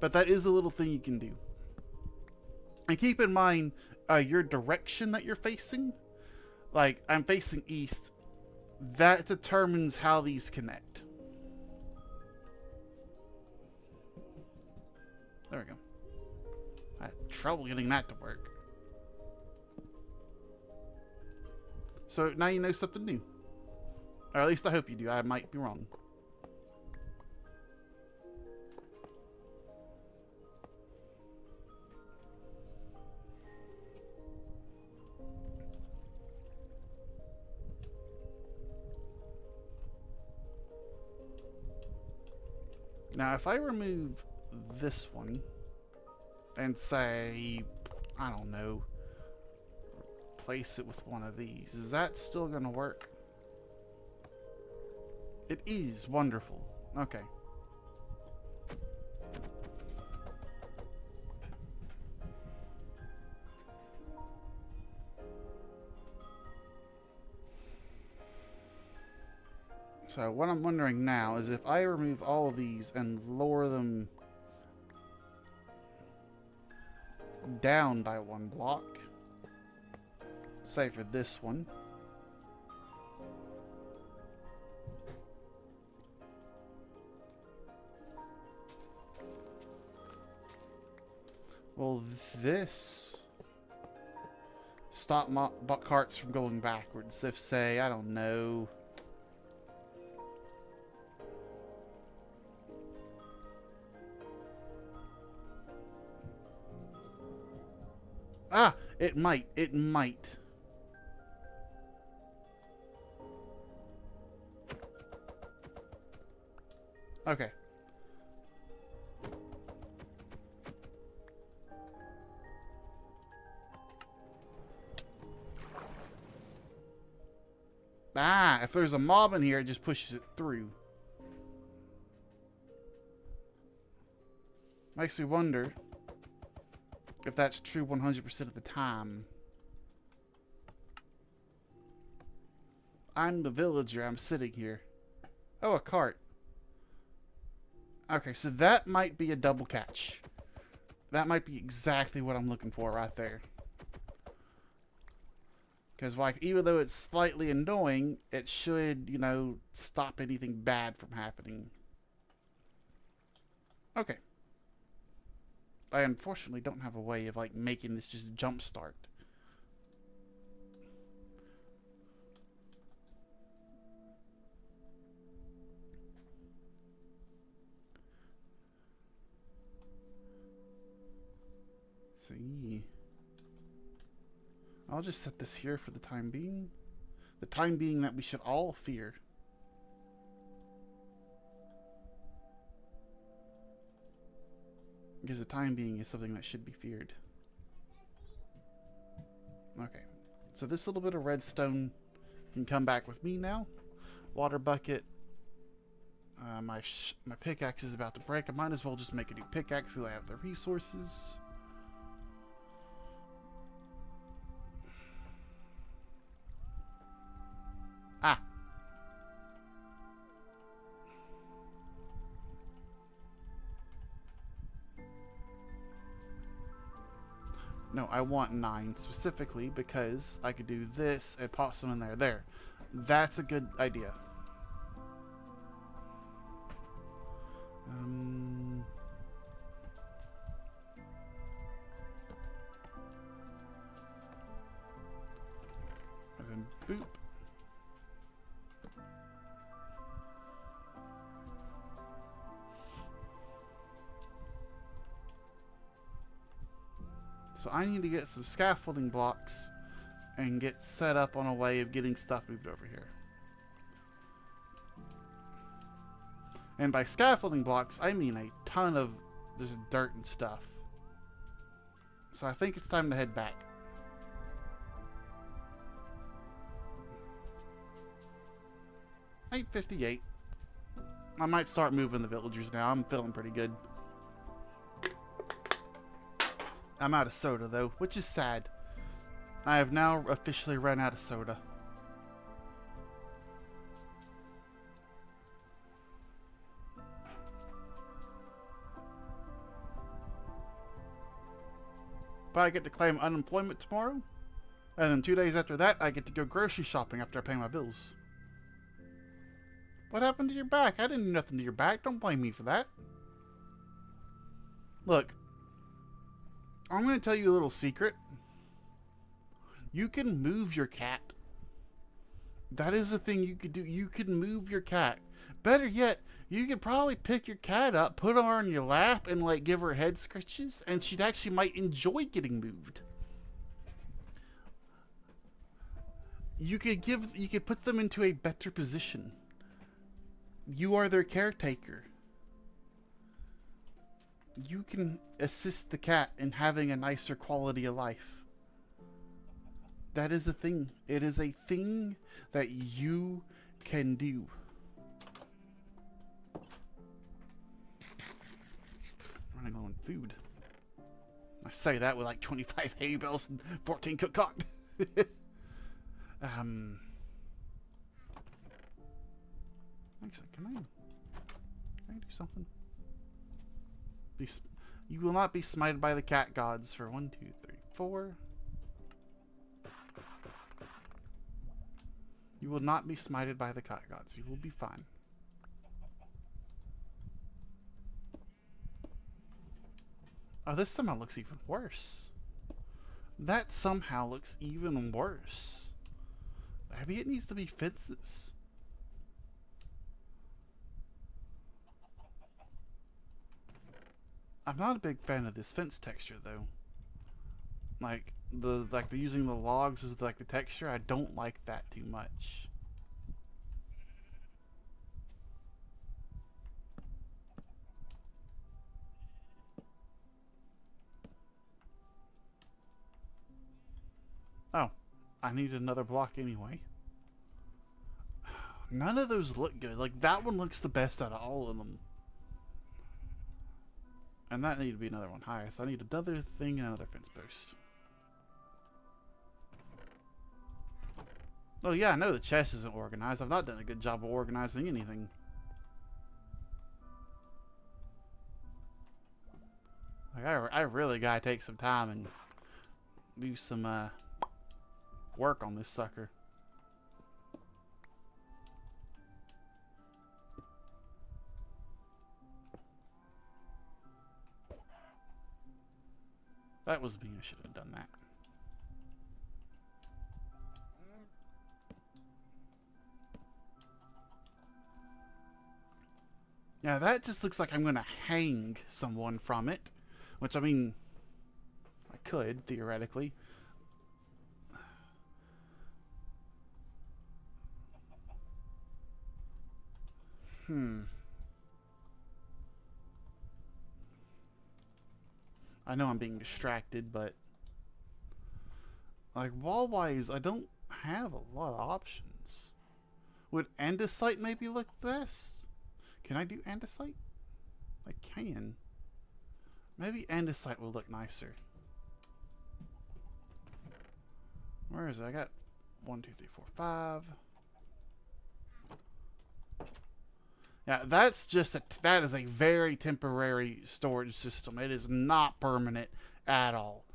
But that is a little thing you can do. And keep in mind your direction that you're facing. Like, I'm facing east. That determines how these connect. There we go. I had trouble getting that to work. So now you know something new. Or at least I hope you do. I might be wrong. Now, if I remove this one and say, I don't know, replace it with one of these, is that still going to work? It is. Wonderful. Okay. So what I'm wondering now is if I remove all of these and lower them down by one block, say for this one, will this stop carts from going backwards? If, say, I don't know, ah, it might. It might. Okay. Ah, if there's a mob in here, it just pushes it through. Makes me wonder if that's true 100% of the time. I'm the villager. I'm sitting here. Oh, a cart. Okay, so that might be a double catch. That might be exactly what I'm looking for right there. Because, like, even though it's slightly annoying, it should, you know, stop anything bad from happening. Okay. I unfortunately don't have a way of, like, making this just jump start. See. I'll just set this here for the time being. The time being that we should all fear. Because the time being is something that should be feared. Okay. So this little bit of redstone can come back with me now. Water bucket. My pickaxe is about to break. I might as well just make a new pickaxe so I have the resources. Ah. No, I want 9 specifically because I could do this and pop some in there. There. That's a good idea. And then boop. So I need to get some scaffolding blocks and get set up on a way of getting stuff moved over here. And by scaffolding blocks, I mean a ton of just dirt and stuff. So I think it's time to head back. $8.58. I might start moving the villagers now. I'm feeling pretty good. I'm out of soda, though, which is sad. I have now officially run out of soda. But I get to claim unemployment tomorrow. And then 2 days after that, I get to go grocery shopping after I pay my bills. What happened to your back? I didn't do nothing to your back. Don't blame me for that. Look, I'm going to tell you a little secret. You can move your cat. That is the thing you could do. You can move your cat. Better yet, you could probably pick your cat up, put her on your lap, and like give her head scratches, and she'd actually might enjoy getting moved. You could put them into a better position. You are their caretaker. You can assist the cat in having a nicer quality of life. That is a thing. It is a thing that you can do. Running low on food. I say that with like 25 hay bales and 14 cooked cock. Actually, can I do something? You will not be smited by the cat gods for 1, 2, 3, 4. You will not be smited by the cat gods. You will be fine. Oh, this somehow looks even worse. That somehow looks even worse. Maybe it needs to be fences. I'm not a big fan of this fence texture though. Like the using the logs as like the texture, I don't like that too much. Oh, I need another block anyway. None of those look good. Like that one looks the best out of all of them. And that need to be another one higher. So I need another thing and another fence post. Oh yeah, I know the chest isn't organized. I've not done a good job of organizing anything. Like I really gotta take some time and do some work on this sucker. That was me. I should have done that. Yeah, that just looks like I'm gonna hang someone from it. Which, I mean, I could, theoretically. I know I'm being distracted, but like wall-wise, I don't have a lot of options. Would andesite maybe look best? Can I do andesite? I can. Maybe andesite will look nicer. Where is it? I got 1, 2, 3, 4, 5. Yeah, that's just that is a very temporary storage system. It is not permanent at all.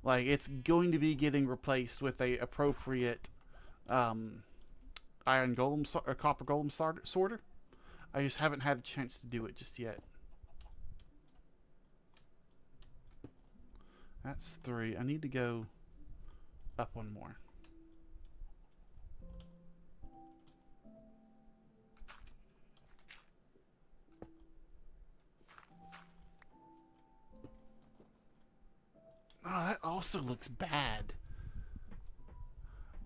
Like it's going to be getting replaced with a appropriate iron golem or copper golem sorter. I just haven't had a chance to do it just yet. That's 3. I need to go up one more. Oh, that also looks bad.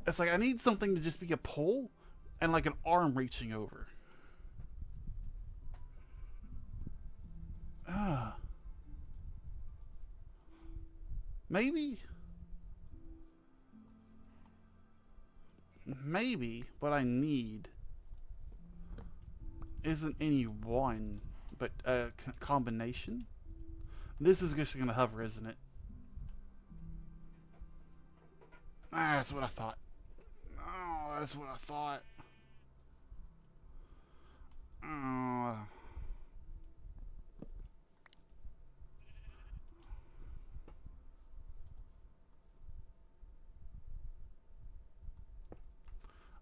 It's like I need something to just be a pole and like an arm reaching over. Ah. Maybe what I need isn't any one, but a combination. This is just going to hover, isn't it? Ah, that's what I thought. Oh, that's what I thought. Oh.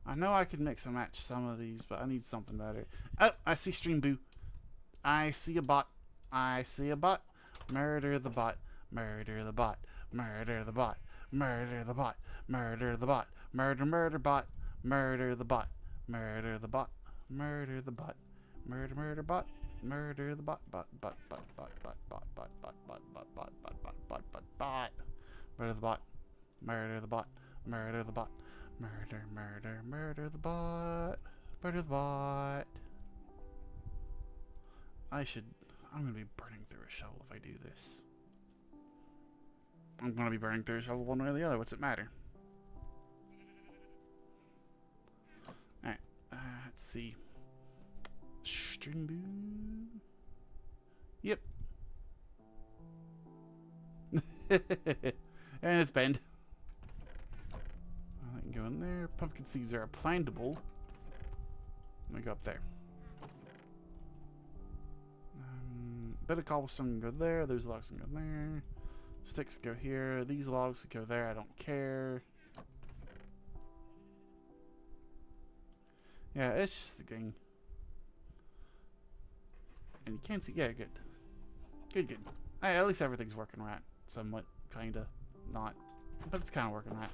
I know I could mix and match some of these, but I need something better. Oh, I see Stream Boo. I see a bot. I see a bot. Murder the bot. Murder the bot. Murder the bot. Murder the bot. Murder the bot. Murder, murder bot. Murder the bot. Murder the bot. Murder the bot. Murder, murder bot. Murder the bot. Bot, bot, bot, bot, bot, bot, bot, bot, bot, bot, bot, bot, bot, bot, bot, bot. Murder the bot. Murder the bot. Murder the bot. Murder, murder, murder the bot. Murder the bot. I'm gonna be burning through a shovel if I do this. I'm gonna be burning through a shovel one way or the other. What's it matter? Alright, let's see. String boo. Yep. And it's bent. I can go in there. Pumpkin seeds are plantable. Let me go up there. Bit of cobblestone can go there. Those logs can go there. Sticks can go here. These logs can go there. I don't care. Yeah, it's just the thing. And you can't see. Yeah, good. Good, good. Hey, at least everything's working right. Somewhat. Kinda. Not. But it's kinda working right.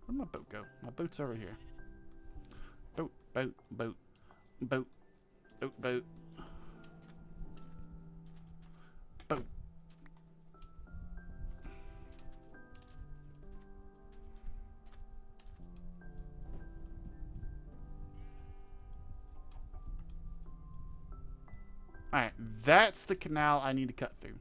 Where'd my boat go? My boat's over here. Boat, boat, boat, boat, boat, boat. Boat. Alright, that's the canal I need to cut through.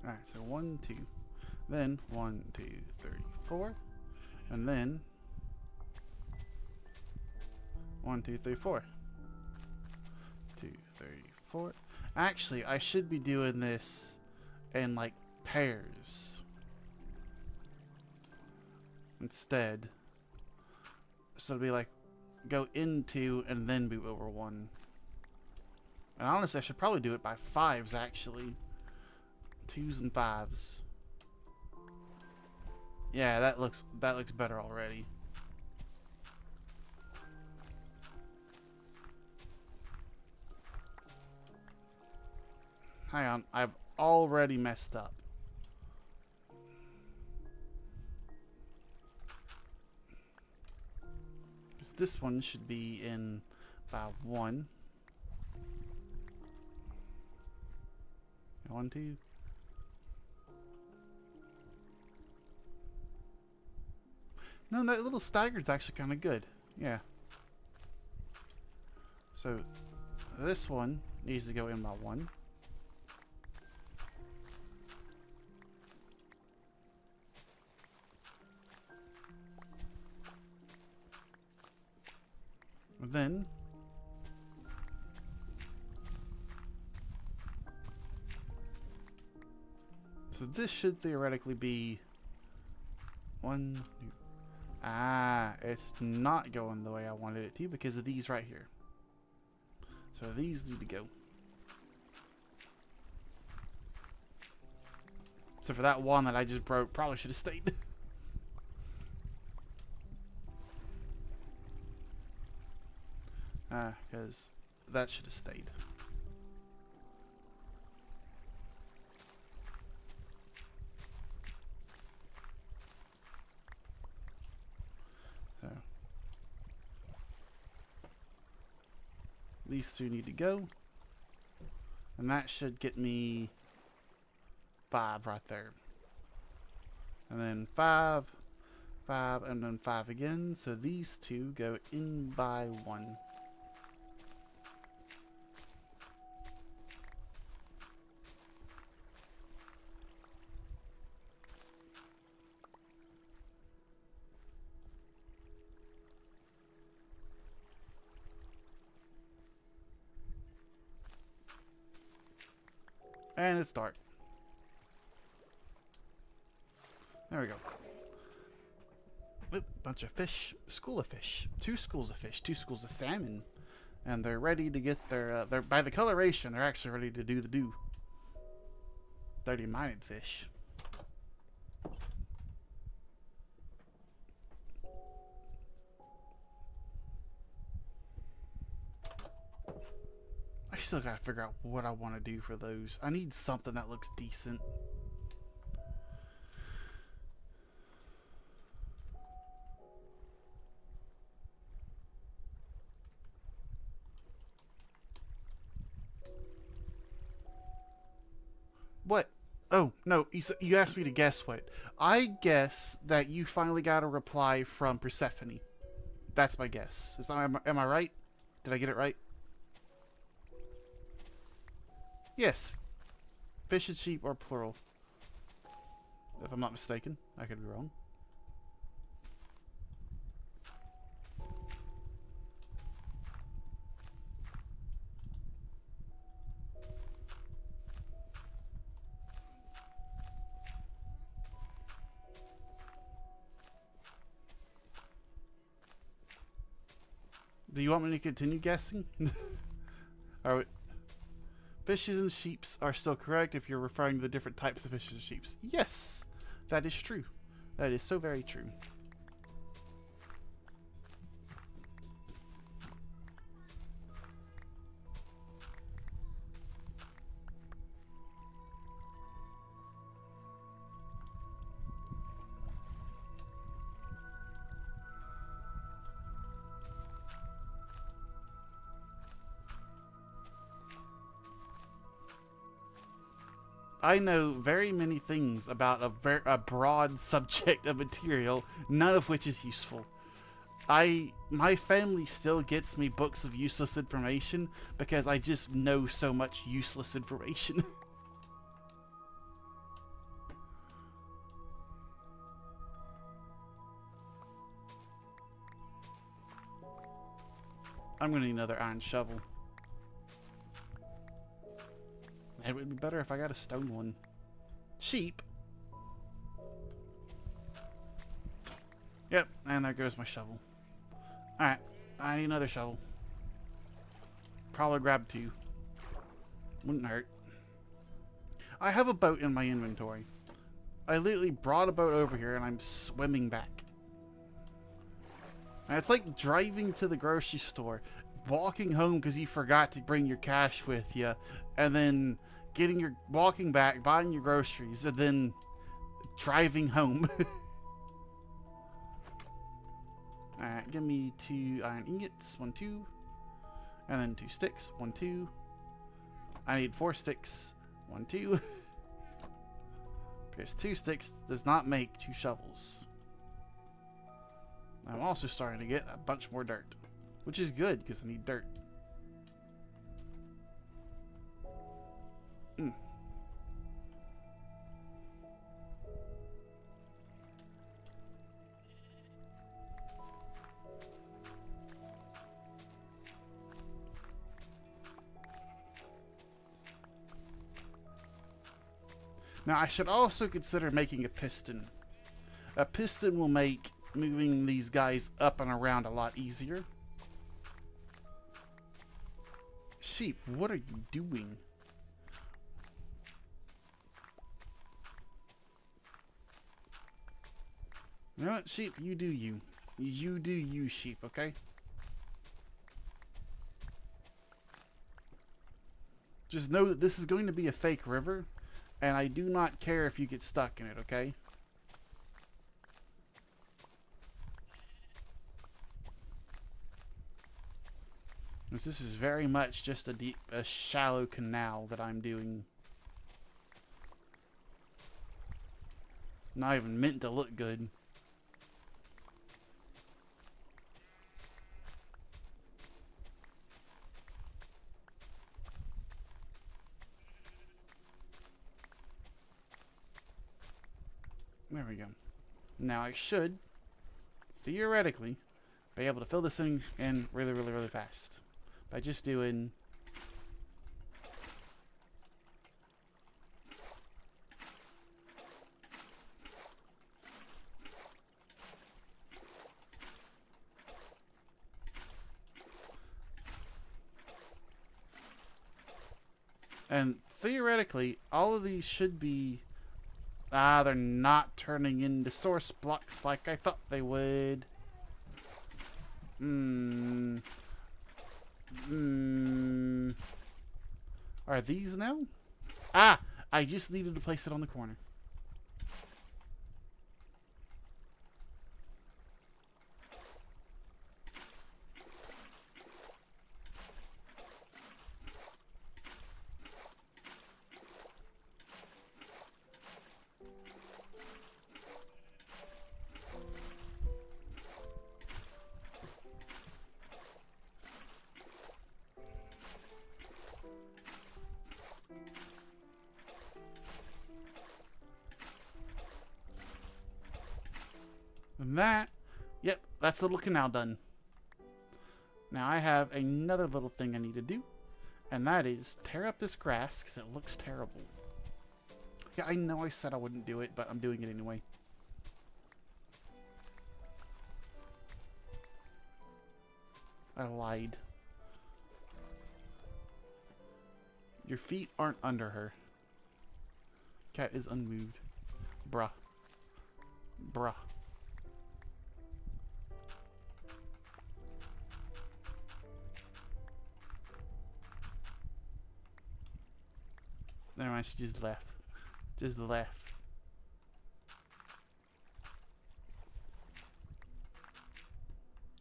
Alright, so 1, 2. Then 1, 2, 3, 4. And then 1, 2, 3, 4. 2, 3, 4. Actually, I should be doing this in like pairs instead. So it'll be like go into and then move over 1. And honestly, I should probably do it by 5s actually. 2s and 5s. Yeah, that looks better already. Hang on, I've already messed up. Because this one should be in by 1. 1, 2. No, that little staggered's actually kind of good. Yeah. So, this one needs to go in by 1. Then so this should theoretically be 1, 2. Ah, it's not going the way I wanted it to because of these right here. So these need to go. So for that one that I just broke, probably should have stayed. Because that should have stayed. So these 2 need to go. And that should get me 5 right there. And then 5, 5, and then 5 again. So these 2 go in by 1. And it's dark. There we go. Oop, bunch of fish. School of fish. 2 schools of fish. 2 schools of salmon. And they're ready to get their, by the coloration, they're actually ready to do the do. 30 minded fish. still gotta figure out what I want to do for those. I need something that looks decent. What? Oh, no, you asked me to guess what. I guess that you finally got a reply from Persephone. That's my guess. Am I right? Did I get it right? Yes. Fish and sheep are plural. If I'm not mistaken. I could be wrong. Do you want me to continue guessing? Alright. Fishes and sheeps are still correct if you're referring to the different types of fishes and sheeps. Yes! That is true. That is so very true. I know very many things about a broad subject of material, none of which is useful. My family still gets me books of useless information because I just know so much useless information. I'm gonna need another iron shovel. It would be better if I got a stone one. Sheep. Yep, and there goes my shovel. Alright, I need another shovel. Probably grab two. Wouldn't hurt. I have a boat in my inventory. I literally brought a boat over here and I'm swimming back. And it's like driving to the grocery store, walking home because you forgot to bring your cash with you, and then walking back, buying your groceries, and then driving home. Alright, give me 2 iron ingots, 1, 2. And then 2 sticks, 1, 2. I need 4 sticks, 1, 2. Because 2 sticks does not make 2 shovels. I'm also starting to get a bunch more dirt, which is good because I need dirt. Now I should also consider making a piston. A piston will make moving these guys up and around a lot easier. Sheep, what are you doing? You know what, sheep, you do you. You do you, sheep, okay? Just know that this is going to be a fake river, and I do not care if you get stuck in it, okay? This is very much just a shallow canal that I'm doing. Not even meant to look good. There we go. Now I should, theoretically, be able to fill this thing in really, really, really fast. By just doing... And theoretically, all of these should be... they're not turning into source blocks like I thought they would. Are these now? Ah! I just needed to place it on the corner. And that, yep, that's the little canal done. Now I have another little thing I need to do, and that is tear up this grass because it looks terrible. Yeah, I know I said I wouldn't do it, but I'm doing it anyway. I lied. Your feet aren't under her. Cat is unmoved. Bruh. Bruh. Never mind, she just left. Just left.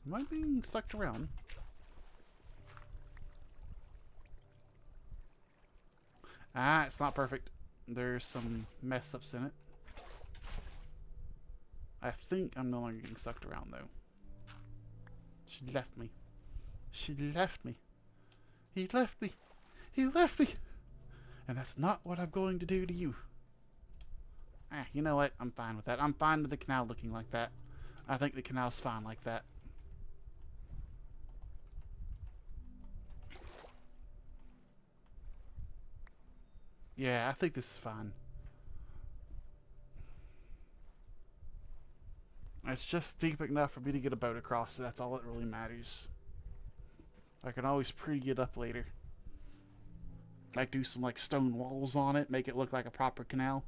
Am I being sucked around? Ah, it's not perfect. There's some mess ups in it. I think I'm no longer getting sucked around though. She left me. She left me. He left me. He left me. And that's not what I'm going to do to you. Ah, you know what? I'm fine with that. I'm fine with the canal looking like that. I think the canal's fine like that. Yeah, I think this is fine. It's just deep enough for me to get a boat across, so that's all that really matters. I can always pretty it up later. Like do some like stone walls on it, make it look like a proper canal.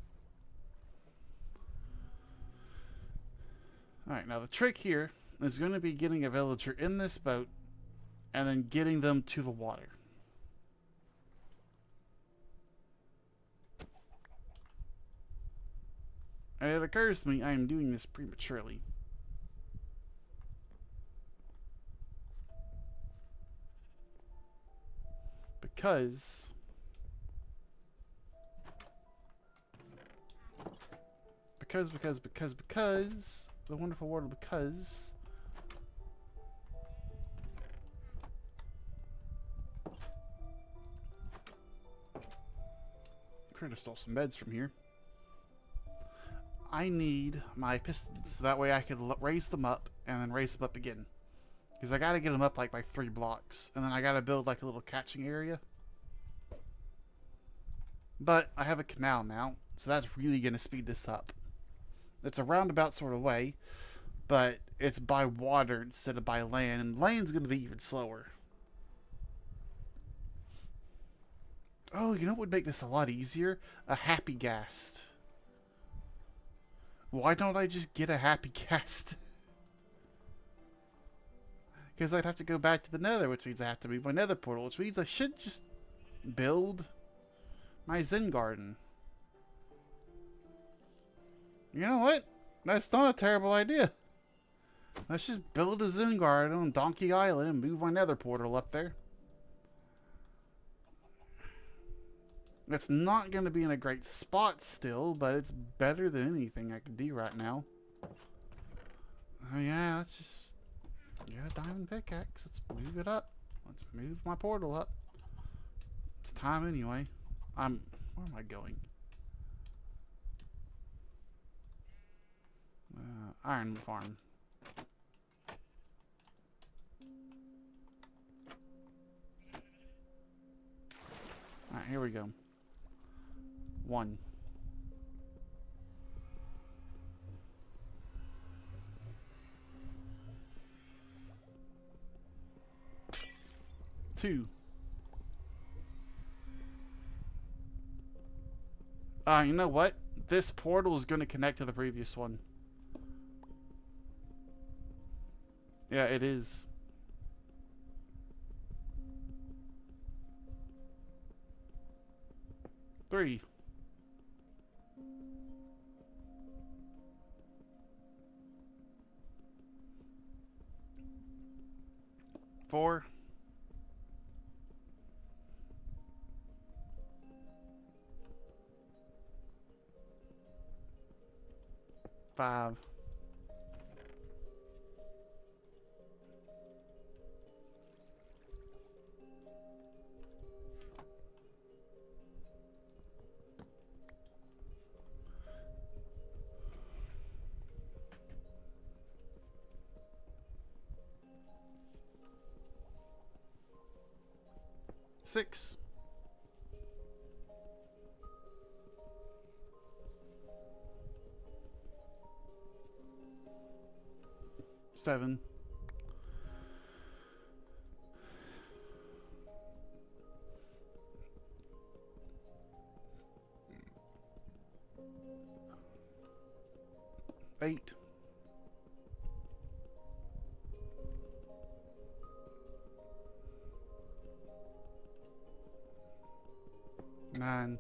Alright, now the trick here is going to be getting a villager in this boat and then getting them to the water. And it occurs to me I am doing this prematurely. Because the wonderful word because could have stole some beds from here. I need my pistons so that way I could raise them up and then raise them up again. Because I gotta get them up like by 3 blocks, and then I gotta build like a little catching area. But I have a canal now, so that's really gonna speed this up. It's a roundabout sort of way, but it's by water instead of by land, and land's gonna be even slower. Oh, you know what would make this a lot easier? A happy ghast. Why don't I just get a happy ghast? Because I'd have to go back to the nether, which means I have to move my nether portal, which means I should just build my Zen garden. You know what? That's not a terrible idea. Let's just build a Zen garden on Donkey Island and move my nether portal up there. It's not going to be in a great spot still, but it's better than anything I can do right now. Oh yeah, let's just get a diamond pickaxe. Let's move it up. Let's move my portal up. It's time anyway. Where am I going? Iron farm. Alright, here we go. 1. 2. You know what? This portal is going to connect to the previous one. Yeah, it is. 3. 4. 5. 6. 7. 8. 9.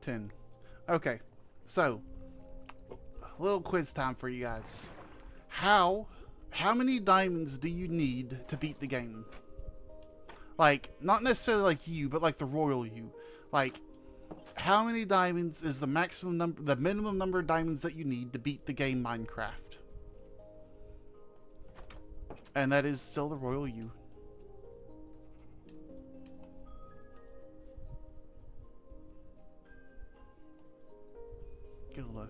10. Okay, so a little quiz time for you guys. How many diamonds do you need to beat the game? Like, not necessarily like you, but like the royal you. Like, how many diamonds is the maximum number, the minimum number of diamonds that you need to beat the game Minecraft? And that is still the royal you. Gilda.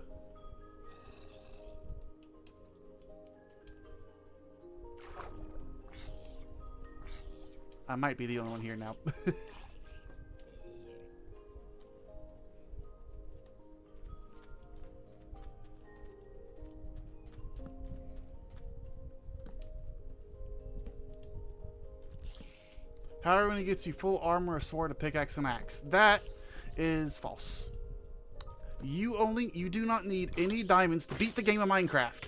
I might be the only one here now. However, when he gets you full armor, a sword, a pickaxe, and axe. That is false. You do not need any diamonds to beat the game of Minecraft.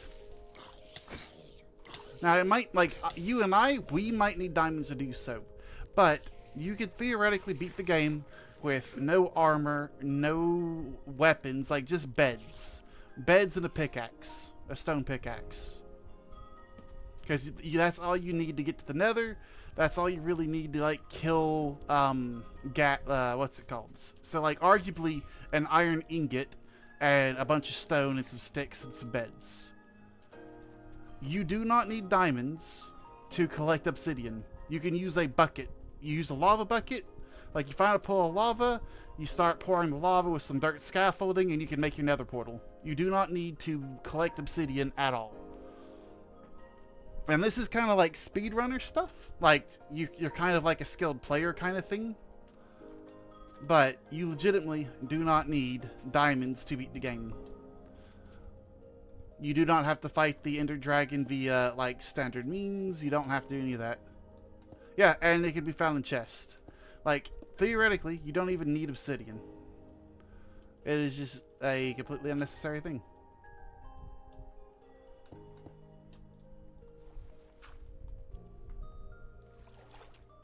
Now, it might, like, you and I, we might need diamonds to do so. But you could theoretically beat the game with no armor, no weapons, like just beds. Beds and a pickaxe. A stone pickaxe. Because that's all you need to get to the nether. That's all you really need to, like, kill, what's it called? So, like, arguably an iron ingot and a bunch of stone and some sticks and some beds. You do not need diamonds to collect obsidian. You can use a bucket. You use a lava bucket. Like, you find a pool of lava, you start pouring the lava with some dirt scaffolding, and you can make your nether portal. You do not need to collect obsidian at all. And this is kind of like speedrunner stuff. Like, you're kind of like a skilled player kind of thing. But you legitimately do not need diamonds to beat the game. You do not have to fight the Ender Dragon via, like, standard means. You don't have to do any of that. Yeah, and it can be found in chests. Like, theoretically, you don't even need obsidian. It is just a completely unnecessary thing.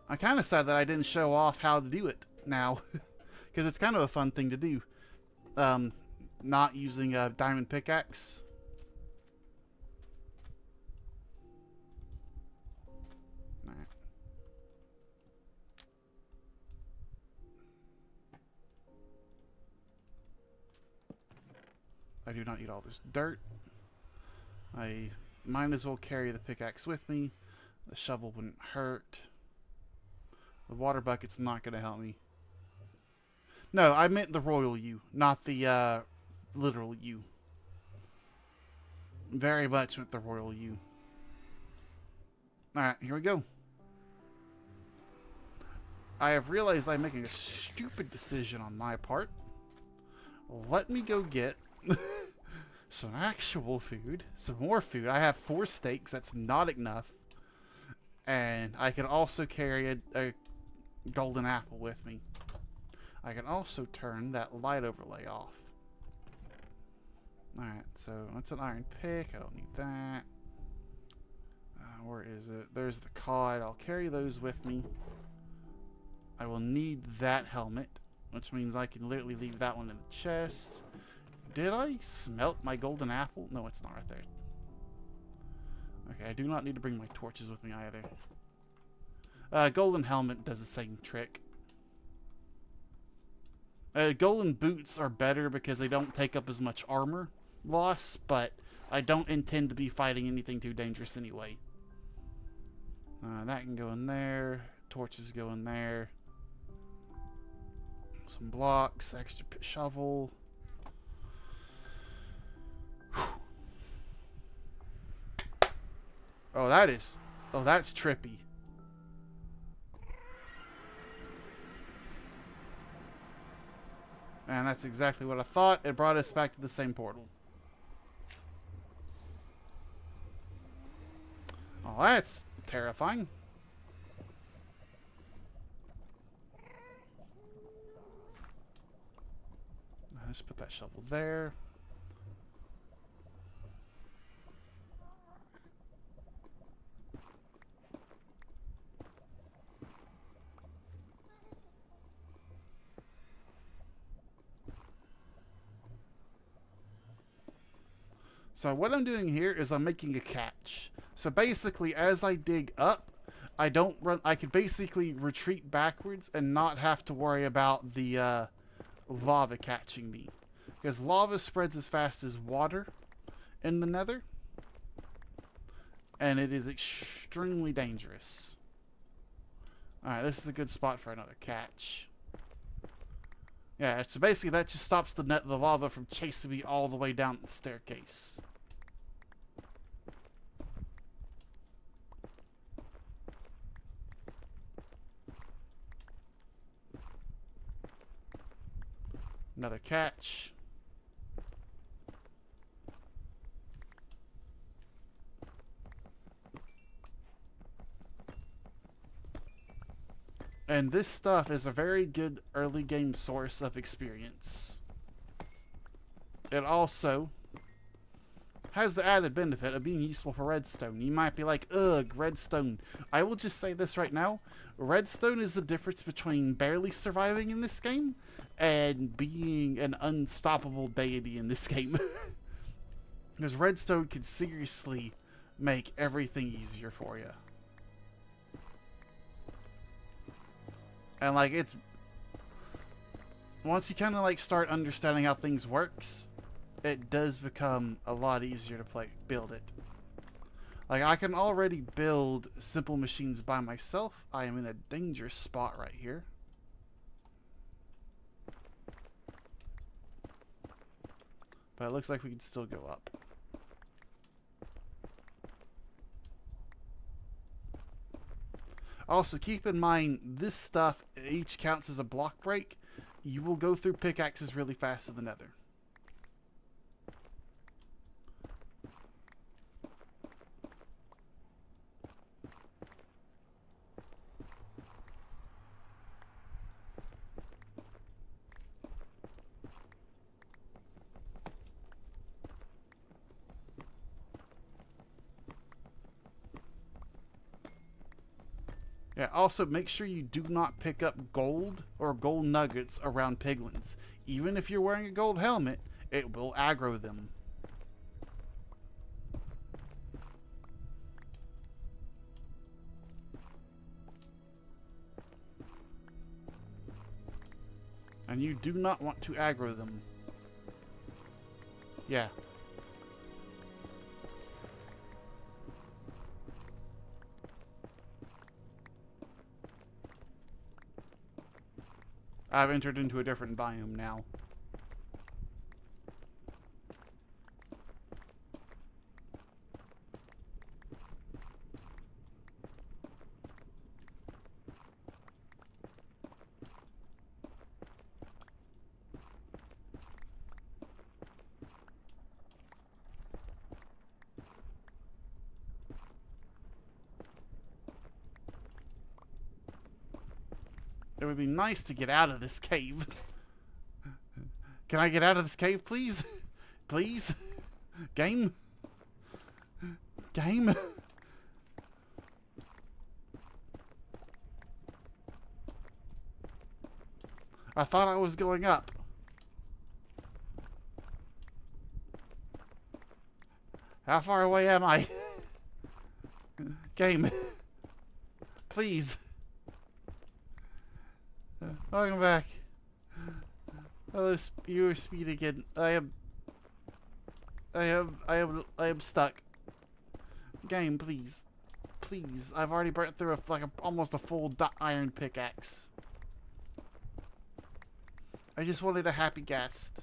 I'm kind of sad that I didn't show off how to do it now. Because it's kind of a fun thing to do. Not using a diamond pickaxe. I do not need all this dirt. I might as well carry the pickaxe with me. The shovel wouldn't hurt. The water bucket's not going to help me. No, I meant the royal you, not the literal you. Very much meant the royal you. Alright, here we go. I have realized I'm making a stupid decision on my part. Let me go get some actual food. Some more food. I have 4 steaks. That's not enough. And I can also carry a golden apple with me. I can also turn that light overlay off. Alright, so that's an iron pick. I don't need that. where is it? There's the cod. I'll carry those with me. I will need that helmet, which means I can literally leave that one in the chest. Did I smelt my golden apple? No, it's not right there. Okay, I do not need to bring my torches with me either. Golden helmet does the same trick. Golden boots are better because they don't take up as much armor loss, but I don't intend to be fighting anything too dangerous anyway. That can go in there. Torches go in there. Some blocks, extra shovel. Oh, that's trippy. And that's exactly what I thought. It brought us back to the same portal. Oh, that's terrifying. Let's put that shovel there. So what I'm doing here is I'm making a catch. So basically, as I dig up, I don't run. I could basically retreat backwards and not have to worry about the lava catching me, because lava spreads as fast as water in the Nether, and it is extremely dangerous. All right, this is a good spot for another catch. Yeah, so basically that just stops the lava from chasing me all the way down the staircase. Another catch. And this stuff is a very good early game source of experience. It also has the added benefit of being useful for redstone. You might be like, ugh, redstone. I will just say this right now. Redstone is the difference between barely surviving in this game and being an unstoppable deity in this game. Because redstone can seriously make everything easier for you. And like, it's once you kind of like start understanding how things works, it does become a lot easier to build it. Like, I can already build simple machines by myself. I am in a dangerous spot right here. But it looks like we can still go up. Also, keep in mind, this stuff each counts as a block break. You will go through pickaxes really fast in the Nether. Yeah, also make sure you do not pick up gold or gold nuggets around piglins. Even if you're wearing a gold helmet, it will aggro them. And you do not want to aggro them. Yeah. I've entered into a different biome now. It would be nice to get out of this cave. Can I get out of this cave, please? Please? Game? Game? I thought I was going up. How far away am I? Game. Please. Welcome back. Hello, you are speed again. I am stuck. Game, please. Please. I've already burnt through almost a full iron pickaxe. I just wanted a happy ghast.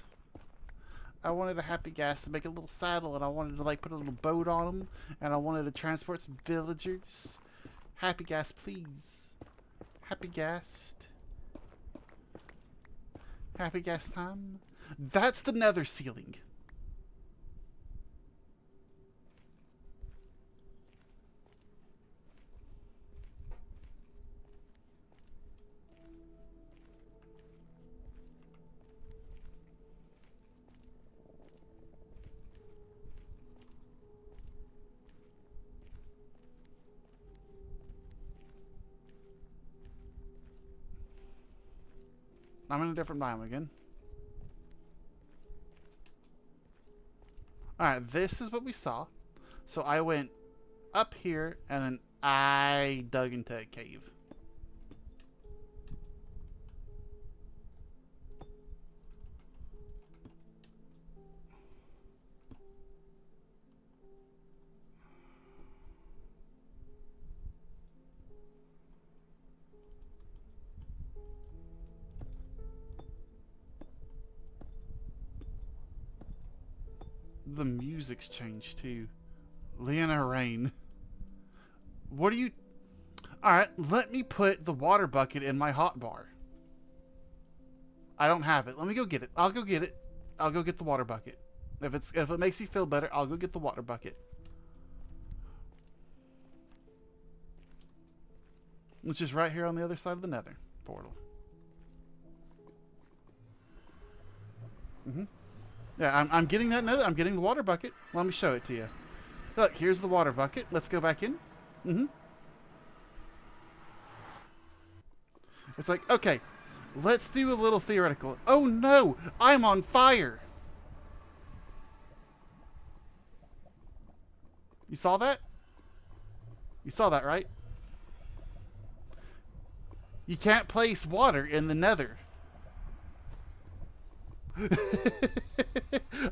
I wanted a happy ghast to make a little saddle, and I wanted to like put a little boat on them, and I wanted to transport some villagers. Happy ghast, please. Happy ghast. Happy ghast time. That's the nether ceiling. I'm in a different biome again. Alright, this is what we saw. So I went up here, and then I dug into a cave. The music's changed too. Leona Rain. What are you... Alright, let me put the water bucket in my hot bar. I don't have it. Let me go get it. I'll go get it. I'll go get the water bucket. If it makes you feel better, I'll go get the water bucket. Which is right here on the other side of the nether portal. Yeah, I'm getting that nether. I'm getting the water bucket. Let me show it to you. Look, here's the water bucket. Let's go back in. It's like, okay, let's do a little theoretical. Oh no, I'm on fire. You saw that? You saw that, right? You can't place water in the nether.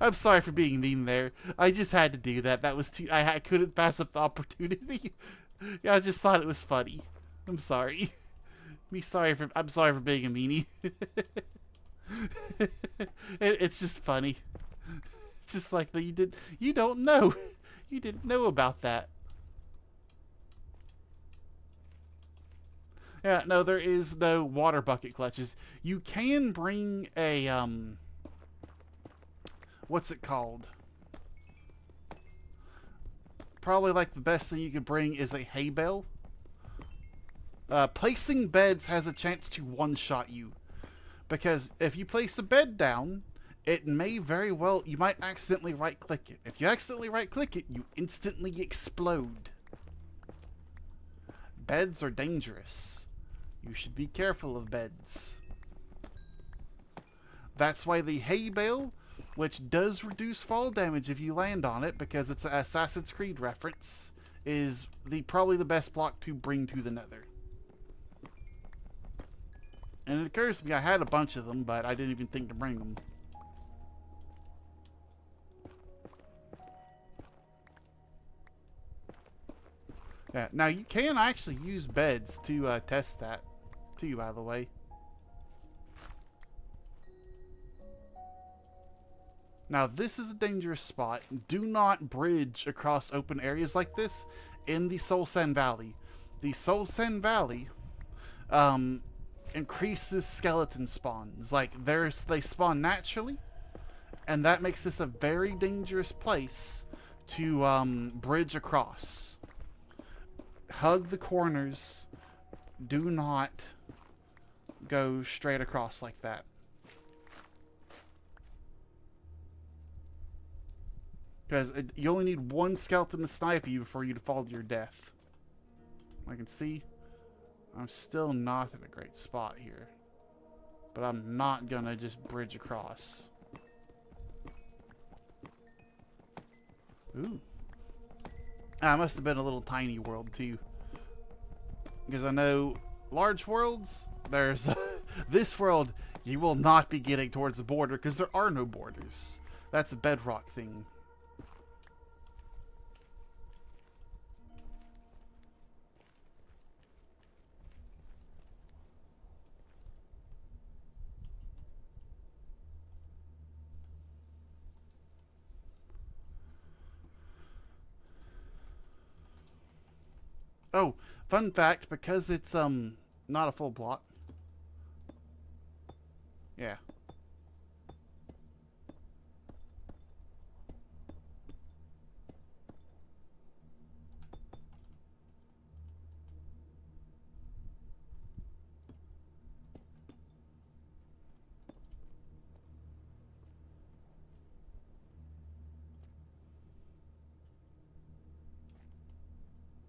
I'm sorry for being mean there. I just had to do that. That was too... I couldn't pass up the opportunity. Yeah, I just thought it was funny. I'm sorry. I'm sorry for being a meanie. It's just funny. It's just like that you don't know. You didn't know about that. Yeah, no, there is no water bucket clutches. You can bring a what's it called? Probably like the best thing you could bring is a hay bale. Placing beds has a chance to one-shot you. Because if you place a bed down, it may very well... You might accidentally right-click it. If you accidentally right-click it, you instantly explode. Beds are dangerous. You should be careful of beds. That's why the hay bale, which does reduce fall damage if you land on it, because it's an Assassin's Creed reference, is probably the best block to bring to the nether. And it occurs to me I had a bunch of them, but I didn't even think to bring them. Yeah, now you can actually use beds to test that, too, by the way. Now, this is a dangerous spot. Do not bridge across open areas like this in the Soul Sand Valley. The Soul Sand Valley increases skeleton spawns. Like, they spawn naturally, and that makes this a very dangerous place to bridge across. Hug the corners. Do not go straight across like that. Because you only need one skeleton to snipe you before you fall to your death. I can see I'm still not in a great spot here. But I'm not gonna just bridge across. Ooh. Ah, it must have been a little tiny world too. Because I know large worlds, there's this world, you will not be getting towards the border because there are no borders. That's a bedrock thing. Oh, fun fact, because it's not a full block. Yeah.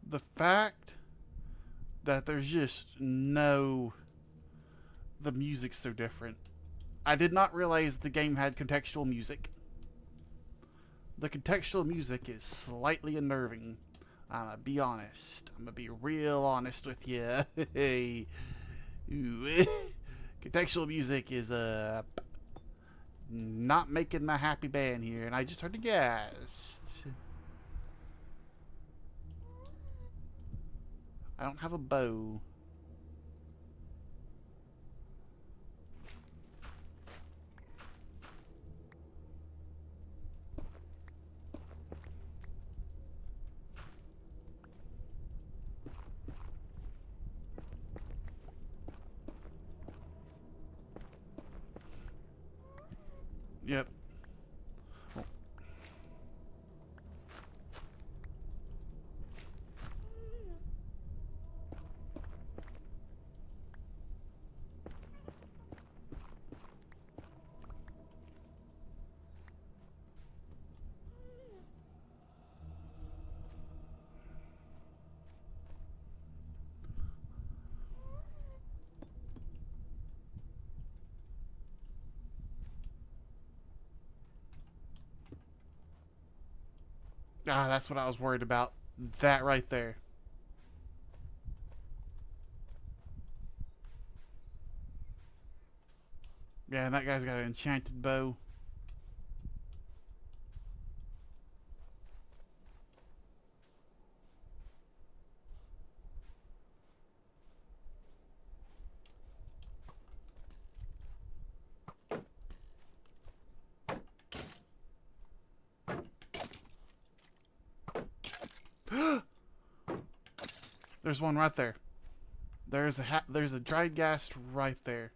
The fact that there's just no, the music's so different. I did not realize the game had contextual music. The contextual music is slightly unnerving. I'm gonna be honest. I'm gonna be real honest with you. Hey, contextual music is not making my happy band here, and I just heard a guest. I don't have a bow. Yep. Ah, that's what I was worried about. That right there. Yeah, and that guy's got an enchanted bow. There's one right there. There's a dried ghast right there.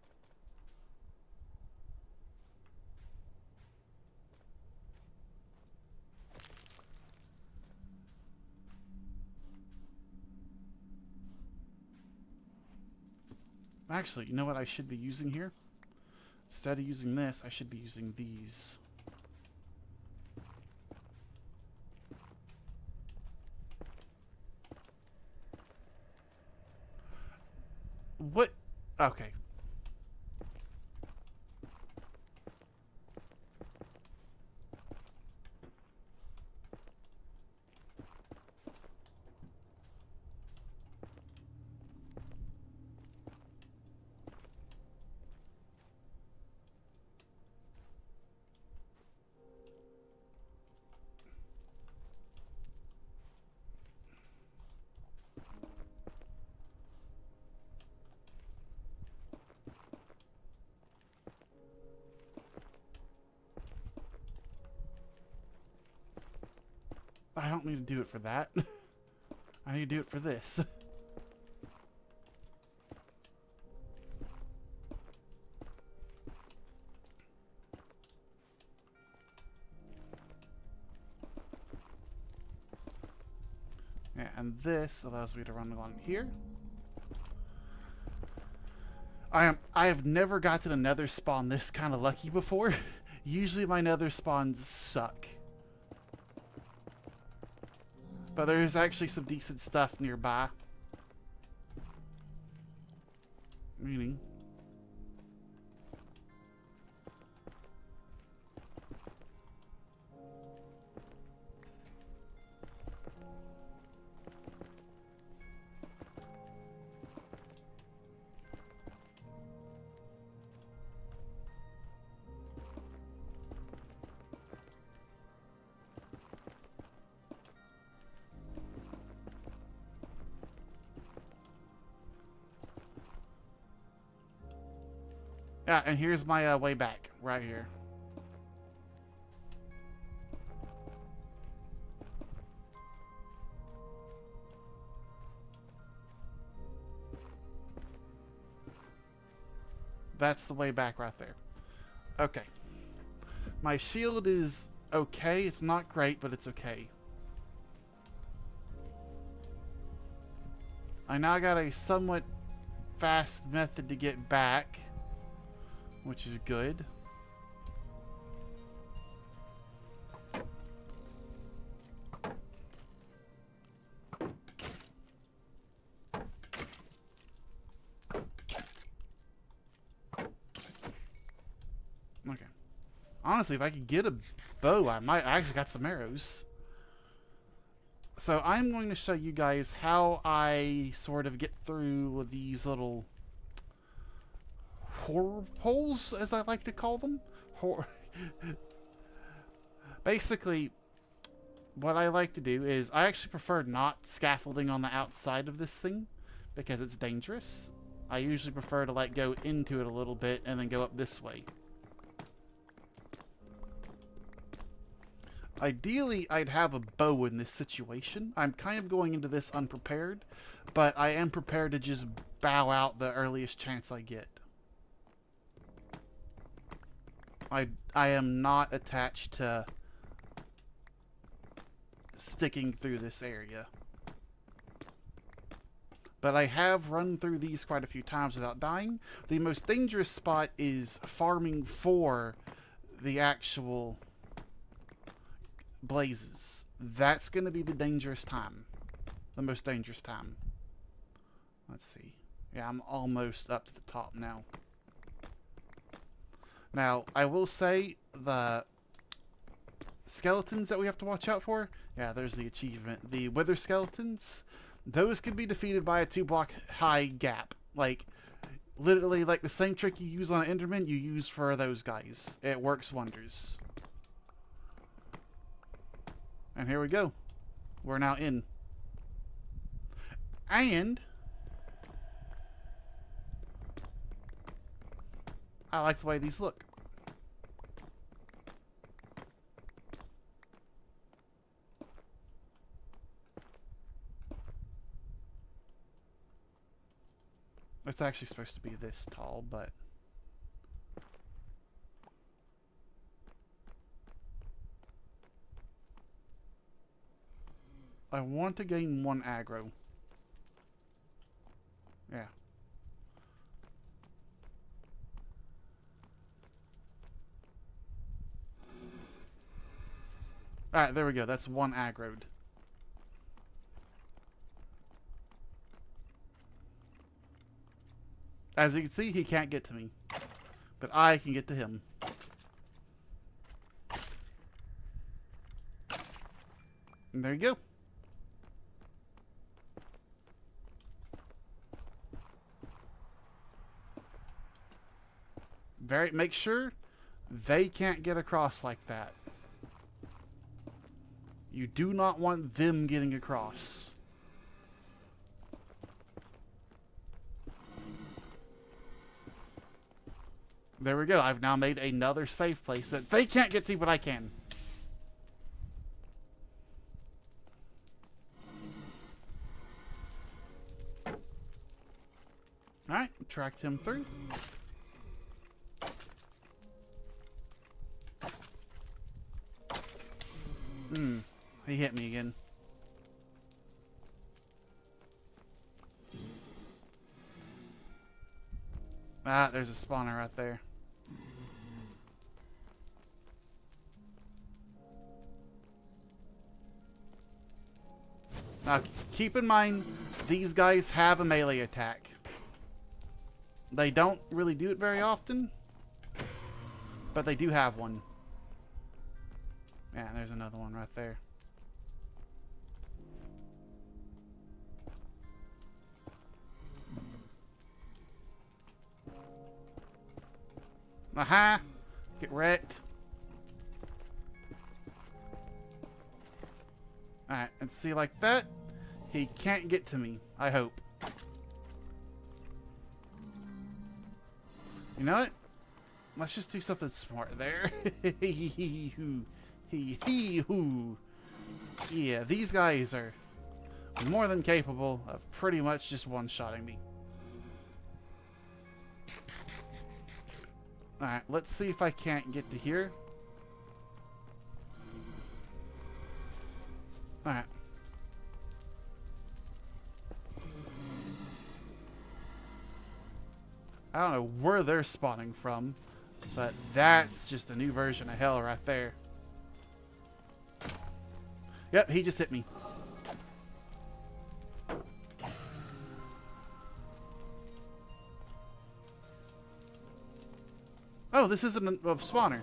Actually, you know what I should be using here? Instead of using this, I should be using these. What? Okay. I don't need to do it for that. I need to do it for this. Yeah, and this allows me to run along here. I have never gotten a nether spawn this kind of lucky before. Usually my nether spawns suck. But there is actually some decent stuff nearby. Meaning, Yeah, and here's my way back, right here. That's the way back right there. Okay. My shield is okay. It's not great, but it's okay. I now got a somewhat fast method to get back, which is good. Okay. Honestly, if I could get a bow, I might. I actually got some arrows. So I'm going to show you guys how I sort of get through these little horror holes, as I like to call them. Basically, what I like to do is I actually prefer not scaffolding on the outside of this thing because it's dangerous. I usually prefer to like go into it a little bit and then go up this way. Ideally, I'd have a bow in this situation. I'm kind of going into this unprepared, but I am prepared to just bow out the earliest chance I get. I am not attached to sticking through this area. But I have run through these quite a few times without dying. The most dangerous spot is farming for the actual blazes. That's going to be the dangerous time. The most dangerous time. Let's see. Yeah, I'm almost up to the top now. Now, I will say the skeletons that we have to watch out for. Yeah, there's the achievement. The wither skeletons. Those can be defeated by a 2-block high gap. Like, literally, like the same trick you use on an Enderman, you use for those guys. It works wonders. And here we go. We're now in. And I like the way these look. It's actually supposed to be this tall, but I want to gain 1 aggro. Yeah. Alright, there we go. That's 1 aggroed. As you can see, he can't get to me. But I can get to him. And there you go. Make sure they can't get across like that. You do not want them getting across. There we go. I've now made another safe place that they can't get to, but I can. Alright, tracked him through. He hit me again. Ah, there's a spawner right there. Now, keep in mind, these guys have a melee attack. They don't really do it very often, but they do have one. Yeah, there's another one right there. Aha! Get wrecked. Alright, and see like that? He can't get to me, I hope. You know what? Let's just do something smart there. Hee hoo. Yeah, these guys are more than capable of pretty much just one-shotting me. Alright, let's see if I can't get to here. Alright. I don't know where they're spawning from, but that's just a new version of hell right there. Yep, he just hit me. Oh, this isn't a spawner.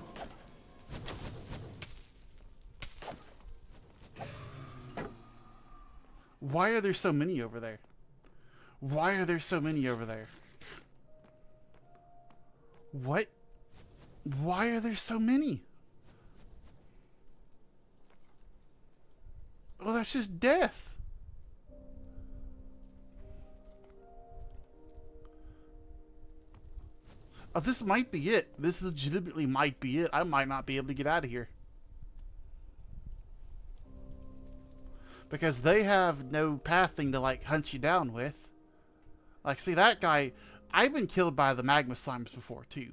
Why are there so many over there? Why are there so many over there? What? Why are there so many? Well, that's just death. Oh, this might be it. This legitimately might be it. I might not be able to get out of here. Because they have no pathing to, like, hunt you down with. Like, see, that guy... I've been killed by the magma slimes before, too.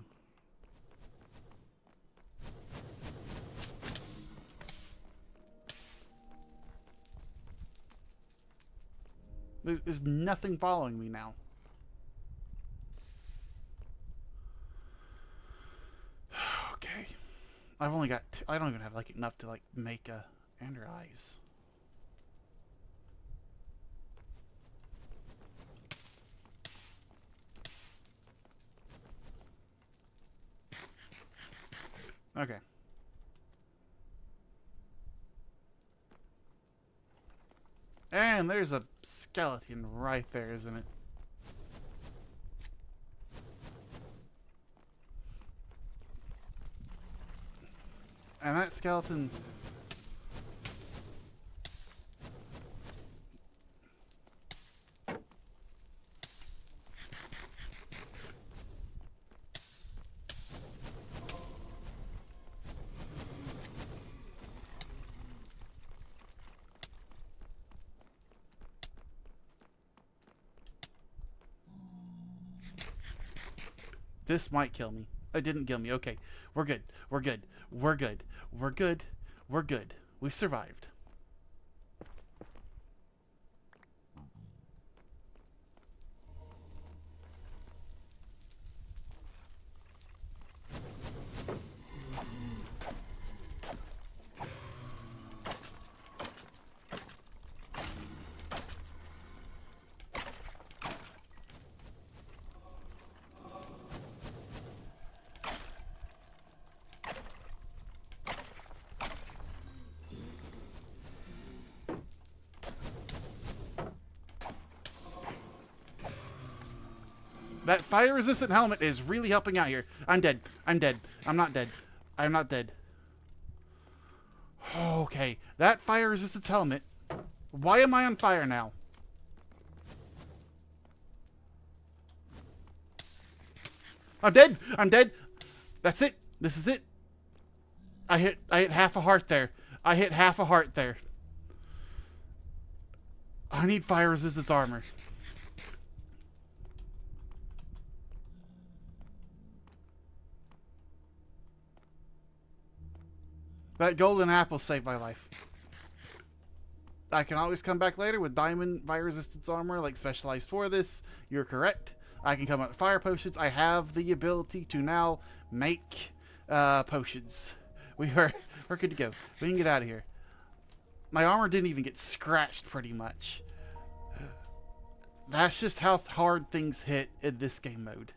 There's nothing following me now. Okay. I've only got... I don't even have, like, enough to, like, make a... Ender eyes. Okay. And there's a skeleton right there, isn't it? And that skeleton... This might kill me. It didn't kill me. Okay. We're good. We're good. We're good. We're good. We're good. We survived. That fire-resistant helmet is really helping out here. I'm dead. I'm dead. I'm not dead. I'm not dead. Okay. That fire-resistant helmet. Why am I on fire now? I'm dead. I'm dead. That's it. This is it. I hit half a heart there. I hit half a heart there. I need fire-resistant armor. That golden apple saved my life. I can always come back later with diamond fire resistance armor, like specialized for this. You're correct. I can come up with fire potions. I have the ability to now make potions. We're good to go. We can get out of here. My armor didn't even get scratched, pretty much. That's just how hard things hit in this game mode.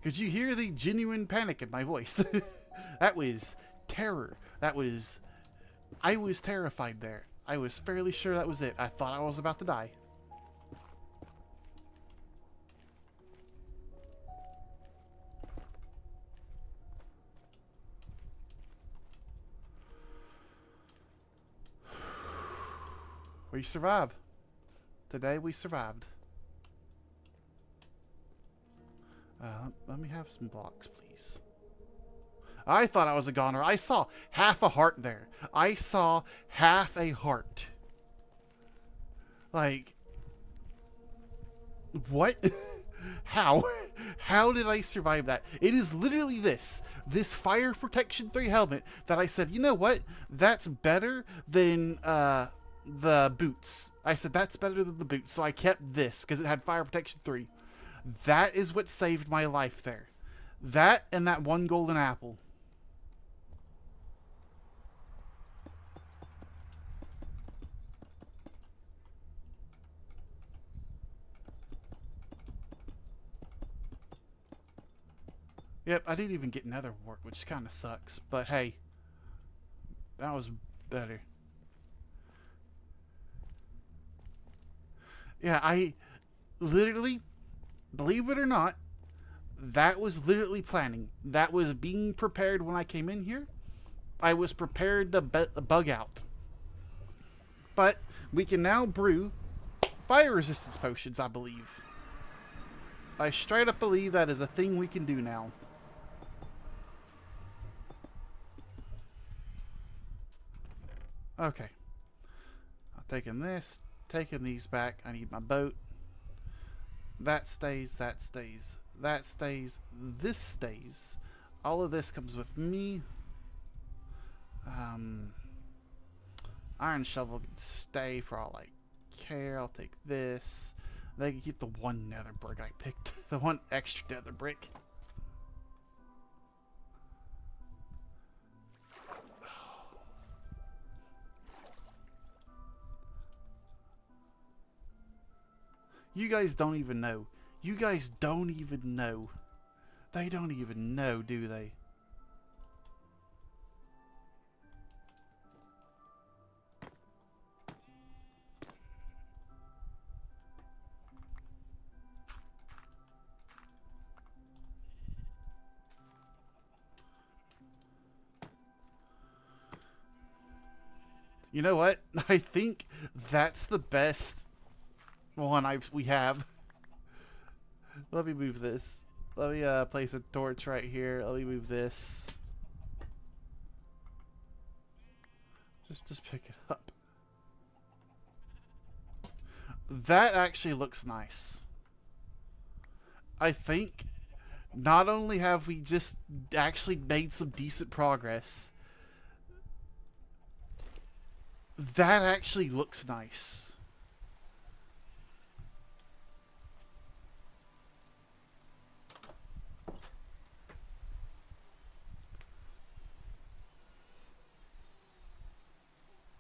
Could you hear the genuine panic in my voice? That was terror. That was... I was terrified there. I was fairly sure that was it. I thought I was about to die. We survived. Today we survived. Let me have some blocks, please. I thought I was a goner. I saw half a heart there. I saw half a heart. Like, what? How? How did I survive that? It is literally this Fire Protection 3 helmet that I said, you know what? That's better than the boots. I said, that's better than the boots. So I kept this because it had Fire Protection 3. That is what saved my life there. That and that one golden apple. Yep, I didn't even get nether wart, which kind of sucks. But hey, that was better. Yeah, I literally, believe it or not, that was literally planning. That was being prepared when I came in here. I was prepared to bug out. But we can now brew fire resistance potions, I believe. I straight up believe that is a thing we can do now. Okay. I'm taking this, taking these back. I need my boat. That stays, that stays, that stays, this stays. All of this comes with me. Iron shovel can stay for all I care. I'll take this. They can keep the one nether brick I picked. The one extra nether brick. You guys don't even know. You guys don't even know. They don't even know, do they? You know what? I think that's the best one we have. Let me move this. Let me place a torch right here. Let me move this. Just pick it up. That actually looks nice. I think not only have we just actually made some decent progress, that actually looks nice.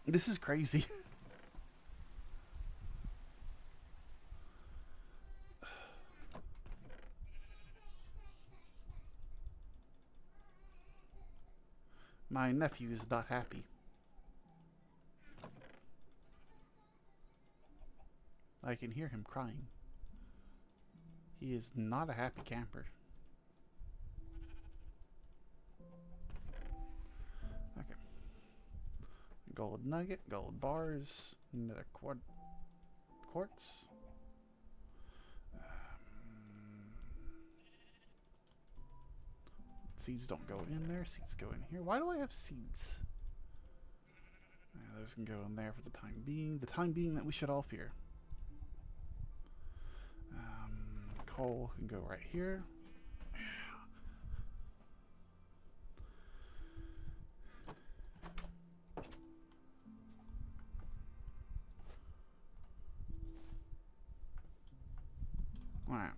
This is crazy. My nephew is not happy. I can hear him crying. He is not a happy camper. Okay. Gold nugget, gold bars, another quartz. Seeds don't go in there. Seeds go in here. Why do I have seeds? Those can go in there for the time being. The time being that we should all fear. Coal can go right here. Alright.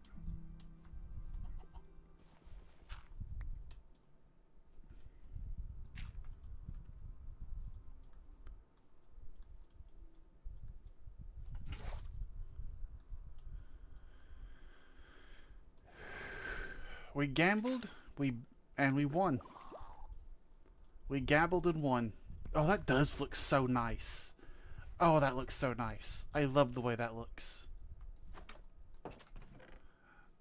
We gambled, and we won. We gambled and won. Oh, that does look so nice. Oh, that looks so nice. I love the way that looks.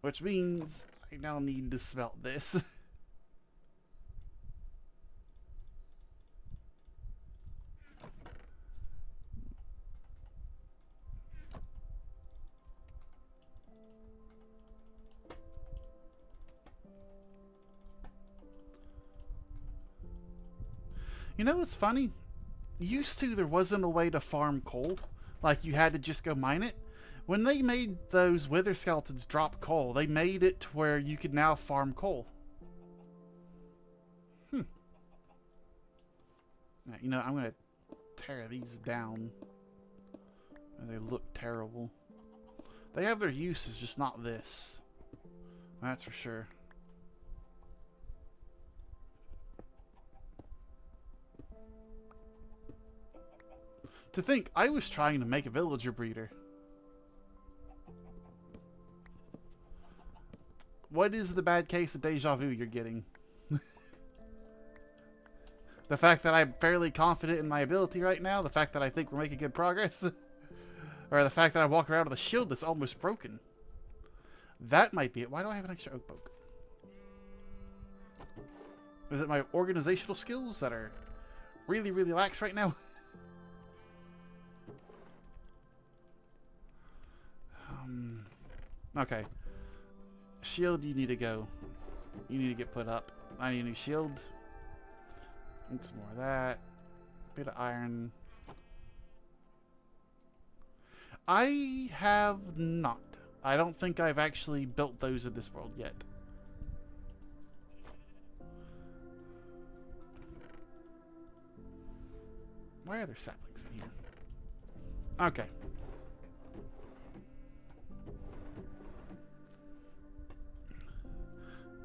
Which means I now need to smelt this. You know what's funny? Used to there wasn't a way to farm coal. Like you had to just go mine it. When they made those wither skeletons drop coal, they made it to where you could now farm coal. Hmm. Now, you know, I'm gonna tear these down. They look terrible. They have their uses, just not this. That's for sure. To think, I was trying to make a villager breeder. What is the bad case of deja vu you're getting? The fact that I'm fairly confident in my ability right now? The fact that I think we're making good progress? Or the fact that I walk around with a shield that's almost broken? That might be it. Why do I have an extra oak book? Is it my organizational skills that are really, really lax right now? Okay. Shield, you need to go. You need to get put up. I need a new shield. Need some more of that. Bit of iron. I have not. I don't think I've actually built those in this world yet. Why are there saplings in here? Okay.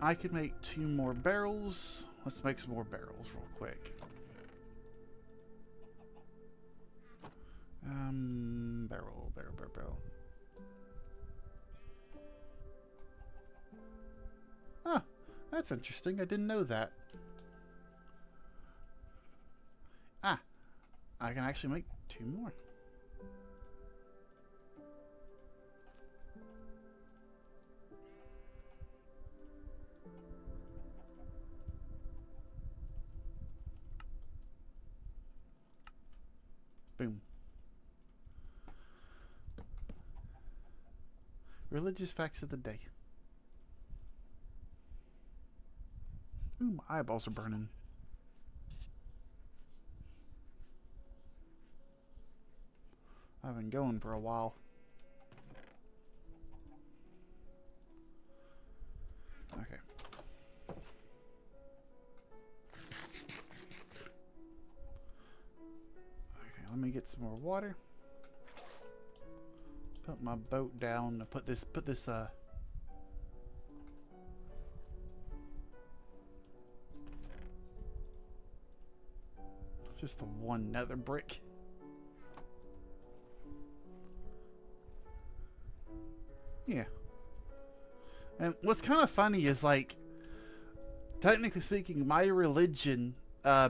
I could make 2 more barrels. Let's make some more barrels real quick. Barrel. Ah, that's interesting. I didn't know that. Ah, I can actually make 2 more. Boom. Religious facts of the day. Ooh, my eyeballs are burning. I've been going for a while. Okay. Okay, let me get some more water. Put my boat down. Put this just the one nether brick. Yeah. And what's kind of funny is, like, technically speaking, my religion,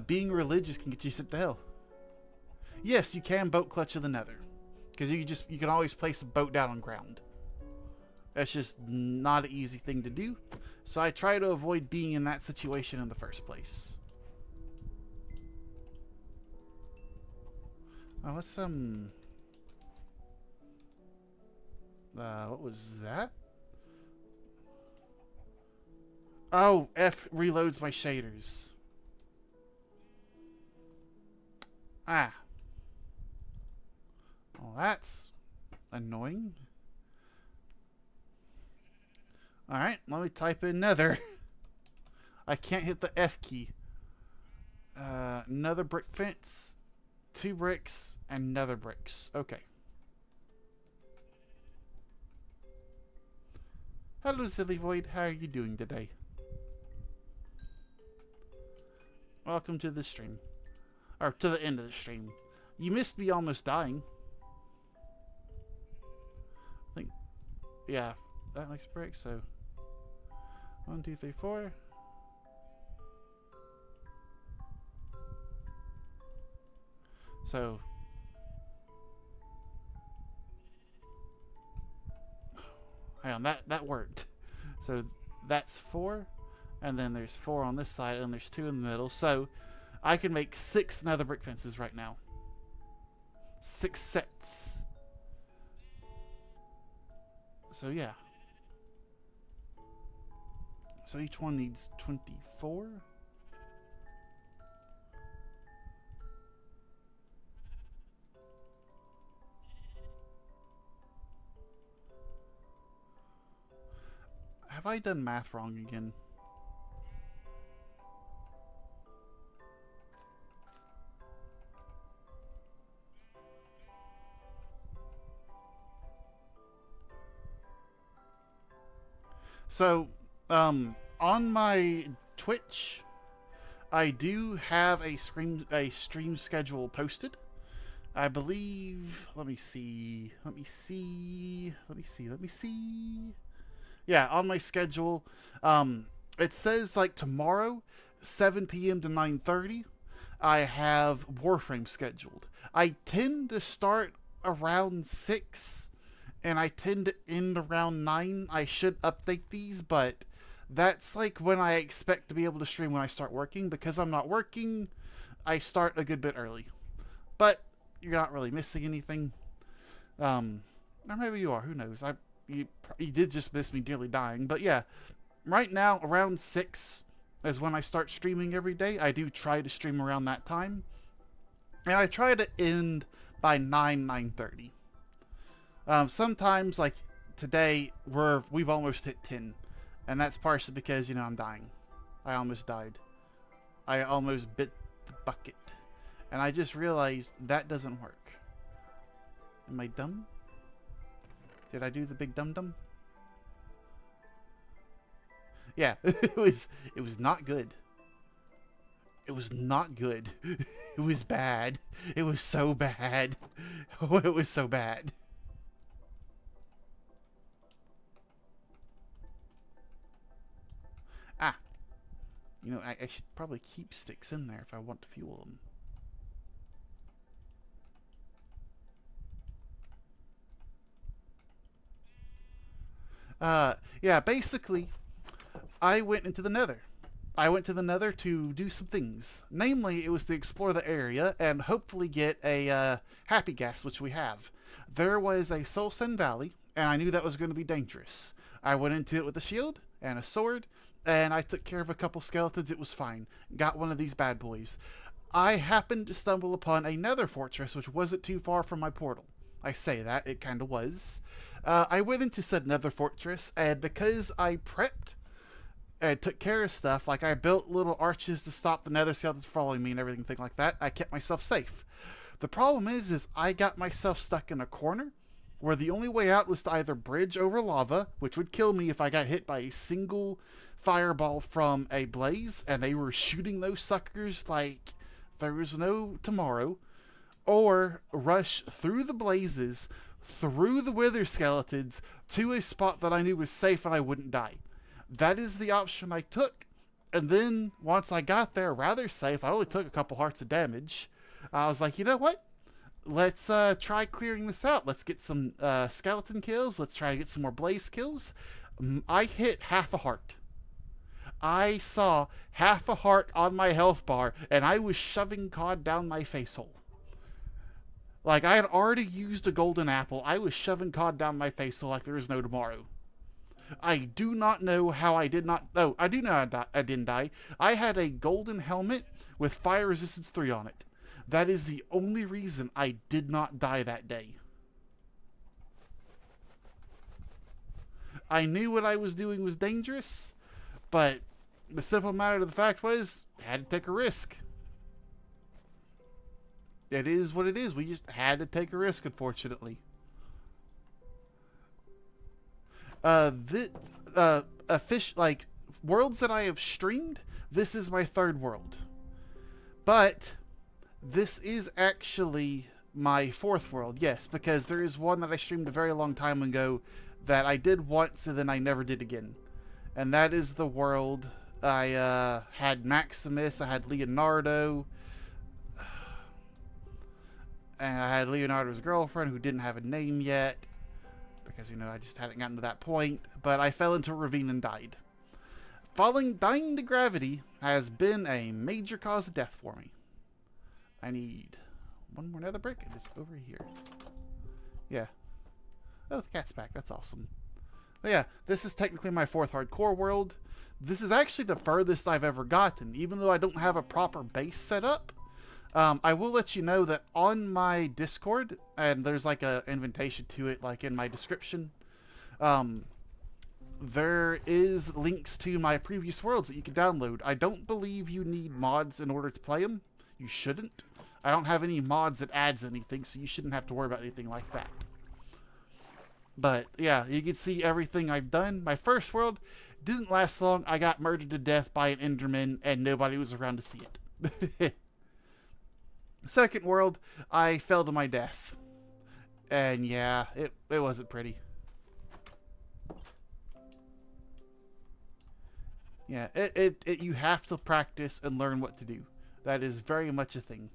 being religious can get you sent to hell. Yes, you can boat clutch of the nether. Because you can always place a boat down on ground. That's just not an easy thing to do. So I try to avoid being in that situation in the first place. Oh, let's what was that? Oh, F reloads my shaders. Ah. Well, that's annoying. Alright, let me type in nether. I can't hit the F key. Another brick fence, 2 bricks, and nether bricks. Okay. Hello, Silly Void. How are you doing today? Welcome to the stream. Or to the end of the stream. You missed me almost dying. I think, yeah, that makes brick, so 1, 2, 3, 4. So hang on, that worked. So that's 4, and then there's 4 on this side, and there's 2 in the middle. So I can make 6 nether brick fences right now. 6 sets. So yeah. So each one needs 24. have I done math wrong again? So, on my Twitch, I do have a stream schedule posted. I believe. Let me see. Let me see. Let me see. Let me see. Yeah, on my schedule, it says like tomorrow, 7 p.m. to 9:30. I have Warframe scheduled. I tend to start around 6 and I tend to end around 9. I should update these, but that's like when I expect to be able to stream when I start working. Because I'm not working, I start a good bit early. But you're not really missing anything. Um, or maybe you are. Who knows? You, you did just miss me nearly dying. But yeah, right now around 6 is when I start streaming every day. I do try to stream around that time, and I try to end by 9:30. Sometimes like today we've almost hit 10, and that's partially because I'm dying. I almost died. I almost bit the bucket, and I just realized that doesn't work. Am I dumb? Did I do the big dum dum? Yeah, it was not good. It was not good. It was bad. It was so bad. Oh, it was so bad. Ah, I should probably keep sticks in there if I want to fuel them. Yeah, basically, I went into the nether. I went to the nether to do some things. Namely, it was to explore the area and hopefully get a happy gas, which we have. There was a Soul Sand Valley, and I knew that was going to be dangerous. I went into it with a shield and a sword, and I took care of a couple skeletons. It was fine. Got one of these bad boys. I happened to stumble upon a nether fortress, which wasn't too far from my portal. I say that, it kind of was. I went into said nether fortress, and because I prepped and took care of stuff, like I built little arches to stop the nether skeletons following me and everything like that, I kept myself safe. The problem is I got myself stuck in a corner where the only way out was to either bridge over lava, which would kill me if I got hit by a single fireball from a blaze, and they were shooting those suckers like there was no tomorrow, or rush through the blazes, through the wither skeletons, to a spot that I knew was safe and I wouldn't die. That is the option I took. And then once I got there, rather safe, I only took a couple hearts of damage. I was like, you know what? Let's try clearing this out. Let's get some skeleton kills. Let's try to get some more blaze kills. I hit half a heart. I saw half a heart on my health bar, and I was shoving COD down my face hole. Like, I had already used a golden apple. I was shoving COD down my face hole like there is no tomorrow. I do not know how I did not. Oh, I do know I didn't die. I had a golden helmet with fire resistance 3 on it. That is the only reason I did not die that day. I knew what I was doing was dangerous, but the simple matter of the fact was, I had to take a risk. It is what it is. We just had to take a risk, unfortunately. A fish like worlds that I have streamed. This is my third world, but this is actually my fourth world. Yes, because there is one that I streamed a very long time ago that I did once and then I never did again, and that is the world I had Maximus. I had Leonardo. And I had Leonardo's girlfriend who didn't have a name yet, because I just hadn't gotten to that point. But I fell into a ravine and died. Dying to gravity has been a major cause of death for me. I need one more nether brick. It is over here. Yeah. Oh, the cat's back. That's awesome. But yeah, this is technically my fourth hardcore world. This is actually the furthest I've ever gotten, even though I don't have a proper base set up. I will let you know that on my Discord, and there's like an invitation to it, like in my description. there is links to my previous worlds that you can download. I don't believe you need mods in order to play them. You shouldn't. I don't have any mods that adds anything, so you shouldn't have to worry about anything like that. But yeah, you can see everything I've done. My first world didn't last long. I got murdered to death by an Enderman, and nobody was around to see it. Second world, I fell to my death. And yeah, it wasn't pretty. Yeah, you have to practice and learn what to do. That is very much a thing.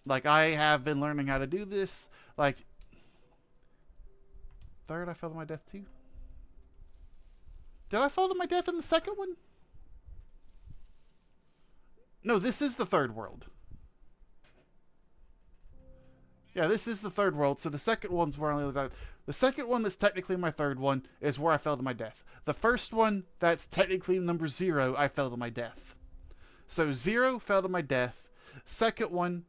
Like, I have been learning how to do this. Like, third, I fell to my death too. Did I fall to my death in the second one? No, this is the third world. Yeah, this is the third world, so the second one's where I only... The second one that's technically my third one is where I fell to my death. The first one, that's technically number 0, I fell to my death. So 0 fell to my death. Second one,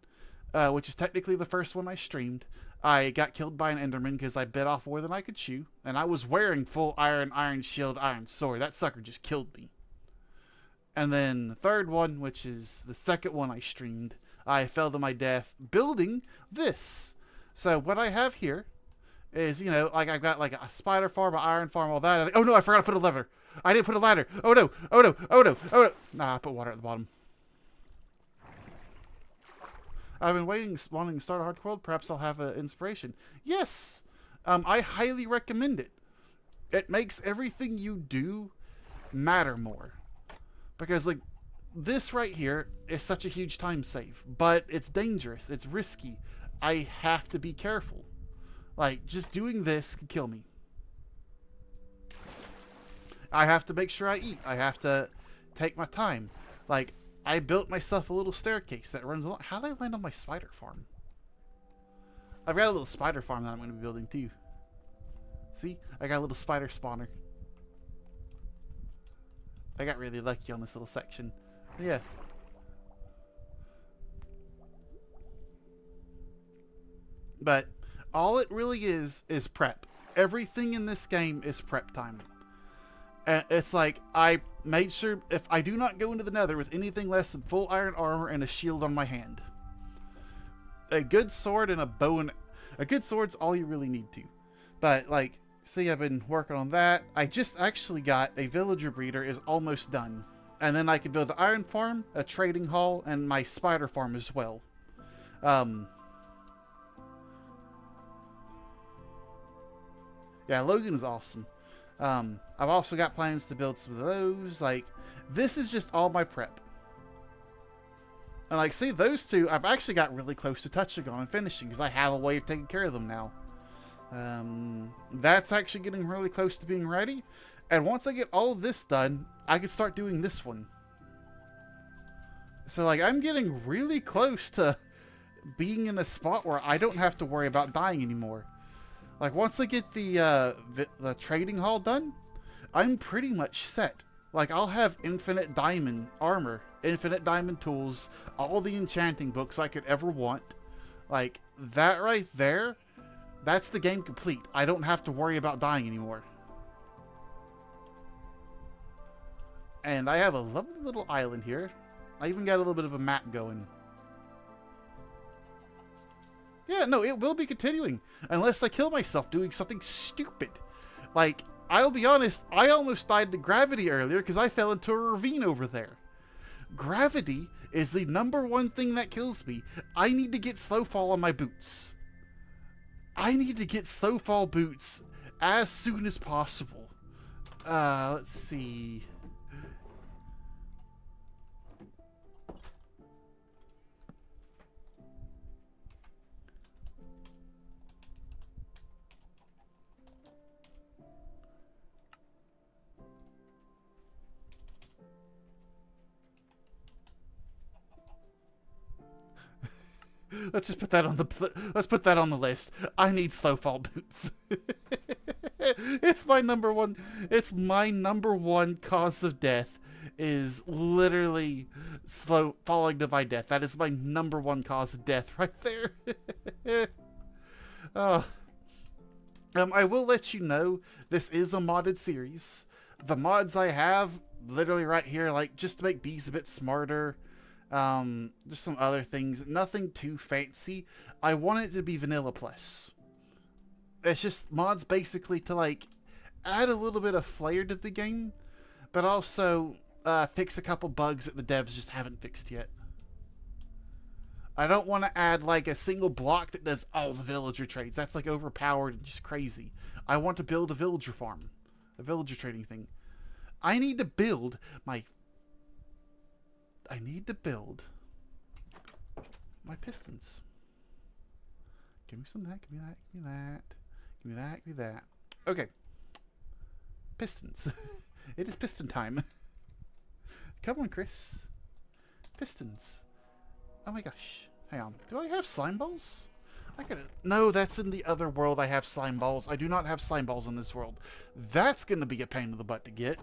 which is technically the first one I streamed, I got killed by an Enderman because I bit off more than I could chew. And I was wearing full iron shield, iron sword. That sucker just killed me. And then the third one, which is the second one I streamed, I fell to my death building this. So what I have here is, you know, like I've got like a spider farm, an iron farm, all that. Oh no, I forgot to put a ladder. I didn't put a ladder. Oh no, oh no, oh no, oh no. Nah, I put water at the bottom. I've been wanting to start a hard world. Perhaps I'll have an inspiration. Yes, I highly recommend it. It makes everything you do matter more. Because, like, this right here is such a huge time save. But it's dangerous. It's risky. I have to be careful. Like, just doing this could kill me. I have to make sure I eat. I have to take my time. Like, I built myself a little staircase that runs along. How did I land on my spider farm? I've got a little spider farm that I'm going to be building too. See? I got a little spider spawner. I got really lucky on this little section. Yeah. But all it really is prep. Everything in this game is prep time. And it's like, I made sure if I do not go into the nether with anything less than full iron armor and a shield on my hand. A good sword and a bow and... A good sword's all you really need to. But, like, see, I've been working on that. I just actually got a villager breeder is almost done. And then I can build the iron farm, a trading hall, and my spider farm as well. Yeah, Logan is awesome. I've also got plans to build some of those. Like, this is just all my prep. And like, see, those two, I've actually got really close to touching on and finishing because I have a way of taking care of them now. That's actually getting really close to being ready. And once I get all of this done, I can start doing this one. So like, I'm getting really close to being in a spot where I don't have to worry about dying anymore. Like, once I get the trading hall done, I'm pretty much set. Like, I'll have infinite diamond armor, infinite diamond tools, all the enchanting books I could ever want. Like, that right there, that's the game complete. I don't have to worry about dying anymore. And I have a lovely little island here. I even got a little bit of a map going. Yeah, no, it will be continuing. Unless I kill myself doing something stupid. Like, I'll be honest, I almost died to gravity earlier because I fell into a ravine over there. Gravity is the #1 thing that kills me. I need to get slow fall on my boots. I need to get slow fall boots as soon as possible. Let's see. Let's just put that on the list. I need slow fall boots. It's my #1. It's my #1 cause of death. Is literally slow falling to my death. That is my #1 cause of death right there. Oh. I will let you know this is a modded series. The mods I have literally right here, like just to make bees a bit smarter, just some other things. Nothing too fancy. I want it to be vanilla plus. It's just mods basically to like add a little bit of flair to the game, but also fix a couple bugs that the devs just haven't fixed yet. I don't want to add like a single block that does all the villager trades. That's like overpowered and just crazy. I want to build a villager farm, a villager trading thing. I need to build my. I need to build my pistons. Give me some of that. Give me that. Give me that. Give me that. Give me that. Okay. Pistons. It is piston time. Come on, Chris. Pistons. Oh my gosh. Hang on. Do I have slime balls? I gotta... No, that's in the other world I have slime balls. I do not have slime balls in this world. That's gonna be a pain in the butt to get.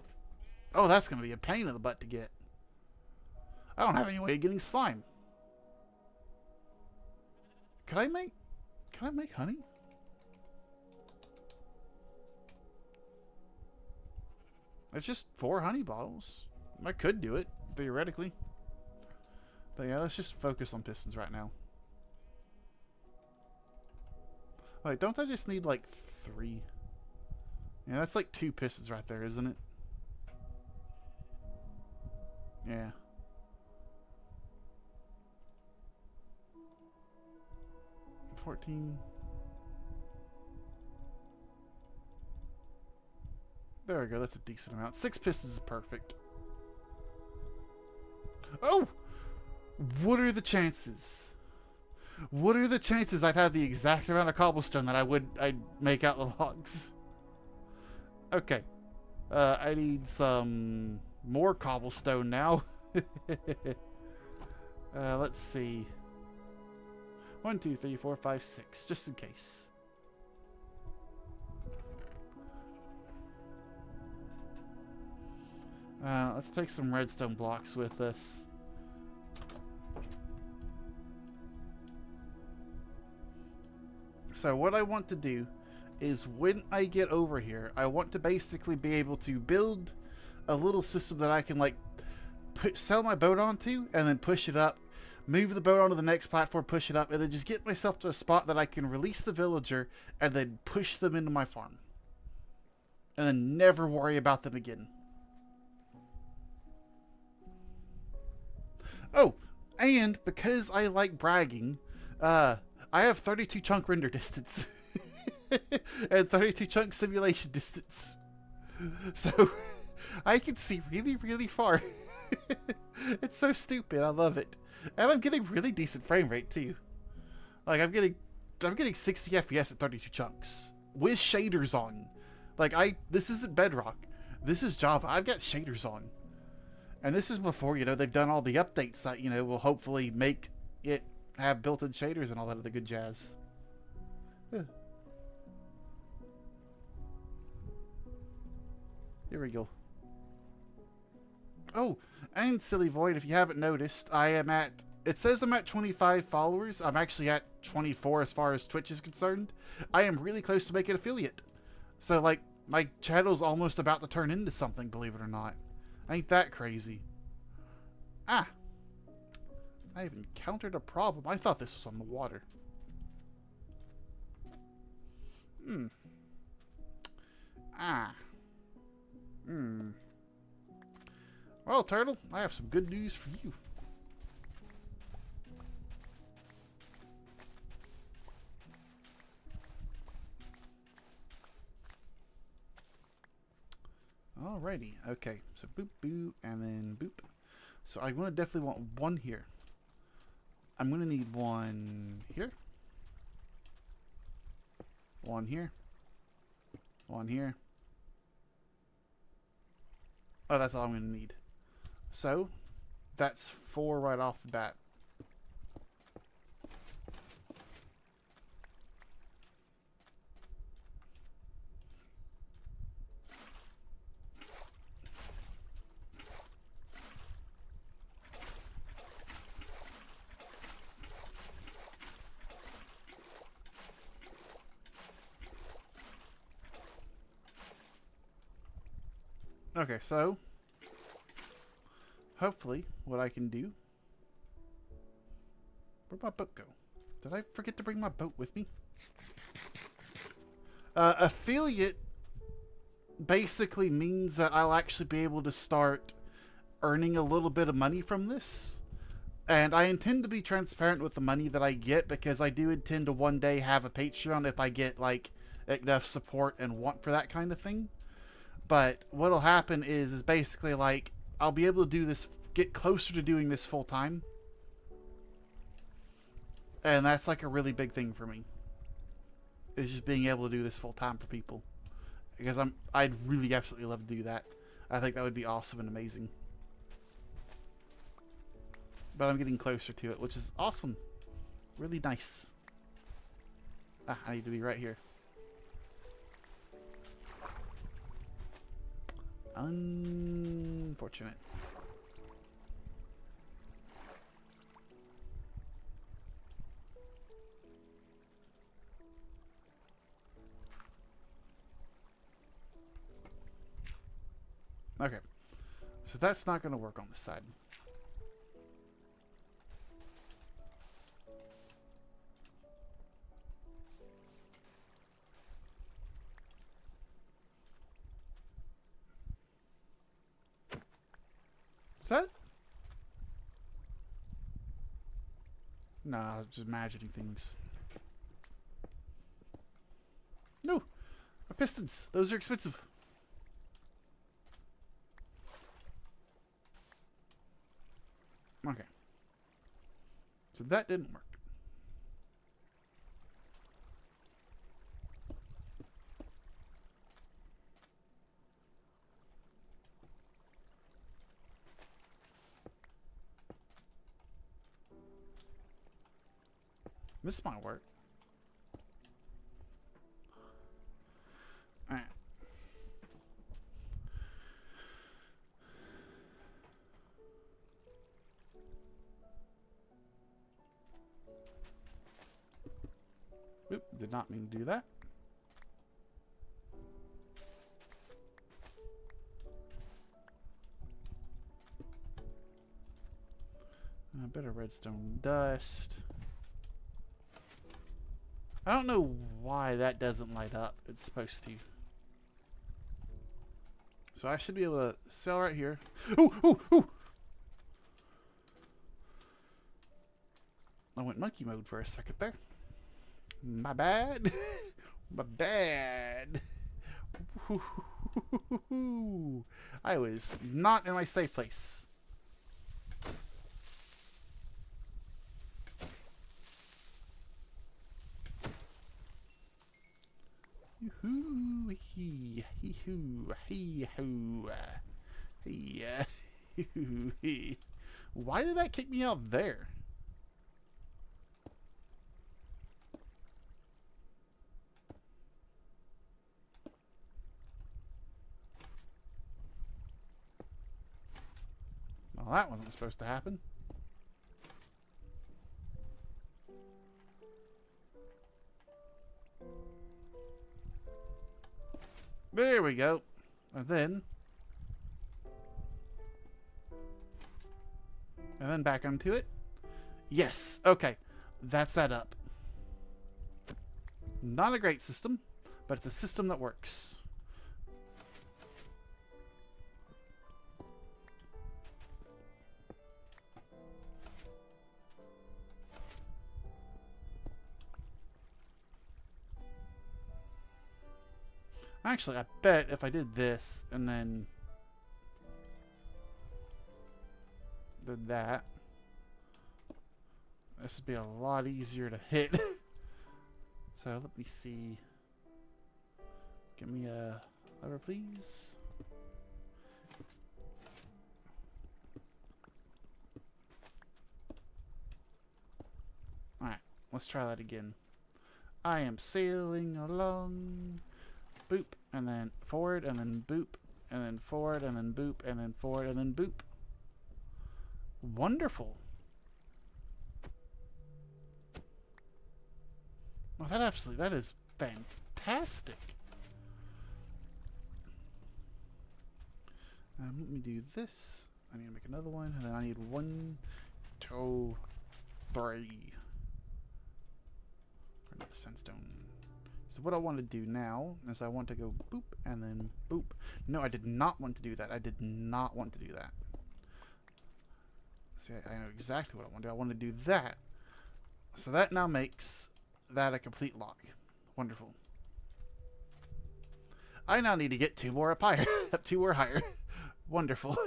Oh, that's gonna be a pain in the butt to get. I don't have any way of getting slime. Can I make honey? It's just 4 honey bottles. I could do it, theoretically. But yeah, let's just focus on pistons right now. Wait, don't I just need like 3? Yeah, that's like 2 pistons right there, isn't it? Yeah. $14. There we go, that's a decent amount. 6 pistons is perfect. Oh! What are the chances? What are the chances I'd have the exact amount of cobblestone that I'd make out the logs? Okay. I need some more cobblestone now. Let's see. 1, 2, 3, 4, 5, 6, just in case. Let's take some redstone blocks with us. So what I want to do is when I get over here, I want to basically be able to build a little system that I can like sell my boat onto and then push it up, move the boat onto the next platform, push it up, and then just get myself to a spot that I can release the villager and then push them into my farm. And then never worry about them again. Oh, and because I like bragging, I have 32 chunk render distance. And 32 chunk simulation distance. So, I can see really, really far. It's so stupid, I love it. And I'm getting really decent frame rate too. Like I'm getting 60 FPS at 32 chunks. With shaders on. Like this isn't Bedrock. This is Java. I've got shaders on. And this is before, they've done all the updates that, will hopefully make it have built-in shaders and all that other good jazz. Here we go. Oh, and Silly Void, if you haven't noticed, it says I'm at 25 followers. I'm actually at 24 as far as Twitch is concerned. I am really close to making an affiliate. So, like, my channel's almost about to turn into something, believe it or not. Ain't that crazy? Ah! I've encountered a problem. I thought this was on the water. Ah. Well, Turtle, I have some good news for you. Alrighty, okay. So boop, boop, and then boop. So I'm going to definitely want one here. I'm going to need one here. One here. One here. Oh, that's all I'm going to need. So, that's 4 right off the bat. Okay, so hopefully what I can do... Where'd my boat go? Did I forget to bring my boat with me? Affiliate basically means that I'll actually be able to start earning a little bit of money from this. And I intend to be transparent with the money that I get because I do intend to one day have a Patreon if I get like enough support and want for that kind of thing. But what'll happen is basically like I'll be able to do this, get closer to doing this full time. And that's like a really big thing for me. Is just being able to do this full time for people. Because I'd really absolutely love to do that. I think that would be awesome and amazing. But I'm getting closer to it, which is awesome. Really nice. Ah, I need to be right here. Unfortunate. Okay. So that's not going to work on this side. Is that? Nah, I was just imagining things. No! My pistons! Those are expensive. Okay. So that didn't work. This might work. Alright. Oop, did not mean to do that. A bit of redstone dust. I don't know why that doesn't light up. It's supposed to. So I should be able to sell right here. Ooh, ooh, ooh! I went monkey mode for a second there. My bad. My bad. I was not in my safe place. Hoo hee hee hoo hee hoo hee. Why did that kick me out there? Well, that wasn't supposed to happen. There we go. And then back onto it. Yes. Okay. That's that up. Not a great system, but it's a system that works. Actually, I bet if I did this and then did that, this would be a lot easier to hit. So let me see. Give me a lever, please. Alright, let's try that again. I am sailing along. Boop, and then forward, and then boop, and then forward, and then boop, and then forward, and then boop. Wonderful. Well, that is fantastic. Let me do this. I need to make another one, and then I need 1, 2, 3. For another sandstone. So what I want to do now is I want to go boop and then boop. No, I did not want to do that. I did not want to do that. See, I know exactly what I want to do. I want to do that. So that now makes that a complete lock. Wonderful. I now need to get 2 more up higher. 2 more higher. Wonderful.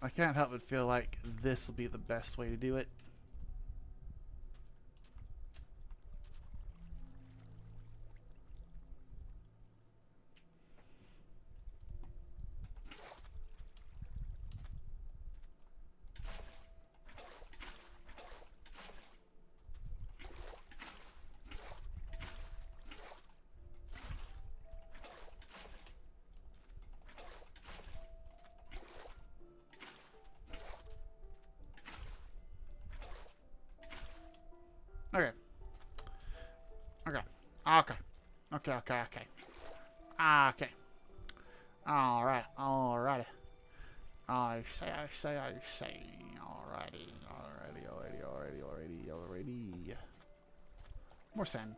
I can't help but feel like this will be the best way to do it. Okay. Okay. Okay. Okay, okay, okay. Okay. Alright, alrighty. I say. Alrighty. More sand.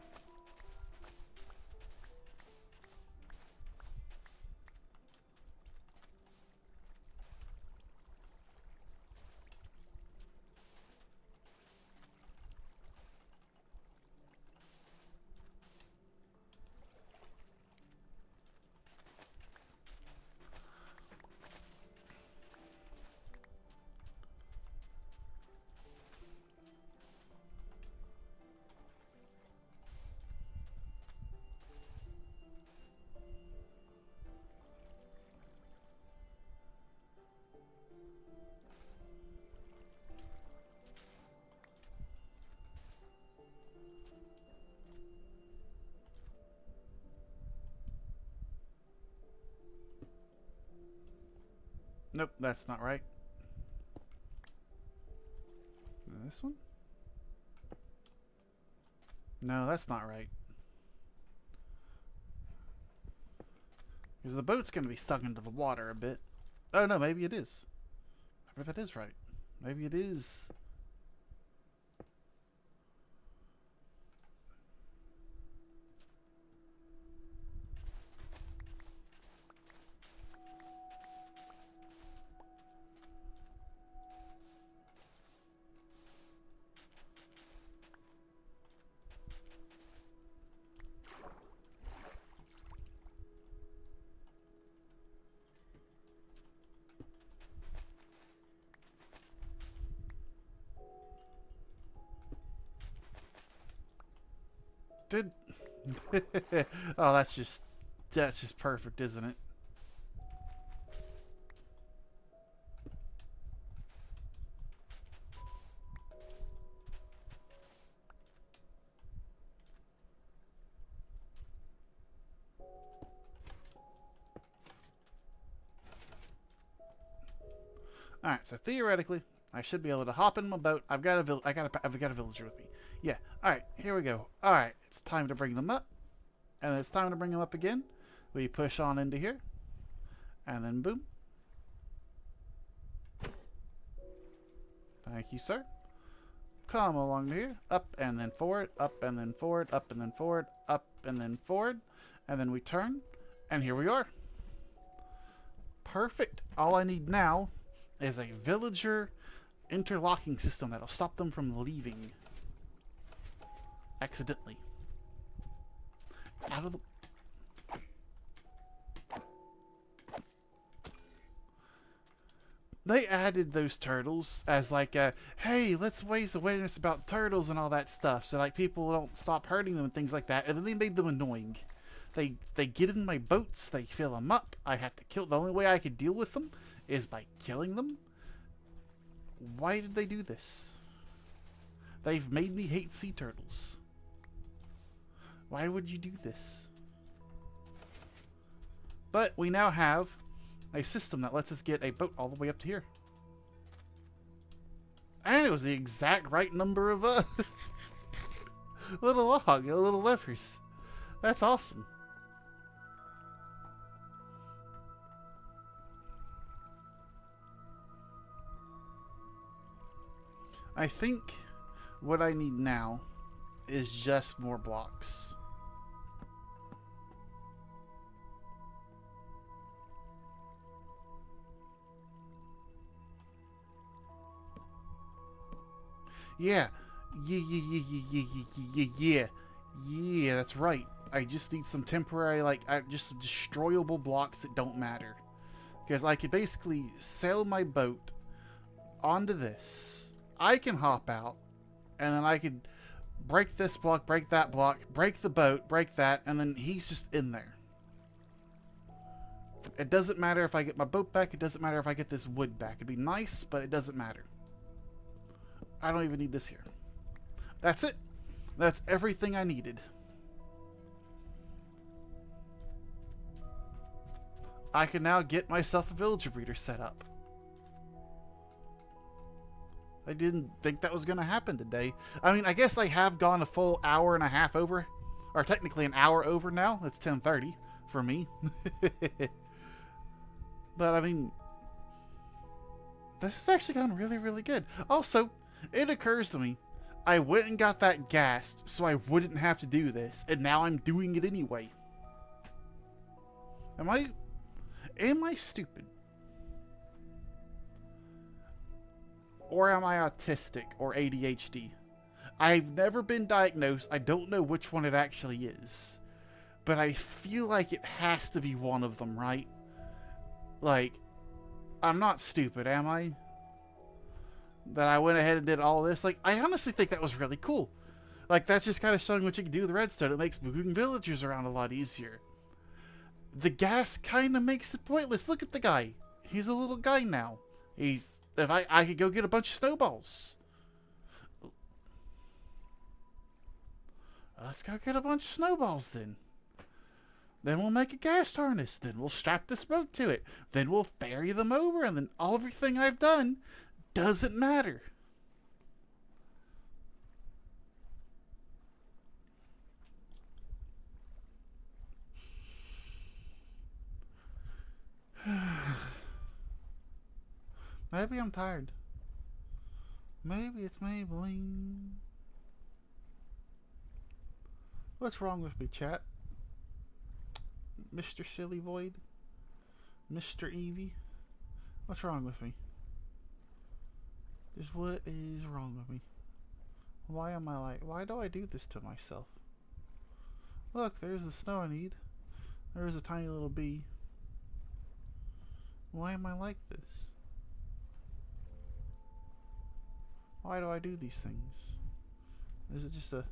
Nope, that's not right. This one? No, that's not right. Because the boat's going to be stuck into the water a bit. Oh, no, maybe it is. Maybe that is right. Maybe it is. Did... oh, that's just perfect, isn't it? All right, so theoretically, I should be able to hop in my boat. I've got a villager with me. Yeah. All right, here we go. All right, it's time to bring them up, and it's time to bring them up again. We push on into here, and then boom. Thank you, sir. Come along here, up and then forward, up and then forward, up and then forward, up and then forward, and then we turn, and here we are. Perfect. All I need now is a villager interlocking system that'll stop them from leaving accidentally out of the... They added those turtles as like a, hey, let's raise awareness about turtles and all that stuff, so like people don't stop hurting them and things like that, and then they made them annoying. They get in my boats, they fill them up, I have to kill. The only way I could deal with them is by killing them. Why did they do this? They've made me hate sea turtles. Why would you do this? But we now have a system that lets us get a boat all the way up to here. And it was the exact right number of little levers. That's awesome. I think what I need now is just more blocks. Yeah. Yeah. Yeah, that's right. I just need some temporary, just some destroyable blocks that don't matter. Because I could basically sail my boat onto this. I can hop out, and then I could break this block, break that block, break the boat, break that, and then he's just in there. It doesn't matter if I get my boat back. It doesn't matter if I get this wood back. It'd be nice, but it doesn't matter. I don't even need this here. That's it. That's everything I needed. I can now get myself a villager breeder set up. I didn't think that was going to happen today. I mean, I guess I have gone a full hour and a half over. Or technically an hour over now. It's 10:30 for me. But I mean, this has actually gone really, really good. Also, it occurs to me, I went and got that gassed so I wouldn't have to do this, and now I'm doing it anyway. Am I stupid? Or am I autistic or ADHD? I've never been diagnosed. I don't know which one it actually is. But I feel like it has to be one of them, right? Like, I'm not stupid, am I? That I went ahead and did all this. Like, I honestly think that was really cool. Like, that's just kind of showing what you can do with redstone. It makes moving villagers around a lot easier. The gas kind of makes it pointless. Look at the guy. He's a little guy now. If I could go get a bunch of snowballs. Let's go get a bunch of snowballs then. Then we'll make a gas harness. Then we'll strap this boat to it. Then we'll ferry them over, and then everything I've done doesn't matter. Maybe I'm tired. Maybe it's Maybelline. What's wrong with me, chat? Mr. Silly Void? Mr. Eevee? What's wrong with me? Just what is wrong with me? Why do I do this to myself? Look, there's the snow I need. There's a tiny little bee. Why am I like this? Why do I do these things? Is it just a...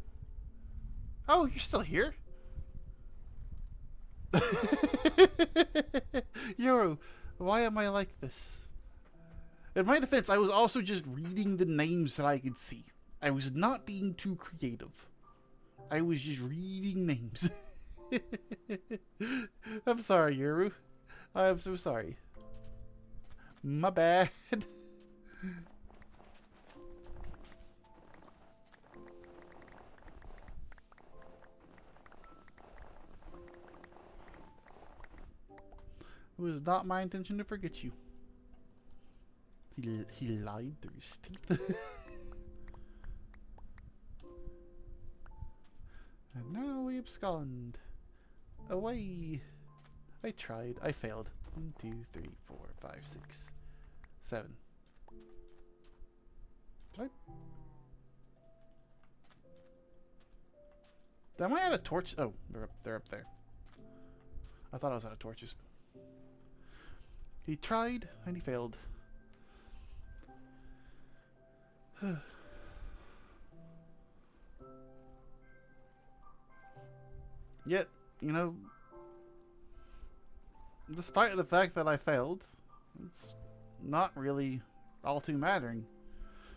Oh, you're still here? Yo, why am I like this? In my defense, I was also just reading the names that I could see. I was not being too creative. I was just reading names. I'm sorry, Yoru. I'm so sorry. My bad. It was not my intention to forget you. He lied through his teeth. And now we abscond. Away. I tried. I failed. 1, 2, 3, 4, 5, 6, 7. Am I out of torch? Oh, they're up there. I thought I was out of torches. He tried and he failed. Yet, you know, despite the fact that I failed, it's not really all too mattering.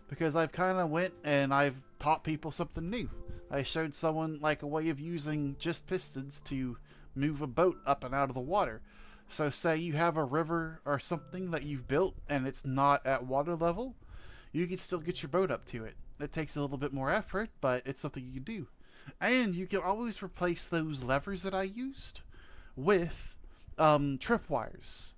Because I've kind of went and I've taught people something new. I showed someone like a way of using just pistons to move a boat up and out of the water. So say you have a river or something that you've built and it's not at water level, you can still get your boat up to it. It takes a little bit more effort, but it's something you can do. And you can always replace those levers that I used with tripwires.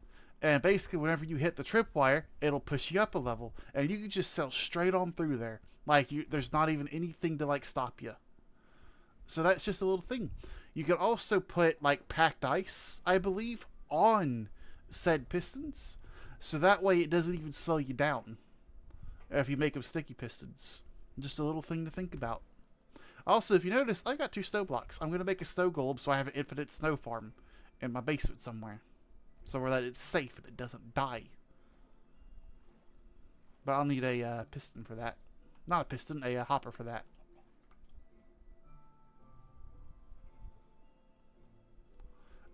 And basically, whenever you hit the tripwire, it'll push you up a level, and you can just sail straight on through there. Like there's not even anything to like stop you. So that's just a little thing. You can also put like packed ice, I believe, on said pistons, so that way it doesn't even slow you down if you make them sticky pistons. Just a little thing to think about. Also, if you notice, I got 2 snow blocks. I'm going to make a snow golem so I have an infinite snow farm in my basement somewhere. So where that it's safe and it doesn't die. But I'll need a piston for that. Not a piston, a hopper for that.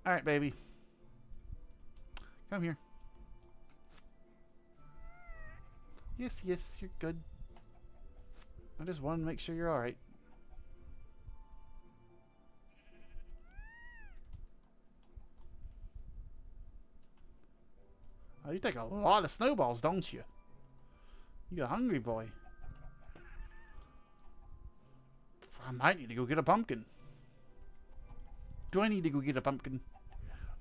Alright, baby. Come here. Yes, yes, you're good. I just wanted to make sure you're alright. Oh, you take a lot of snowballs, don't you? You a hungry boy. I might need to go get a pumpkin. Do I need to go get a pumpkin?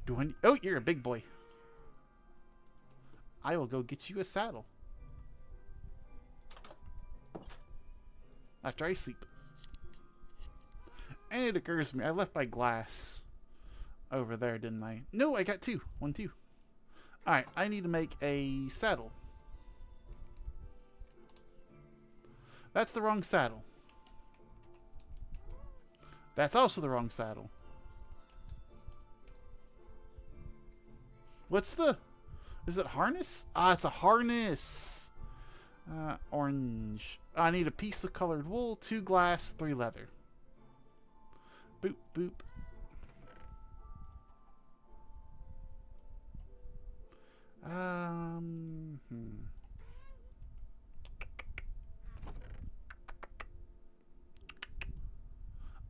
Do I need... Oh, you're a big boy. I will go get you a saddle. After I sleep. And it occurs to me, I left my glass over there, didn't I? No, I got 2. 1, 2. Alright, I need to make a saddle. That's the wrong saddle. That's also the wrong saddle. What's the... Is it harness? Ah, it's a harness. Orange. I need a piece of colored wool, 2 glass, 3 leather. Boop, boop.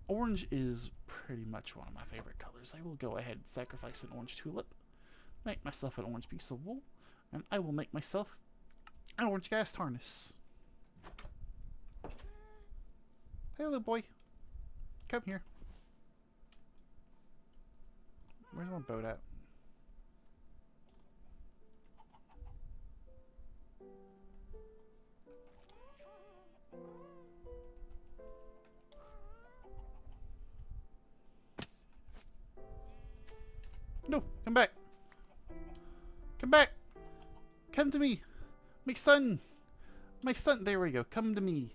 Orange is pretty much one of my favorite colors. I will go ahead and sacrifice an orange tulip, make myself an orange piece of wool, and I will make myself an orange gas harness. Hey, little boy. Come here. Where's my boat at? No, come back. Come back. Come to me. My son. My son. There we go. Come to me.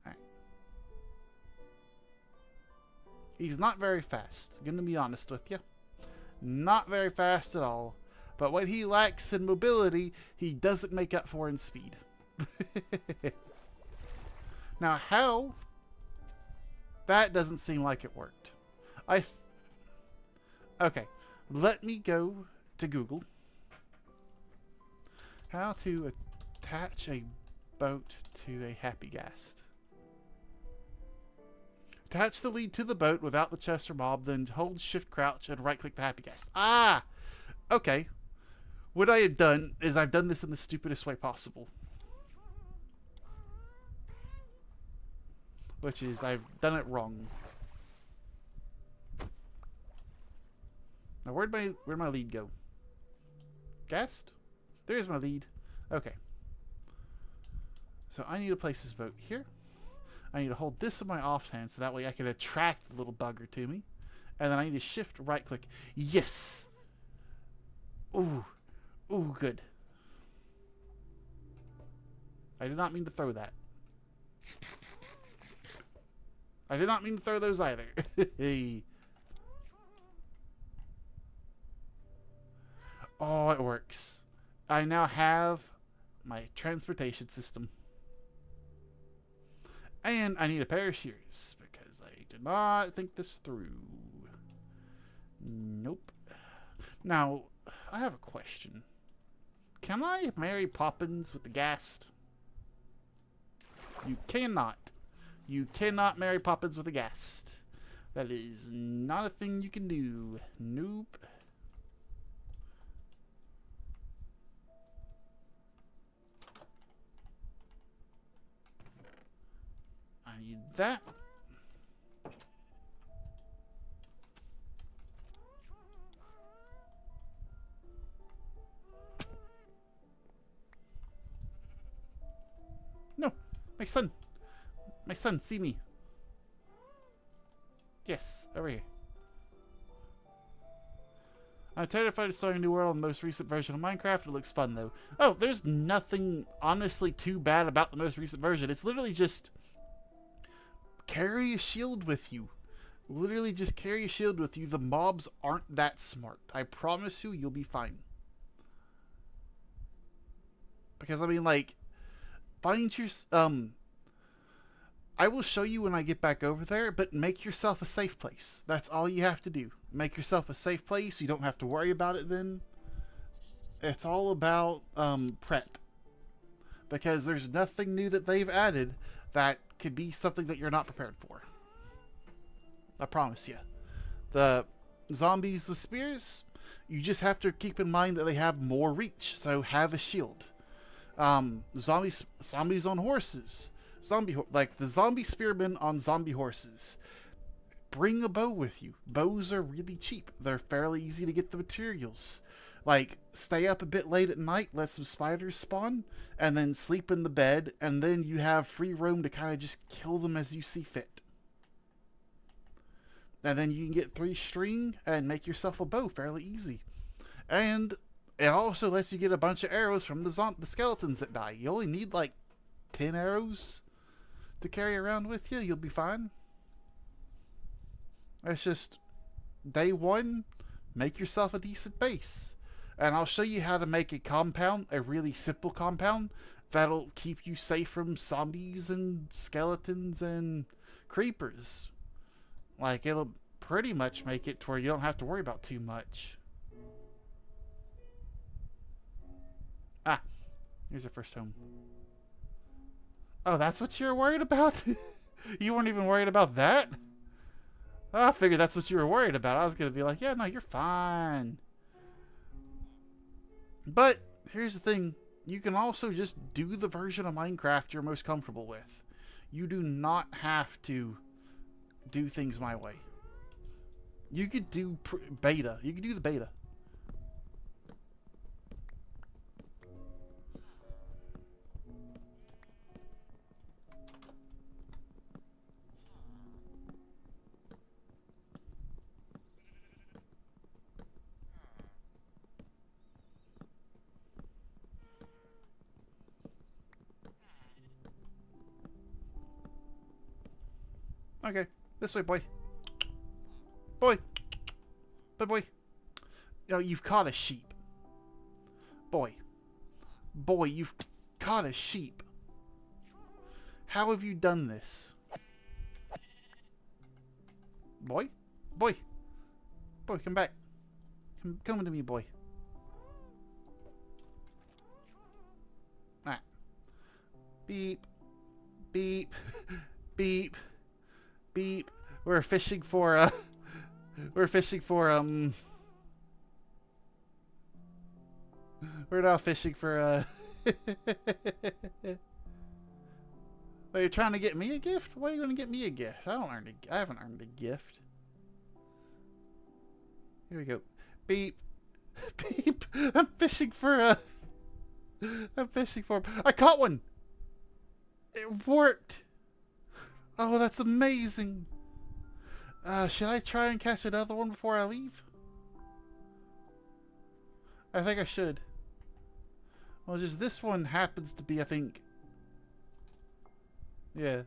Alright. He's not very fast. Gonna be honest with you. Not very fast at all. But what he lacks in mobility, he doesn't make up for in speed. Now, how? That doesn't seem like it worked. Okay, let me go to Google. How to attach a boat to a happy ghast. Attach the lead to the boat without the chest or mob, then hold shift crouch and right click the happy ghast. Ah! Okay. What I have done is I've done this in the stupidest way possible. Which is I've done it wrong. Now where'd my lead go? Ghast? There's my lead. Okay. So I need to place this boat here. I need to hold this in my offhand so that way I can attract the little bugger to me. And then I need to shift right click. Yes! Ooh. Ooh, good. I did not mean to throw that. I did not mean to throw those either. Oh, it works. I now have my transportation system. And I need a pair of shears because I did not think this through. Nope. Now, I have a question. Can I marry Poppins with the ghast? You cannot. You cannot marry Poppins with a ghast. That is not a thing you can do. Nope. I need that. My son! My son, see me. Yes, over here. I'm terrified of starting a new world in the most recent version of Minecraft. It looks fun, though. Oh, there's nothing honestly too bad about the most recent version. It's literally just carry a shield with you. Literally just carry a shield with you. The mobs aren't that smart. I promise you, you'll be fine. Because, I mean, like, find your... I will show you when I get back over there, but make yourself a safe place. That's all you have to do. Make yourself a safe place. You don't have to worry about it then. It's all about prep. Because there's nothing new that they've added that could be something that you're not prepared for. I promise you. The zombies with spears, you just have to keep in mind that they have more reach, so have a shield. Zombies on horses. Like the zombie spearmen on zombie horses. Bring a bow with you. Bows are really cheap. They're fairly easy to get the materials. Like, stay up a bit late at night, let some spiders spawn, and then sleep in the bed, and then you have free roam to kind of just kill them as you see fit. And then you can get 3 string and make yourself a bow fairly easy. And it also lets you get a bunch of arrows from the skeletons that die. You only need like 10 arrows to carry around with you. You'll be fine. It's just day 1, make yourself a decent base. And I'll show you how to make a compound, a really simple compound that'll keep you safe from zombies and skeletons and creepers. Like, it'll pretty much make it to where you don't have to worry about too much. Ah, here's our first home. Oh, that's what you were worried about? You weren't even worried about that? I figured that's what you were worried about. I was going to be like, yeah, no, you're fine. But here's the thing. You can also just do the version of Minecraft you're most comfortable with. You do not have to do things my way. You could do beta. You could do the beta. Okay, this way, boy. Boy. Boy. No, you've caught a sheep. Boy. Boy, you've caught a sheep. How have you done this? Boy? Boy. Boy, come back. Come to me, boy. Ah. Beep. Beep. Beep. Beep. We're fishing for, we're fishing for, we're now fishing for, Are you trying to get me a gift? Why are you going to get me a gift? I haven't earned a gift. Here we go. Beep. Beep. I'm fishing for, I caught one! It worked! Oh, that's amazing! Should I try and catch another one before I leave? I think I should. Well, just this one happens to be, I think... Yeah.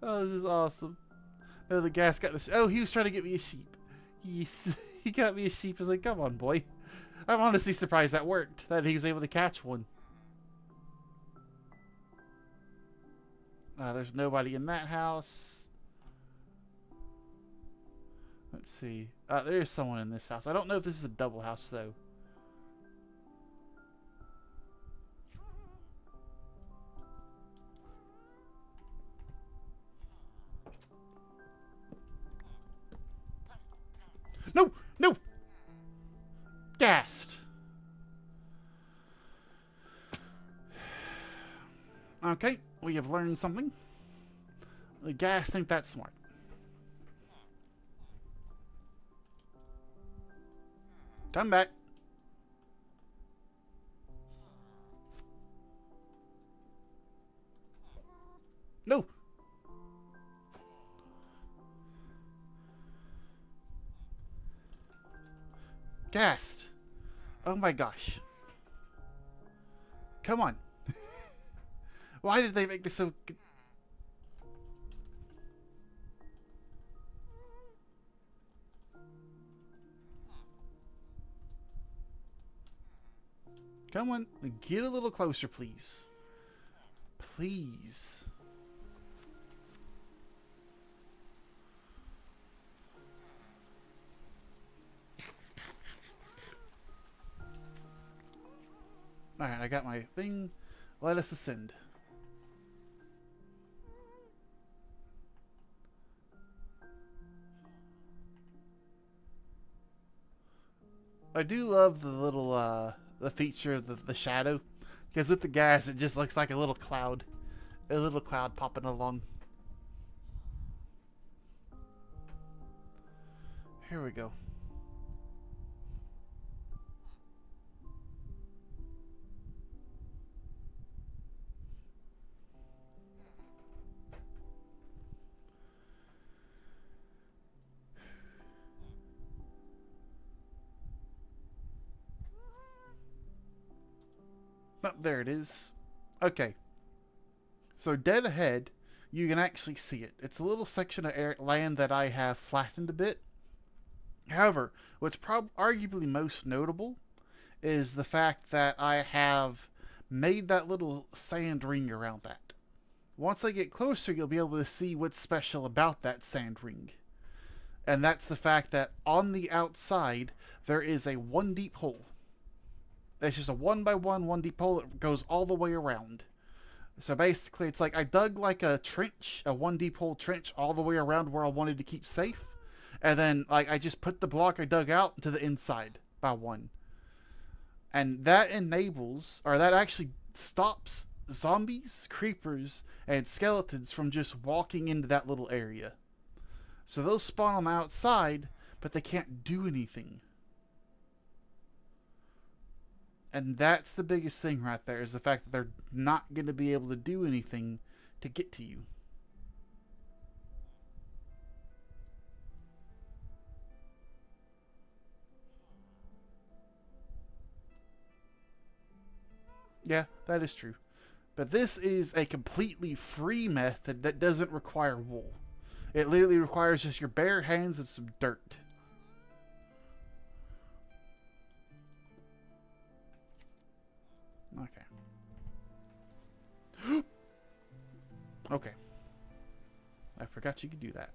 Oh, this is awesome. Oh, the gas got this. Oh, he was trying to get me a sheep. Yes. He got me a sheep. I was like, come on, boy. I'm honestly surprised that worked. That he was able to catch one. There's nobody in that house. Let's see. There's someone in this house. I don't know if this is a double house, though. No! No! Gassed! Okay, we have learned something. The gas ain't that smart. Come back. No! Gassed! Oh my gosh. Come on. Why did they make this so... Come on. Get a little closer, please. Please. Alright, I got my thing. Let us ascend. I do love the little, the feature of the shadow. Because with the gas, it just looks like a little cloud. A little cloud popping along. Here we go. Oh, there it is. Okay. So dead ahead, you can actually see it. It's a little section of land that I have flattened a bit. However, what's arguably most notable is the fact that I have made that little sand ring around that. Once I get closer, you'll be able to see what's special about that sand ring. And that's the fact that on the outside, there is a one deep hole. It's just a one by one deep hole that goes all the way around. So basically, it's like I dug like a trench, a one deep hole trench all the way around where I wanted to keep safe. And then like I just put the block I dug out to the inside by one. And that enables, or that actually stops zombies, creepers, and skeletons from just walking into that little area. So they'll spawn on the outside, but they can't do anything. And that's the biggest thing right there, is the fact that they're not going to be able to do anything to get to you. Yeah, that is true. But this is a completely free method that doesn't require wool. It literally requires just your bare hands and some dirt. Okay. Okay. I forgot you could do that.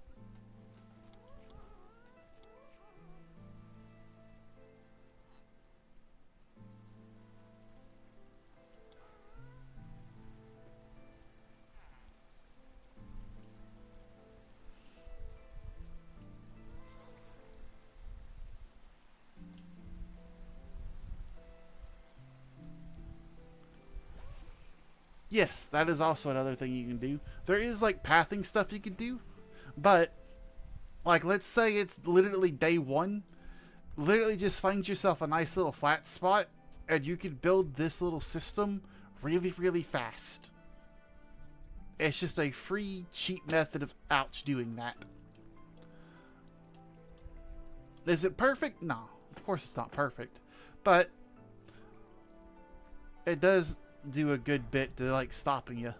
Yes, that is also another thing you can do. There is like pathing stuff you could do, but like let's say it's literally day one, literally just find yourself a nice little flat spot and you could build this little system really fast. It's just a free cheap method of ouch doing that. Is it perfect? No, of course it's not perfect, but it does do a good bit to like stopping you.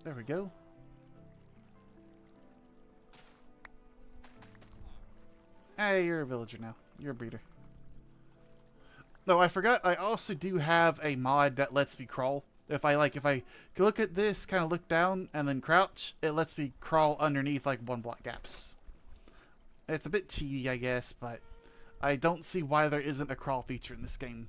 There we go. Hey, you're a villager now. You're a breeder. No, I forgot. I also do have a mod that lets me crawl. If I look at this, kind of look down, and then crouch, it lets me crawl underneath like 1 block gaps. It's a bit cheaty, I guess, but I don't see why there isn't a crawl feature in this game.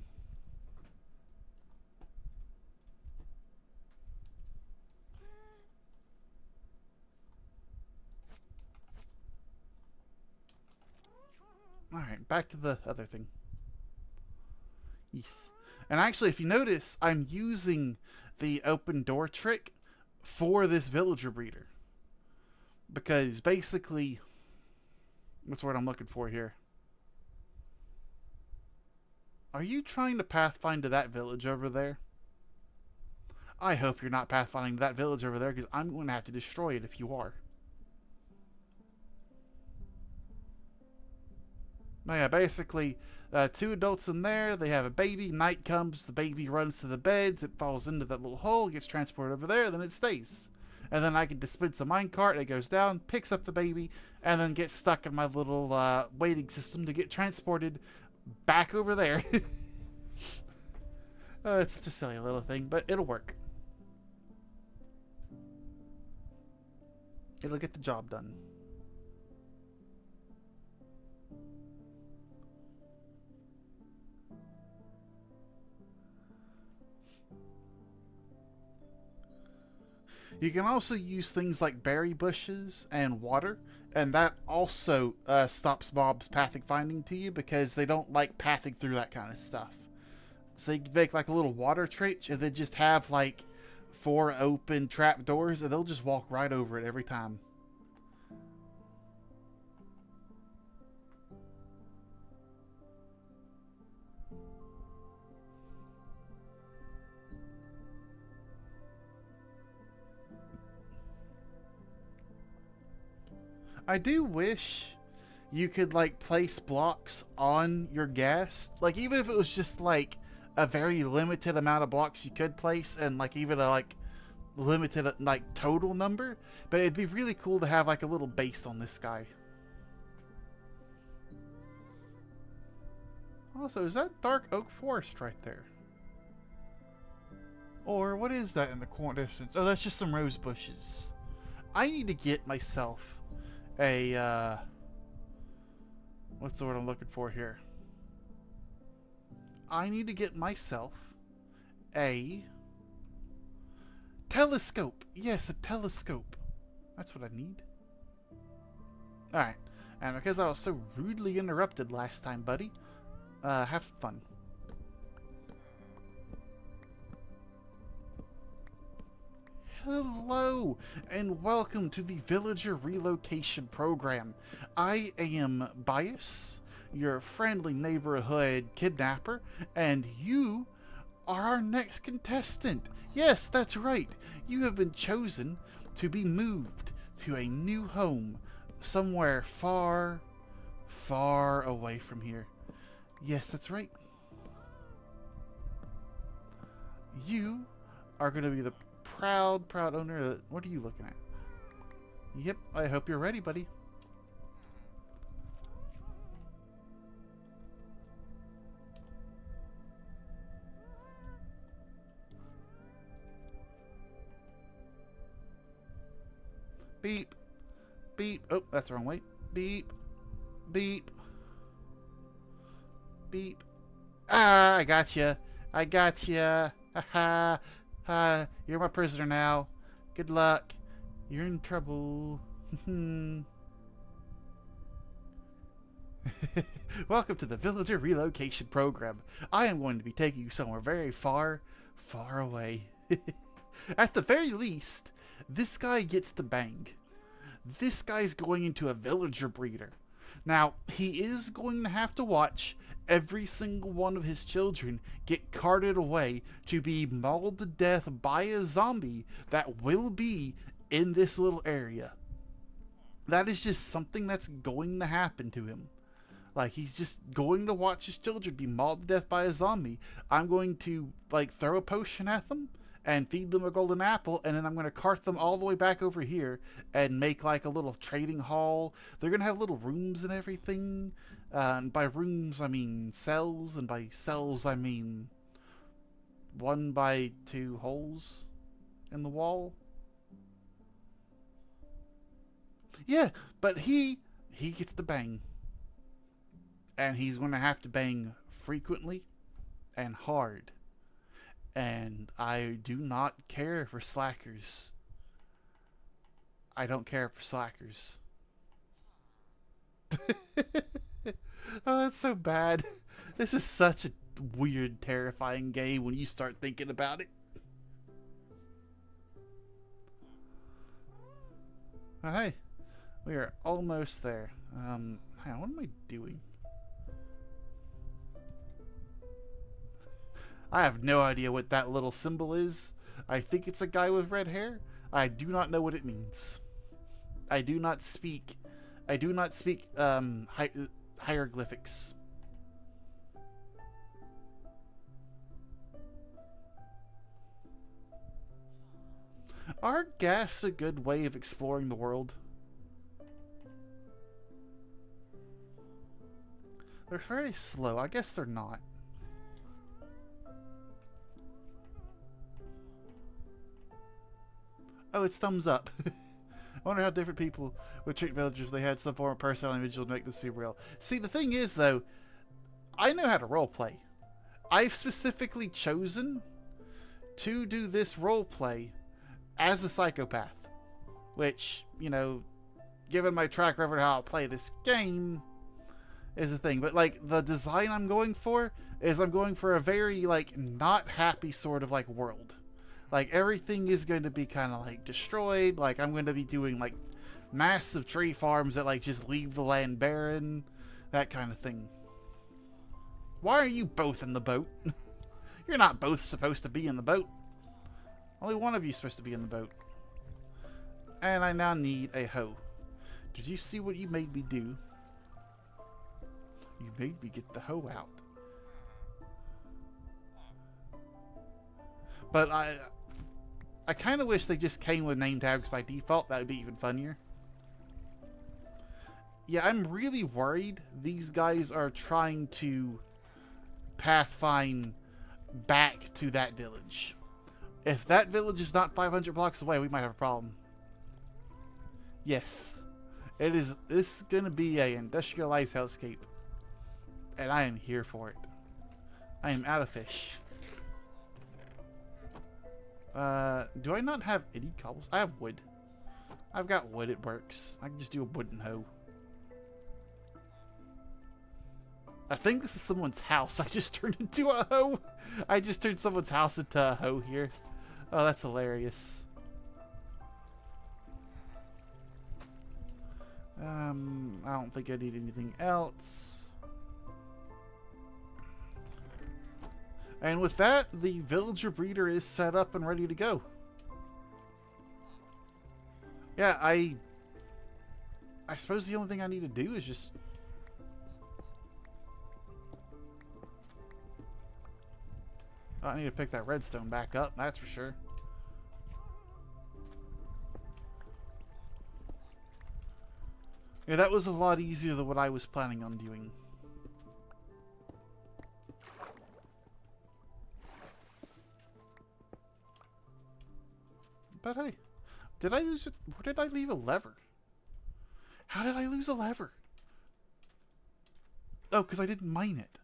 Alright, back to the other thing. Yes. And actually, if you notice, I'm using the open door trick for this villager breeder. Because basically, what's the word I'm looking for here? Are you trying to pathfind to that village over there? I hope you're not pathfinding that village over there, because I'm going to have to destroy it if you are. Now, yeah, basically, two adults in there, they have a baby, night comes, the baby runs to the beds, it falls into that little hole, gets transported over there, then it stays. And then I can dispense a minecart, it goes down, picks up the baby, and then gets stuck in my little waiting system to get transported back over there. It's just a silly little thing, but it'll work. It'll get the job done. You can also use things like berry bushes and water, and that also stops mobs pathing finding to you because they don't like pathing through that kind of stuff. So you can make like a little water trench and then just have like 4 open trap doors and they'll just walk right over it every time. I do wish you could like place blocks on your gas. Like even if it was just like a very limited amount of blocks you could place and like even a like limited like total number, but it'd be really cool to have like a little base on this guy. Also, is that dark oak forest right there? Or what is that in the corner distance? Oh, that's just some rose bushes. I need to get myself a what's the word I'm looking for here? I need to get myself a telescope. Yes, a telescope. That's what I need. Alright. And because I was so rudely interrupted last time, buddy, have some fun. Hello, and welcome to the Villager Relocation Program. I am Bias, your friendly neighborhood kidnapper, and you are our next contestant. Yes, that's right. You have been chosen to be moved to a new home somewhere far, far away from here. Yes, that's right. You are going to be the proud owner of... What are you looking at? Yep, I hope you're ready, buddy. Beep. Beep. Oh, that's the wrong way. Beep. Beep. Beep. Ah, I gotcha. I gotcha. Ha ha. You're my prisoner now. Good luck. You're in trouble. Welcome to the Villager Relocation Program. I am going to be taking you somewhere very far, far away. At the very least, this guy gets to bang. This guy's going into a villager breeder. Now, he is going to have to watch every single one of his children get carted away to be mauled to death by a zombie that will be in this little area. That is just something that's going to happen to him. Like, he's just going to watch his children be mauled to death by a zombie. I'm going to, like, throw a potion at them and feed them a golden apple, and then I'm going to cart them all the way back over here and make, like, a little trading hall. They're going to have little rooms and everything. And by rooms, I mean cells, and by cells, I mean 1 by 2 holes in the wall. Yeah, but he gets to bang. And he's going to have to bang frequently and hard. And I do not care for slackers. I don't care for slackers. Oh, that's so bad. This is such a weird, terrifying game when you start thinking about it. Oh, hey, we are almost there. Hang on, what am I doing? I have no idea what that little symbol is. I think it's a guy with red hair. I do not know what it means. I do not speak. I do not speak hieroglyphics. Are gas a good way of exploring the world? They're very slow. I guess they're not. Oh, it's thumbs up. I wonder how different people would treat villagers if they had some form of personality individual to make them seem real. See, the thing is, though, I know how to roleplay. I've specifically chosen to do this roleplay as a psychopath. Which, you know, given my track record how I play this game, is a thing. But, like, the design I'm going for is I'm going for a very, like, not happy sort of, like, world. Like, everything is going to be kind of, like, destroyed. Like, I'm going to be doing, like, massive tree farms that, like, just leave the land barren. That kind of thing. Why are you both in the boat? You're not both supposed to be in the boat. Only one of you is supposed to be in the boat. And I now need a hoe. Did you see what you made me do? You made me get the hoe out. But I kind of wish they just came with name tags by default. That would be even funnier. Yeah, I'm really worried these guys are trying to pathfind back to that village. If that village is not 500 blocks away, we might have a problem. Yes. It is. This is going to be an industrialized hellscape. And I am here for it. I am out of fish. Do I not have any cobbles? I have wood. I've got wood, it works. I can just do a wooden hoe. I think this is someone's house. I just turned into a hoe. I just turned someone's house into a hoe here. Oh, that's hilarious. I don't think I need anything else. And with that, the villager breeder is set up and ready to go. Yeah, I suppose the only thing I need to do is just... I need to pick that redstone back up, that's for sure. Yeah, that was a lot easier than what I was planning on doing. But hey, did I lose it? Where did I leave a lever? How did I lose a lever? Oh, because I didn't mine it.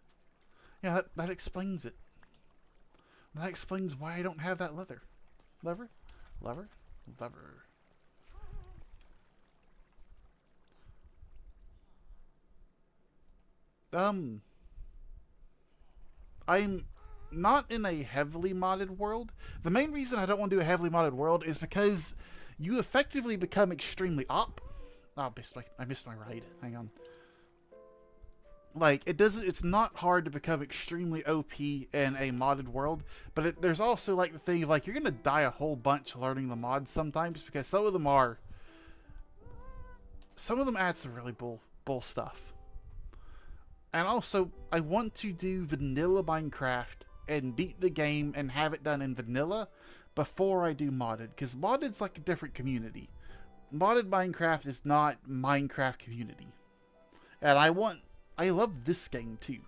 Yeah, that explains it. That explains why I don't have that leather. Lever? Lever? Lever. I'm not in a heavily modded world. The main reason I don't want to do a heavily modded world is because you effectively become extremely op. Oh, I missed my ride. Hang on. Like, it's not hard to become extremely OP in a modded world, but there's also, like, the thing of, like, you're gonna die a whole bunch learning the mods sometimes, because some of them add some really bull stuff. And also, I want to do vanilla Minecraft and beat the game and have it done in vanilla before I do modded, because modded's like a different community. Modded Minecraft is not Minecraft community. And I love this game too.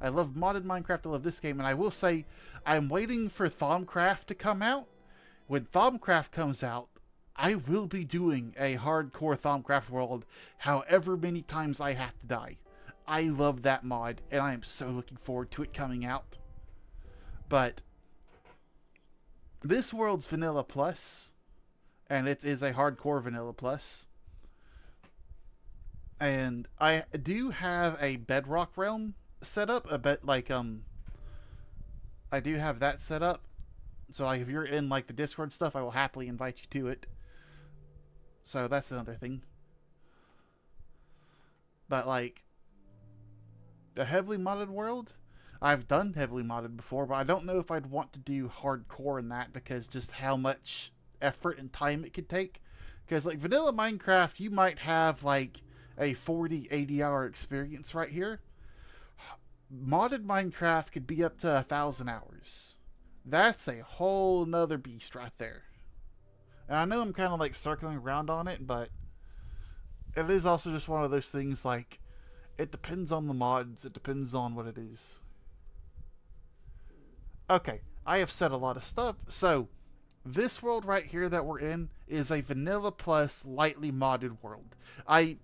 I love modded Minecraft, I love this game, and I will say, I'm waiting for Thaumcraft to come out. When Thaumcraft comes out, I will be doing a hardcore Thaumcraft world however many times I have to die. I love that mod, and I am so looking forward to it coming out. But this world's Vanilla Plus, and it is a hardcore Vanilla Plus. And I do have a Bedrock realm set up, a bit like I do have that set up. So like if you're in like the Discord stuff, I will happily invite you to it. So that's another thing. But like a heavily modded world, I've done heavily modded before, but I don't know if I'd want to do hardcore in that because just how much effort and time it could take. Because like vanilla Minecraft, you might have like a 40, 80 hour experience right here. Modded Minecraft could be up to 1,000 hours. That's a whole nother beast right there. And I know I'm kind of like circling around on it, but it is also just one of those things like it depends on the mods, it depends on what it is. Okay, I have said a lot of stuff. So, this world right here that we're in is a vanilla plus lightly modded world.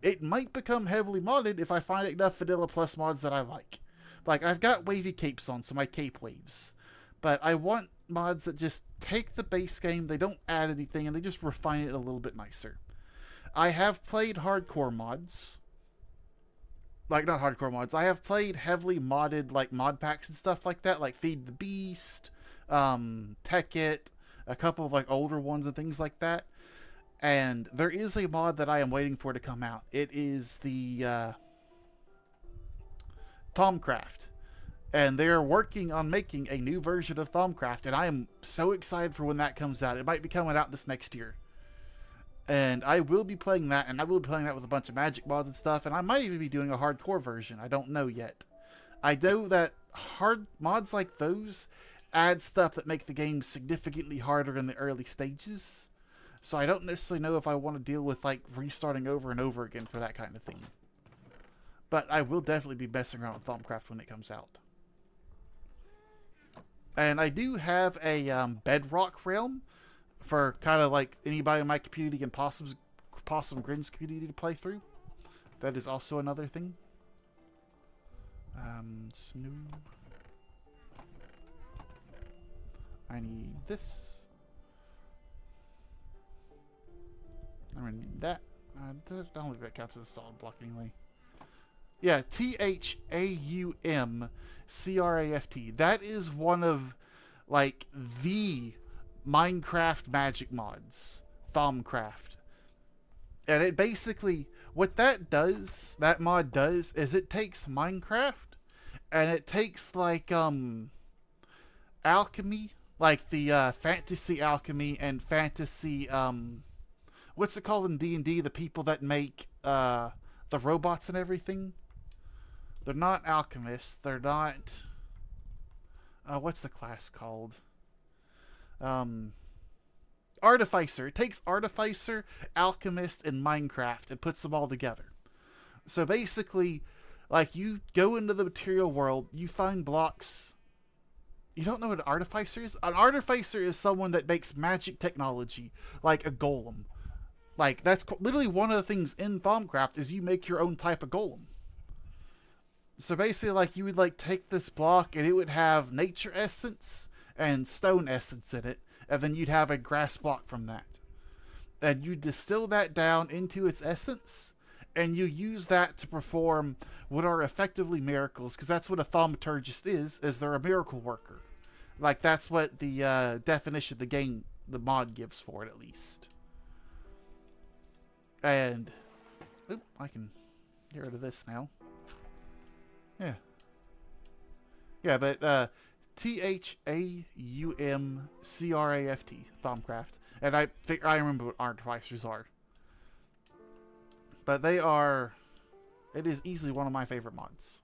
It might become heavily modded if I find enough vanilla plus mods that I like. Like I've got wavy capes on, so my cape waves. But I want mods that just take the base game, they don't add anything, and they just refine it a little bit nicer. I have played hardcore mods. Like not hardcore mods. I have played heavily modded like mod packs and stuff like that, like Feed the Beast, Tech It, a couple of like older ones and things like that. And there is a mod that I am waiting for to come out. It is the Thaumcraft. And they're working on making a new version of Thaumcraft, and I am so excited for when that comes out. It might be coming out this next year. And I will be playing that, and I will be playing that with a bunch of magic mods and stuff, and I might even be doing a hardcore version. I don't know yet. I know that hard mods like those add stuff that make the game significantly harder in the early stages. So I don't necessarily know if I want to deal with like restarting over and over again for that kind of thing. But I will definitely be messing around with Thaumcraft when it comes out. And I do have a Bedrock realm for kind of like anybody in my community and Possum Grin's community to play through. That is also another thing. Snoo. I need this. I'm gonna need that. I don't think that counts as a solid block anyway. Yeah, Thaumcraft. That is one of like the Minecraft magic mods. Thaumcraft. And it basically what that mod does is it takes Minecraft and it takes like alchemy, like the fantasy alchemy and fantasy what's it called in D&D, the people that make the robots and everything? They're not alchemists. They're not. What's the class called? Um, Artificer. It takes Artificer, Alchemist, and Minecraft and puts them all together. So basically, like you go into the material world, you find blocks. You don't know what an Artificer is? An Artificer is someone that makes magic technology, like a golem. Like that's literally one of the things in Thaumcraft is you make your own type of golem. So basically, like you would like take this block and it would have nature essence and stone essence in it, and then you'd have a grass block from that. And you distill that down into its essence, and you use that to perform what are effectively miracles, because that's what a thaumaturgist is they're a miracle worker. Like that's what the definition of the game, the mod gives for it at least. And oop, I can get rid of this now. Yeah. Yeah, but Thaumcraft, Thaumcraft. And I remember what artificers are. But they are it is easily one of my favorite mods.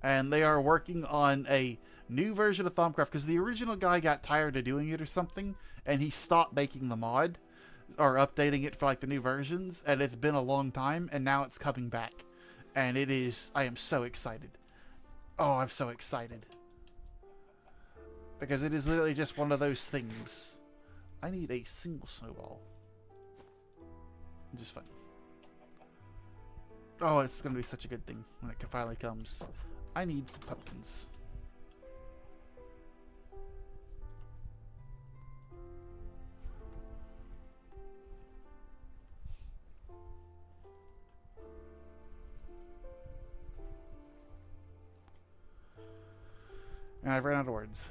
And they are working on a new version of Thaumcraft because the original guy got tired of doing it or something and he stopped making the mod or updating it for like the new versions, and it's been a long time and now it's coming back. And I am so excited. Oh, I'm so excited. Because it is literally just one of those things. I need a single snowball. Just fun. Oh, it's going to be such a good thing when it finally comes. I need some pumpkins. And I've ran out of words.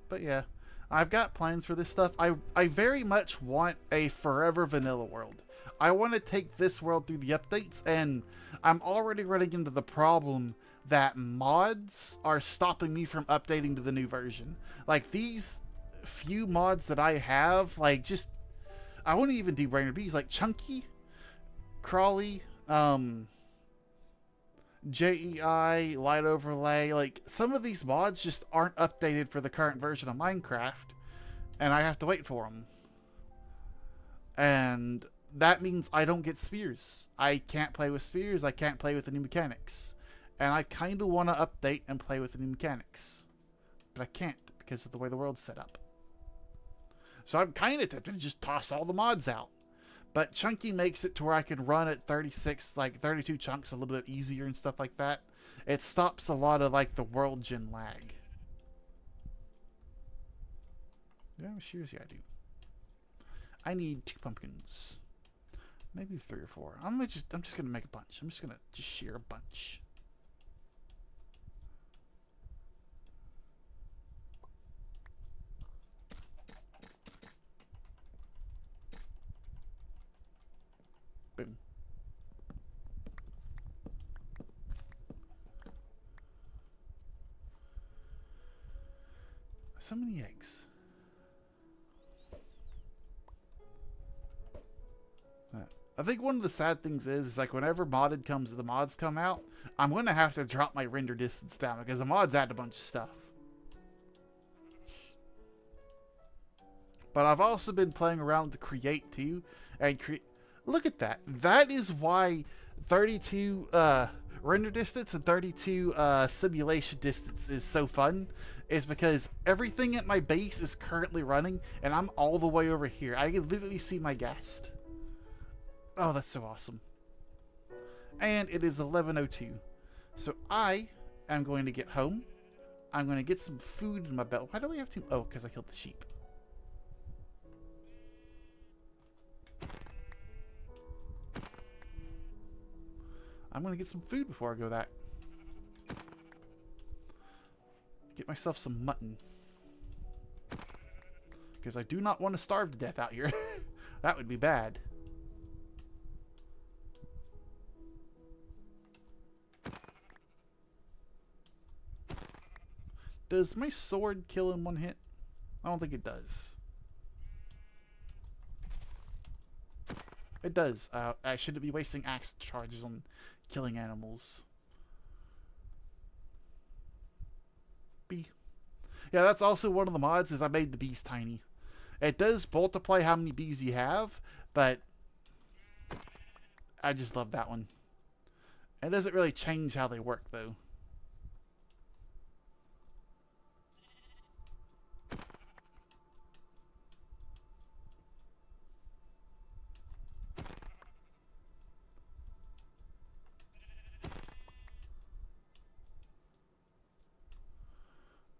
But yeah, I've got plans for this stuff. I very much want a forever vanilla world. I want to take this world through the updates, and I'm already running into the problem that mods are stopping me from updating to the new version. Like these few mods that I have, like just I wouldn't even do brainer bees, like Chunky, Crawly, JEI, Light Overlay, like some of these mods just aren't updated for the current version of Minecraft, and I have to wait for them. And that means I don't get spheres. I can't play with spheres, I can't play with the new mechanics. And I kind of want to update and play with the new mechanics. But I can't because of the way the world's set up. So I'm kind of tempted to just toss all the mods out. But Chunky makes it to where I can run at 36, like 32 chunks a little bit easier and stuff like that. It stops a lot of like the world gen lag. Do I have shears? Yeah, I do. I need 2 pumpkins. Maybe 3 or 4. I'm just gonna make a bunch. I'm just gonna shear a bunch. Boom. So many eggs. I think one of the sad things is like whenever the mods come out, I'm gonna have to drop my render distance down because the mods add a bunch of stuff. But I've also been playing around to create too, and look at that. That is why 32 render distance and 32 simulation distance is so fun. Is because everything at my base is currently running, and I'm all the way over here. I can literally see my guest. Oh, that's so awesome. And it is 11:02. So I am going to get home. I'm going to get some food in my belt. Why do we have to? Oh, because I killed the sheep. I'm going to get some food before I go that. Get myself some mutton. Because I do not want to starve to death out here. That would be bad. Does my sword kill in 1 hit? I don't think it does. It does. I shouldn't be wasting axe charges on killing animals. Bee. Yeah, that's also one of the mods is I made the bees tiny. It does multiply how many bees you have, but I just love that one. It doesn't really change how they work though.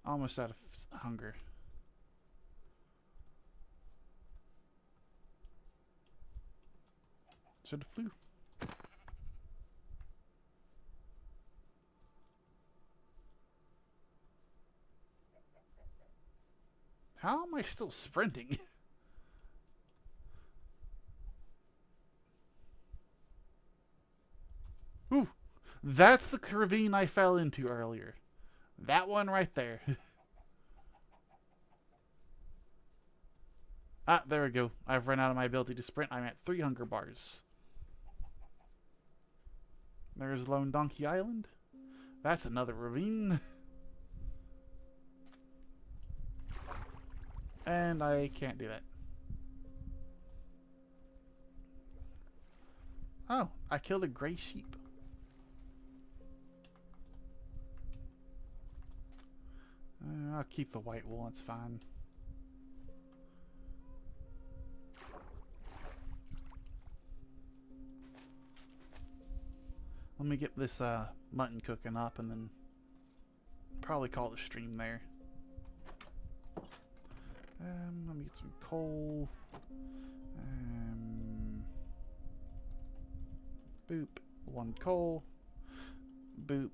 Almost out of hunger. Should have flew. How am I still sprinting? Ooh, that's the ravine I fell into earlier. That one right there. Ah, there we go. I've run out of my ability to sprint. I'm at 3 hunger bars. There's Lone Donkey Island. That's another ravine. And I can't do that. Oh, I killed a gray sheep. I'll keep the white wool, it's fine. Let me get this mutton cooking up and then probably call the stream there. Let me get some coal. Boop. 1 coal. Boop.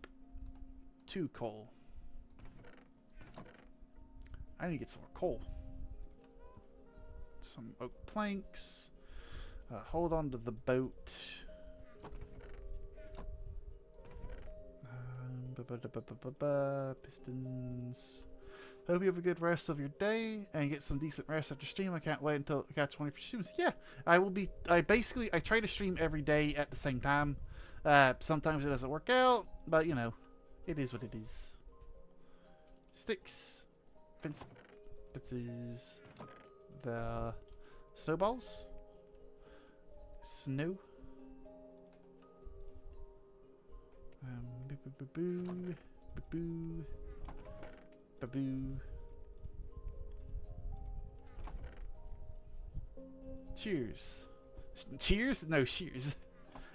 2 coal. I need to get some more coal. some oak planks. Hold on to the boat. Pistons. Hope you have a good rest of your day and get some decent rest after stream. I can't wait until I catch one of your streams. Yeah, I will be. I try to stream every day at the same time. Sometimes it doesn't work out, but you know, it is what it is. Sticks, fences, the snowballs, snow. Boo boo boo boo boo boo boo. Cheers. Cheers? No, shears.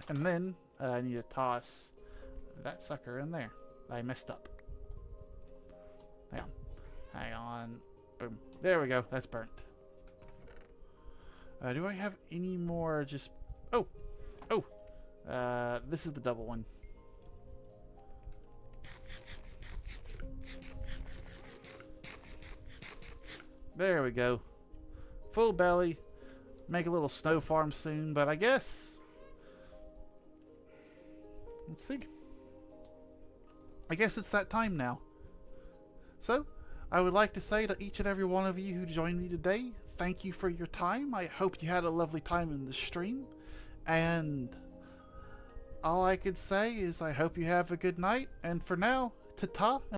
And then I need to toss that sucker in there. I messed up. Hang on. Hang on. Boom. There we go. That's burnt. Do I have any more just... Oh! Oh! This is the double one. There we go. Full belly. Make a little snow farm soon, but I guess... Let's see. I guess it's that time now. So, I would like to say to each and every one of you who joined me today, thank you for your time. I hope you had a lovely time in the stream. And all I could say is I hope you have a good night. And for now, ta-ta.